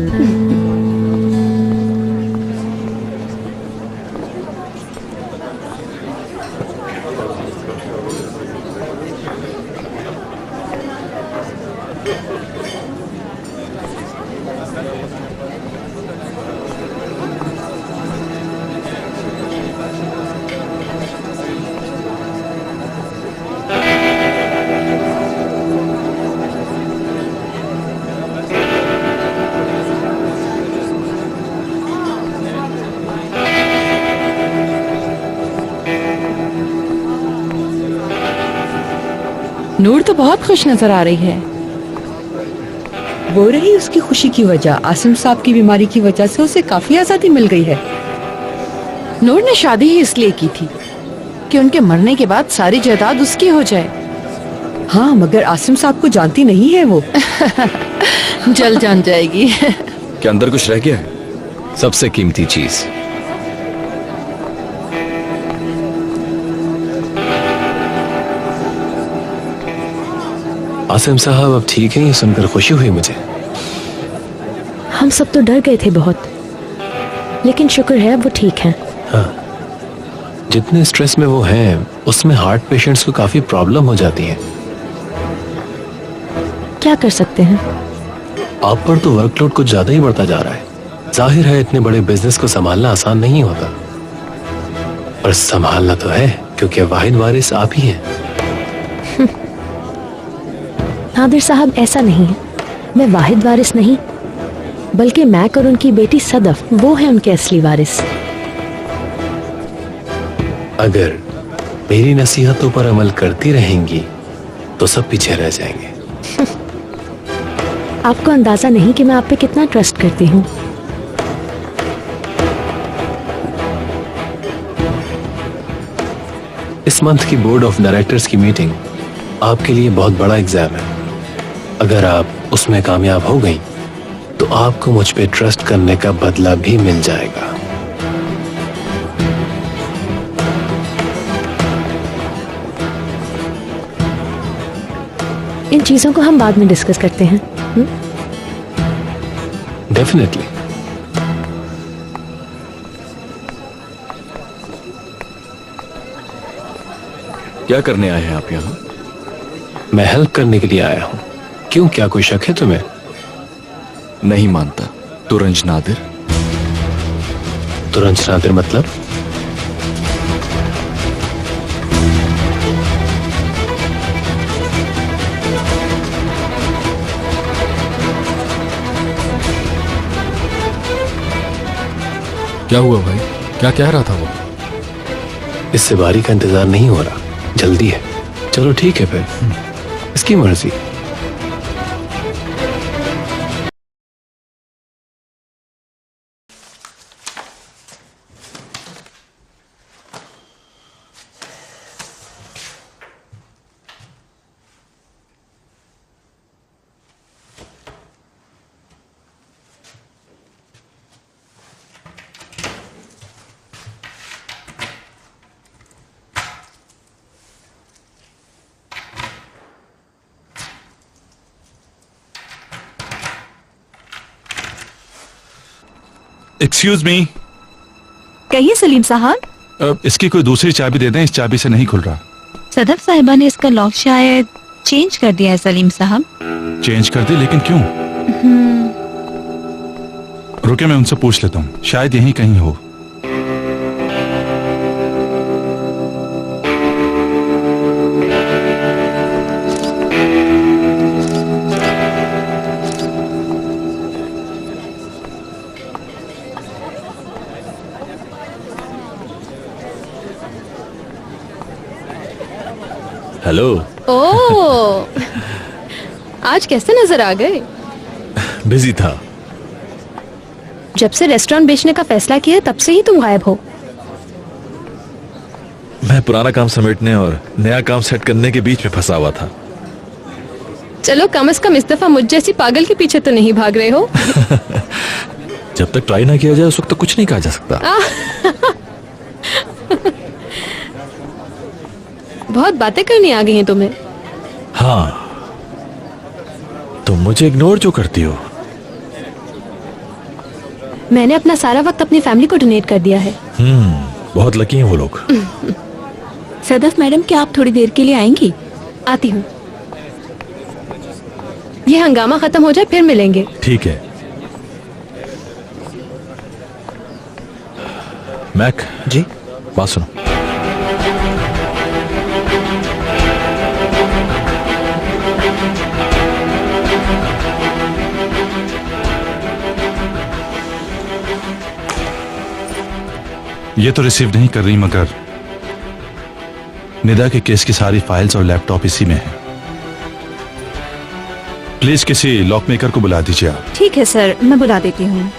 नूर तो बहुत खुश नजर आ रही है। वो रही उसकी खुशी की वजह। आसिम साहब की बीमारी की वजह से उसे काफी आजादी मिल गई है। नूर ने शादी ही इसलिए की थी कि उनके मरने के बाद सारी जायदाद उसकी हो जाए। हाँ, मगर आसिम साहब को जानती नहीं है वो। जल्द जान जाएगी। क्या अंदर कुछ रह गया है? सबसे कीमती चीज। आसिम साहब अब ठीक है, ये सुनकर खुशी हुई मुझे। हम सब तो डर गए थे बहुत, लेकिन शुक्र है अब वो ठीक हैं। हाँ, जितने स्ट्रेस में वो हैं, उसमें हार्ट पेशेंट्स को काफी प्रॉब्लम हो जाती है। क्या कर सकते हैं? आप पर तो वर्कलोड कुछ ज्यादा ही बढ़ता जा रहा है। जाहिर है इतने बड़े बिजनेस को संभालना आसान नहीं होता, पर संभालना तो है, क्योंकि वाहिद वारिस आप ही हैं। नादिर साहब, ऐसा नहीं है। मैं वाहिद वारिस नहीं, बल्कि मैक और उनकी बेटी सदफ, वो है उनके असली वारिस। अगर मेरी नसीहतों पर अमल करती रहेंगी तो सब पीछे रह जाएंगे। आपको अंदाजा नहीं कि मैं आप पे कितना ट्रस्ट करती हूँ। इस मंथ की बोर्ड ऑफ डायरेक्टर्स की मीटिंग आपके लिए बहुत बड़ा एग्जाम है। अगर आप उसमें कामयाब हो गई तो आपको मुझ पे ट्रस्ट करने का बदला भी मिल जाएगा। इन चीजों को हम बाद में डिस्कस करते हैं। डेफिनेटली। क्या करने आए हैं आप यहाँ? मैं हेल्प करने के लिए आया हूँ। क्यों, क्या कोई शक है तुम्हें? नहीं मानता। तुरंज नादिर? तुरंज नादिर मतलब? क्या हुआ भाई? क्या कह रहा था वो? इससे बारी का इंतजार नहीं हो रहा, जल्दी है। चलो ठीक है फिर, इसकी मर्जी। Excuse me. कहिए सलीम साहब। इसकी कोई दूसरी चाबी दे दें, इस चाबी से नहीं खुल रहा। सदफ साहिबा ने इसका लॉक शायद चेंज कर दिया है सलीम साहब। चेंज कर दे, लेकिन क्यों? रुके, मैं उनसे पूछ लेता हूँ, शायद यहीं कहीं हो। हेलो। ओह, आज कैसे नजर आ गए? बिजी था। जब से रेस्टोरेंट बेचने का फैसला किया तब से ही तुम गायब हो। मैं पुराना काम समेटने और नया काम सेट करने के बीच में फंसा हुआ था। चलो, कम से कम इस दफा मुझ जैसी पागल के पीछे तो नहीं भाग रहे हो। जब तक ट्राई ना किया जाए उस वक्त तक कुछ नहीं कहा जा सकता। बहुत बातें करनी आ गई हैं तुम्हें। हाँ, तुम मुझे इग्नोर क्यों करती हो? मैंने अपना सारा वक्त अपनी फैमिली को डोनेट कर दिया है। बहुत लकी हैं वो लोग। सदफ मैडम, क्या आप थोड़ी देर के लिए आएंगी? आती हूँ। ये हंगामा खत्म हो जाए फिर मिलेंगे। ठीक है। मैक जी, बात सुनो। ये तो रिसीव नहीं कर रही, मगर निदा के केस की सारी फाइल्स और लैपटॉप इसी में है। प्लीज किसी लॉक मेकर को बुला दीजिए आप। ठीक है सर, मैं बुला देती हूँ।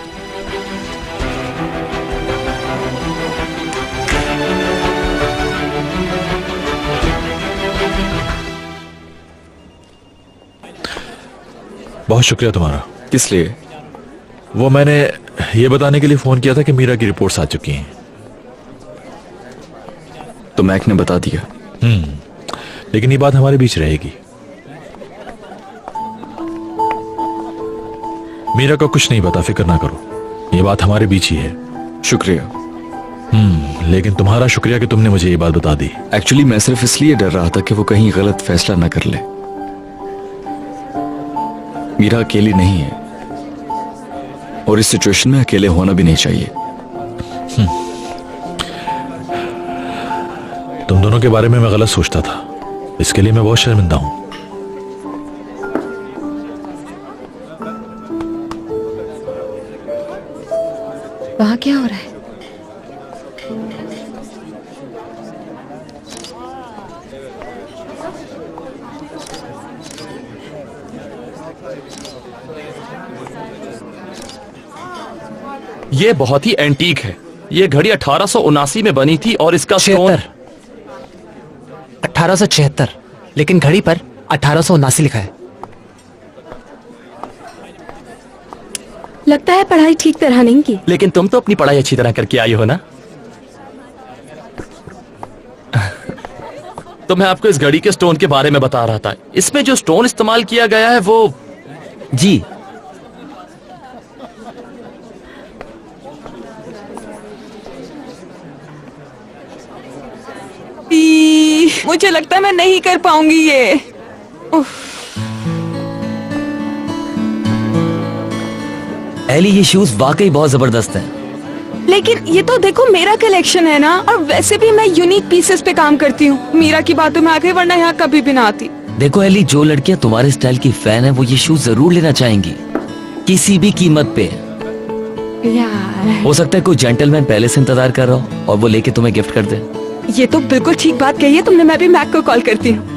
बहुत शुक्रिया तुम्हारा। किस लिए? वो मैंने ये बताने के लिए फोन किया था कि मीरा की रिपोर्ट्स आ चुकी हैं। तो मैक ने बता दिया। लेकिन ये बात हमारे बीच रहेगी। मीरा को कुछ नहीं पता, फिक्र ना करो, ये बात हमारे बीच ही है। शुक्रिया। लेकिन तुम्हारा शुक्रिया कि तुमने मुझे ये बात बता दी। एक्चुअली मैं सिर्फ इसलिए डर रहा था कि वो कहीं गलत फैसला न कर ले। मीरा अकेली नहीं है और इस सिचुएशन में अकेले होना भी नहीं चाहिए। तुम दोनों के बारे में मैं गलत सोचता था, इसके लिए मैं बहुत शर्मिंदा हूं। वहां क्या हो रहा है? ये बहुत ही एंटीक है। ये घड़ी 1879 में बनी थी और इसका स्टोन 1876, लेकिन घड़ी पर 1879 लिखा है। लगता है पढ़ाई ठीक तरह नहीं की। लेकिन तुम तो अपनी पढ़ाई अच्छी तरह करके आई हो ना। तो मैं आपको इस घड़ी के स्टोन के बारे में बता रहा था। इसमें जो स्टोन इस्तेमाल किया गया है वो जी मुझे लगता है मैं नहीं कर पाऊंगी ये। एली, ये शूज वाकई बहुत जबरदस्त हैं। लेकिन ये तो देखो मेरा कलेक्शन है ना, और वैसे भी मैं यूनिक पीसेस पे काम करती हूँ। मीरा की बातों में आ गई, वरना यहाँ कभी भी ना आती। देखो एली, जो लड़कियां तुम्हारे स्टाइल की फैन है वो ये शूज जरूर लेना चाहेंगी, किसी भी कीमत पे। यार हो सकता है कोई जेंटलमैन पहले से इंतजार कर रहा हो और वो लेके तुम्हें गिफ्ट कर दे। ये तो बिल्कुल ठीक बात कही है तुमने। मैं भी मैक को कॉल करती हूँ।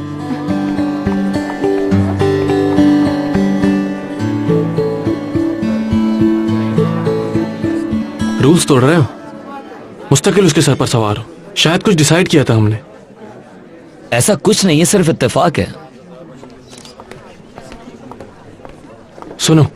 रूल्स तोड़ रहे हो? मुस्तकिल उसके सर पर सवार हो। शायद कुछ डिसाइड किया था हमने। ऐसा कुछ नहीं है, सिर्फ इत्तेफाक है। सुनो,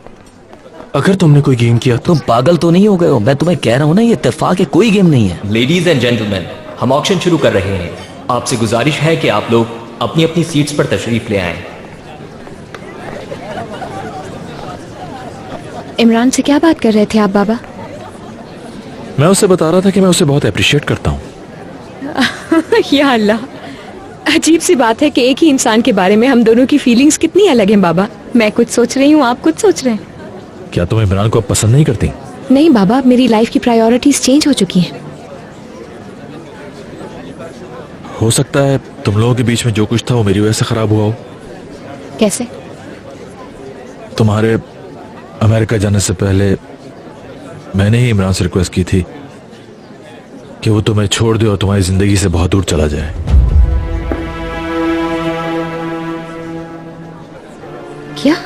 अगर तुमने कोई गेम किया तुम पागल तो नहीं हो गए हो? मैं तुम्हें कह रहा हूं ना, ये इत्तेफाक है, कोई गेम नहीं है। लेडीज एंड जेंटलमैन, हम ऑक्शन शुरू कर रहे हैं। आपसे गुजारिश है कि आप लोग अपनी अपनी सीट्स पर तशरीफ ले आएं। इमरान से क्या बात कर रहे थे आप बाबा? मैं उससे बता रहा था कि मैं उसे बहुत अप्रिशिएट करता हूँ। या अल्लाह, अजीब सी बात है कि एक ही इंसान के बारे में हम दोनों की फीलिंग्स कितनी अलग हैं बाबा। मैं कुछ सोच रही हूँ, आप कुछ सोच रहे हैं। क्या तुम इमरान को अब पसंद नहीं करती? नहीं बाबा, मेरी लाइफ की प्रायोरिटीज चेंज हो चुकी हैं। हो सकता है तुम लोगों के बीच में जो कुछ था वो मेरी वजह से खराब हुआ हो। कैसे? तुम्हारे अमेरिका जाने से पहले मैंने ही इमरान से रिक्वेस्ट की थी कि वो तुम्हें छोड़ दे और तुम्हारी जिंदगी से बहुत दूर चला जाए। क्या?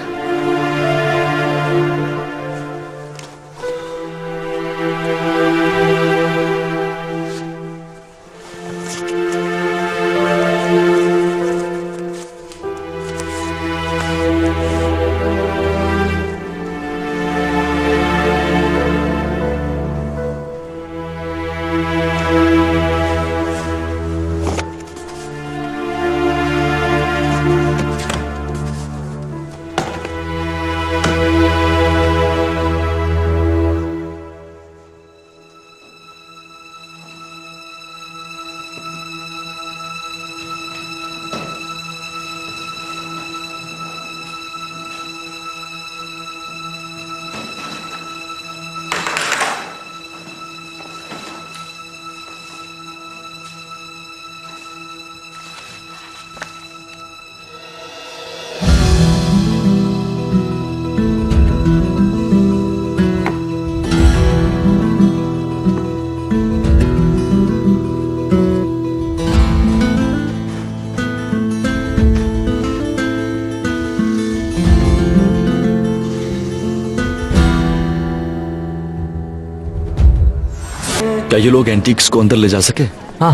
क्या ये लोग एंटीक्स को अंदर ले जा सके? हाँ,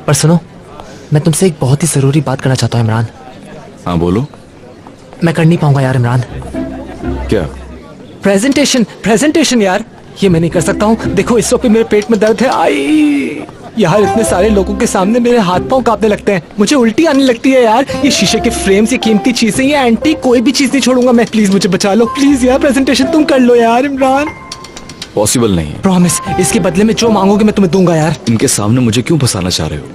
पर सुनो, मैं तुमसे एक बहुत ही जरूरी बात करना चाहता हूँ इमरान। हाँ बोलो। मैं कर नहीं पाऊंगा यार इमरान। क्या? प्रेजेंटेशन यार, ये मैं नहीं कर सकता हूँ। देखो इस वक्त मेरे पेट में दर्द है। आई यार, इतने सारे लोगों के सामने मेरे हाथ पांव कांपने लगते हैं, मुझे उल्टी आने लगती है यार। ये शीशे के फ्रेम्स, ये कीमती चीजें, ये एंटीक, कोई भी चीज नहीं छोड़ूंगा मैं। प्लीज मुझे बचा लो, प्लीज यार। प्रेजेंटेशन तुम कर लो यार इमरान। पॉसिबल नहीं है। प्रॉमिस, इसके बदले में जो मांगोगे मैं तुम्हें दूंगा यार। इनके सामने मुझे क्यों फंसाना चाह रहे हो?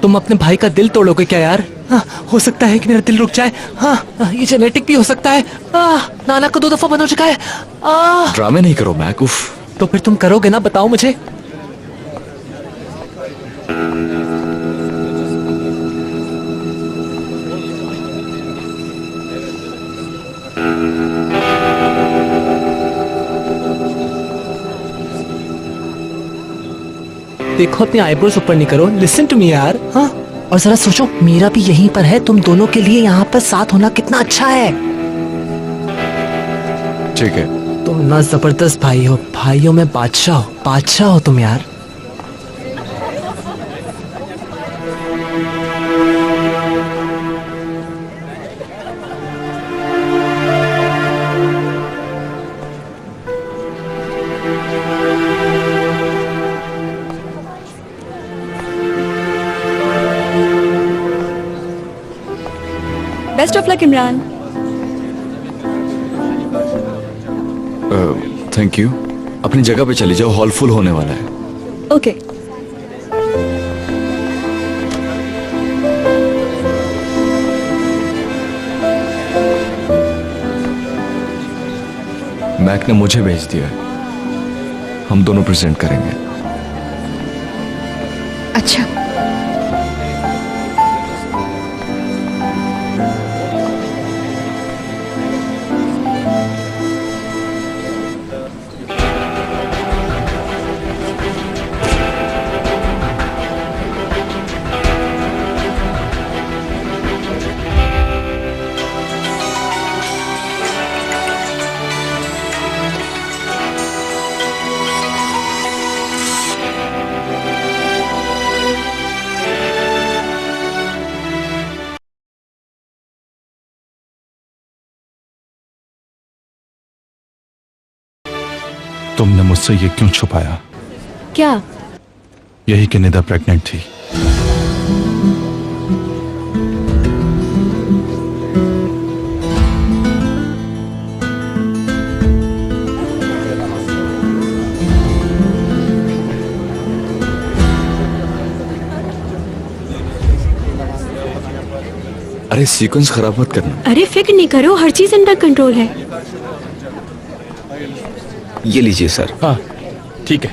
तुम अपने भाई का दिल तोड़ोगे क्या यार? हाँ, हो सकता है कि मेरा दिल रुक जाए। हाँ, ये जेनेटिक भी हो सकता है। नाना को 2 दफा बंद हो चुका है। ड्रामे नहीं करो मैक। उफ। तो फिर तुम करोगे ना, बताओ मुझे। देखो अपनी आईब्रोज ऊपर नहीं करो। लिसन टू मी यार। हाँ, और जरा सोचो, मेरा भी यहीं पर है। तुम दोनों के लिए यहाँ पर साथ होना कितना अच्छा है। ठीक है। तुम ना जबरदस्त भाई हो, भाइयों में बादशाह हो, बादशाह हो तुम यार। Best of luck Imran. Thank you. अपनी जगह पे चली जाओ, हॉल फुल होने वाला है। ओके। मैक ने मुझे भेज दिया है, हम दोनों प्रेजेंट करेंगे। अच्छा, तुमने मुझसे ये क्यों छुपाया? क्या? यही कि निदा प्रेग्नेंट थी। अरे सीक्वेंस खराब मत करना। अरे फिक्र नहीं करो, हर चीज अंडर कंट्रोल है। ये लीजिए सर। हाँ ठीक है।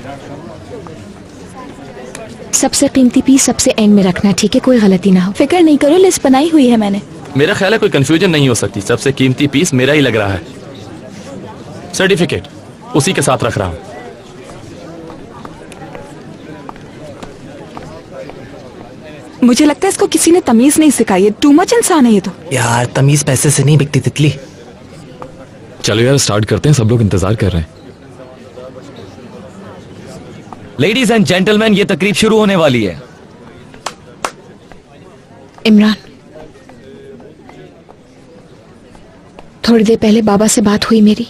सबसे कीमती पीस सबसे एंड में रखना, ठीक है? कोई गलती ना हो। फिक्र नहीं करो, लिस्ट बनाई हुई है मैंने। मेरा ख्याल है कोई कंफ्यूजन नहीं हो सकती। सबसे कीमती पीस मेरा ही लग रहा है। सर्टिफिकेट उसी के साथ रख रहा हूं। मुझे लगता है इसको किसी ने तमीज नहीं सिखाई है। टू मच इंसान है ये तो। यार तमीज पैसे से नहीं बिकती तितली। चलो यार स्टार्ट करते हैं, सब लोग इंतजार कर रहे हैं। लेडीज एंड जेंटलमैन, ये तकरीब शुरू होने वाली है। इमरान, थोड़ी देर पहले बाबा से बात हुई मेरी।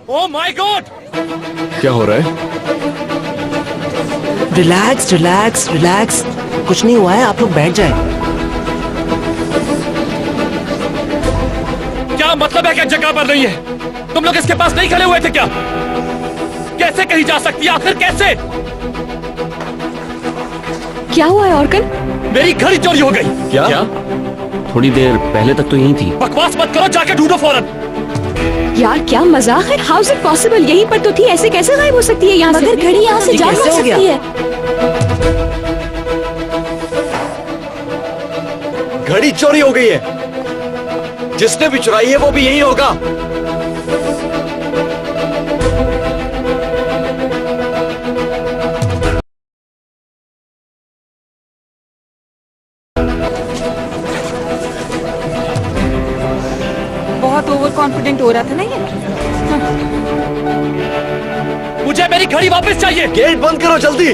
Oh my God! क्या हो रहा है? रिलैक्स रिलैक्स रिलैक्स, कुछ नहीं हुआ है, आप लोग बैठ जाएं। क्या मतलब है कि जगह पर नहीं है? तुम लोग इसके पास नहीं खड़े हुए थे क्या? कैसे कहीं जा सकती है आखिर, कैसे? क्या हुआ है ऑर्कन? मेरी घड़ी चोरी हो गई। क्या? थोड़ी देर पहले तक तो यही थी। बकवास मत करो, जाके ढूंढो फौरन। यार क्या मजाक है? How is it possible? यहीं पर तो थी, ऐसे कैसे गायब हो सकती है यहाँ से? मगर घड़ी यहाँ से जा कैसे हो सकती गया? है। घड़ी चोरी हो गई है। जिसने भी चुराई है वो भी यही होगा। हो रहा था ना ये। मुझे मेरी घड़ी वापस चाहिए। गेट बंद करो जल्दी।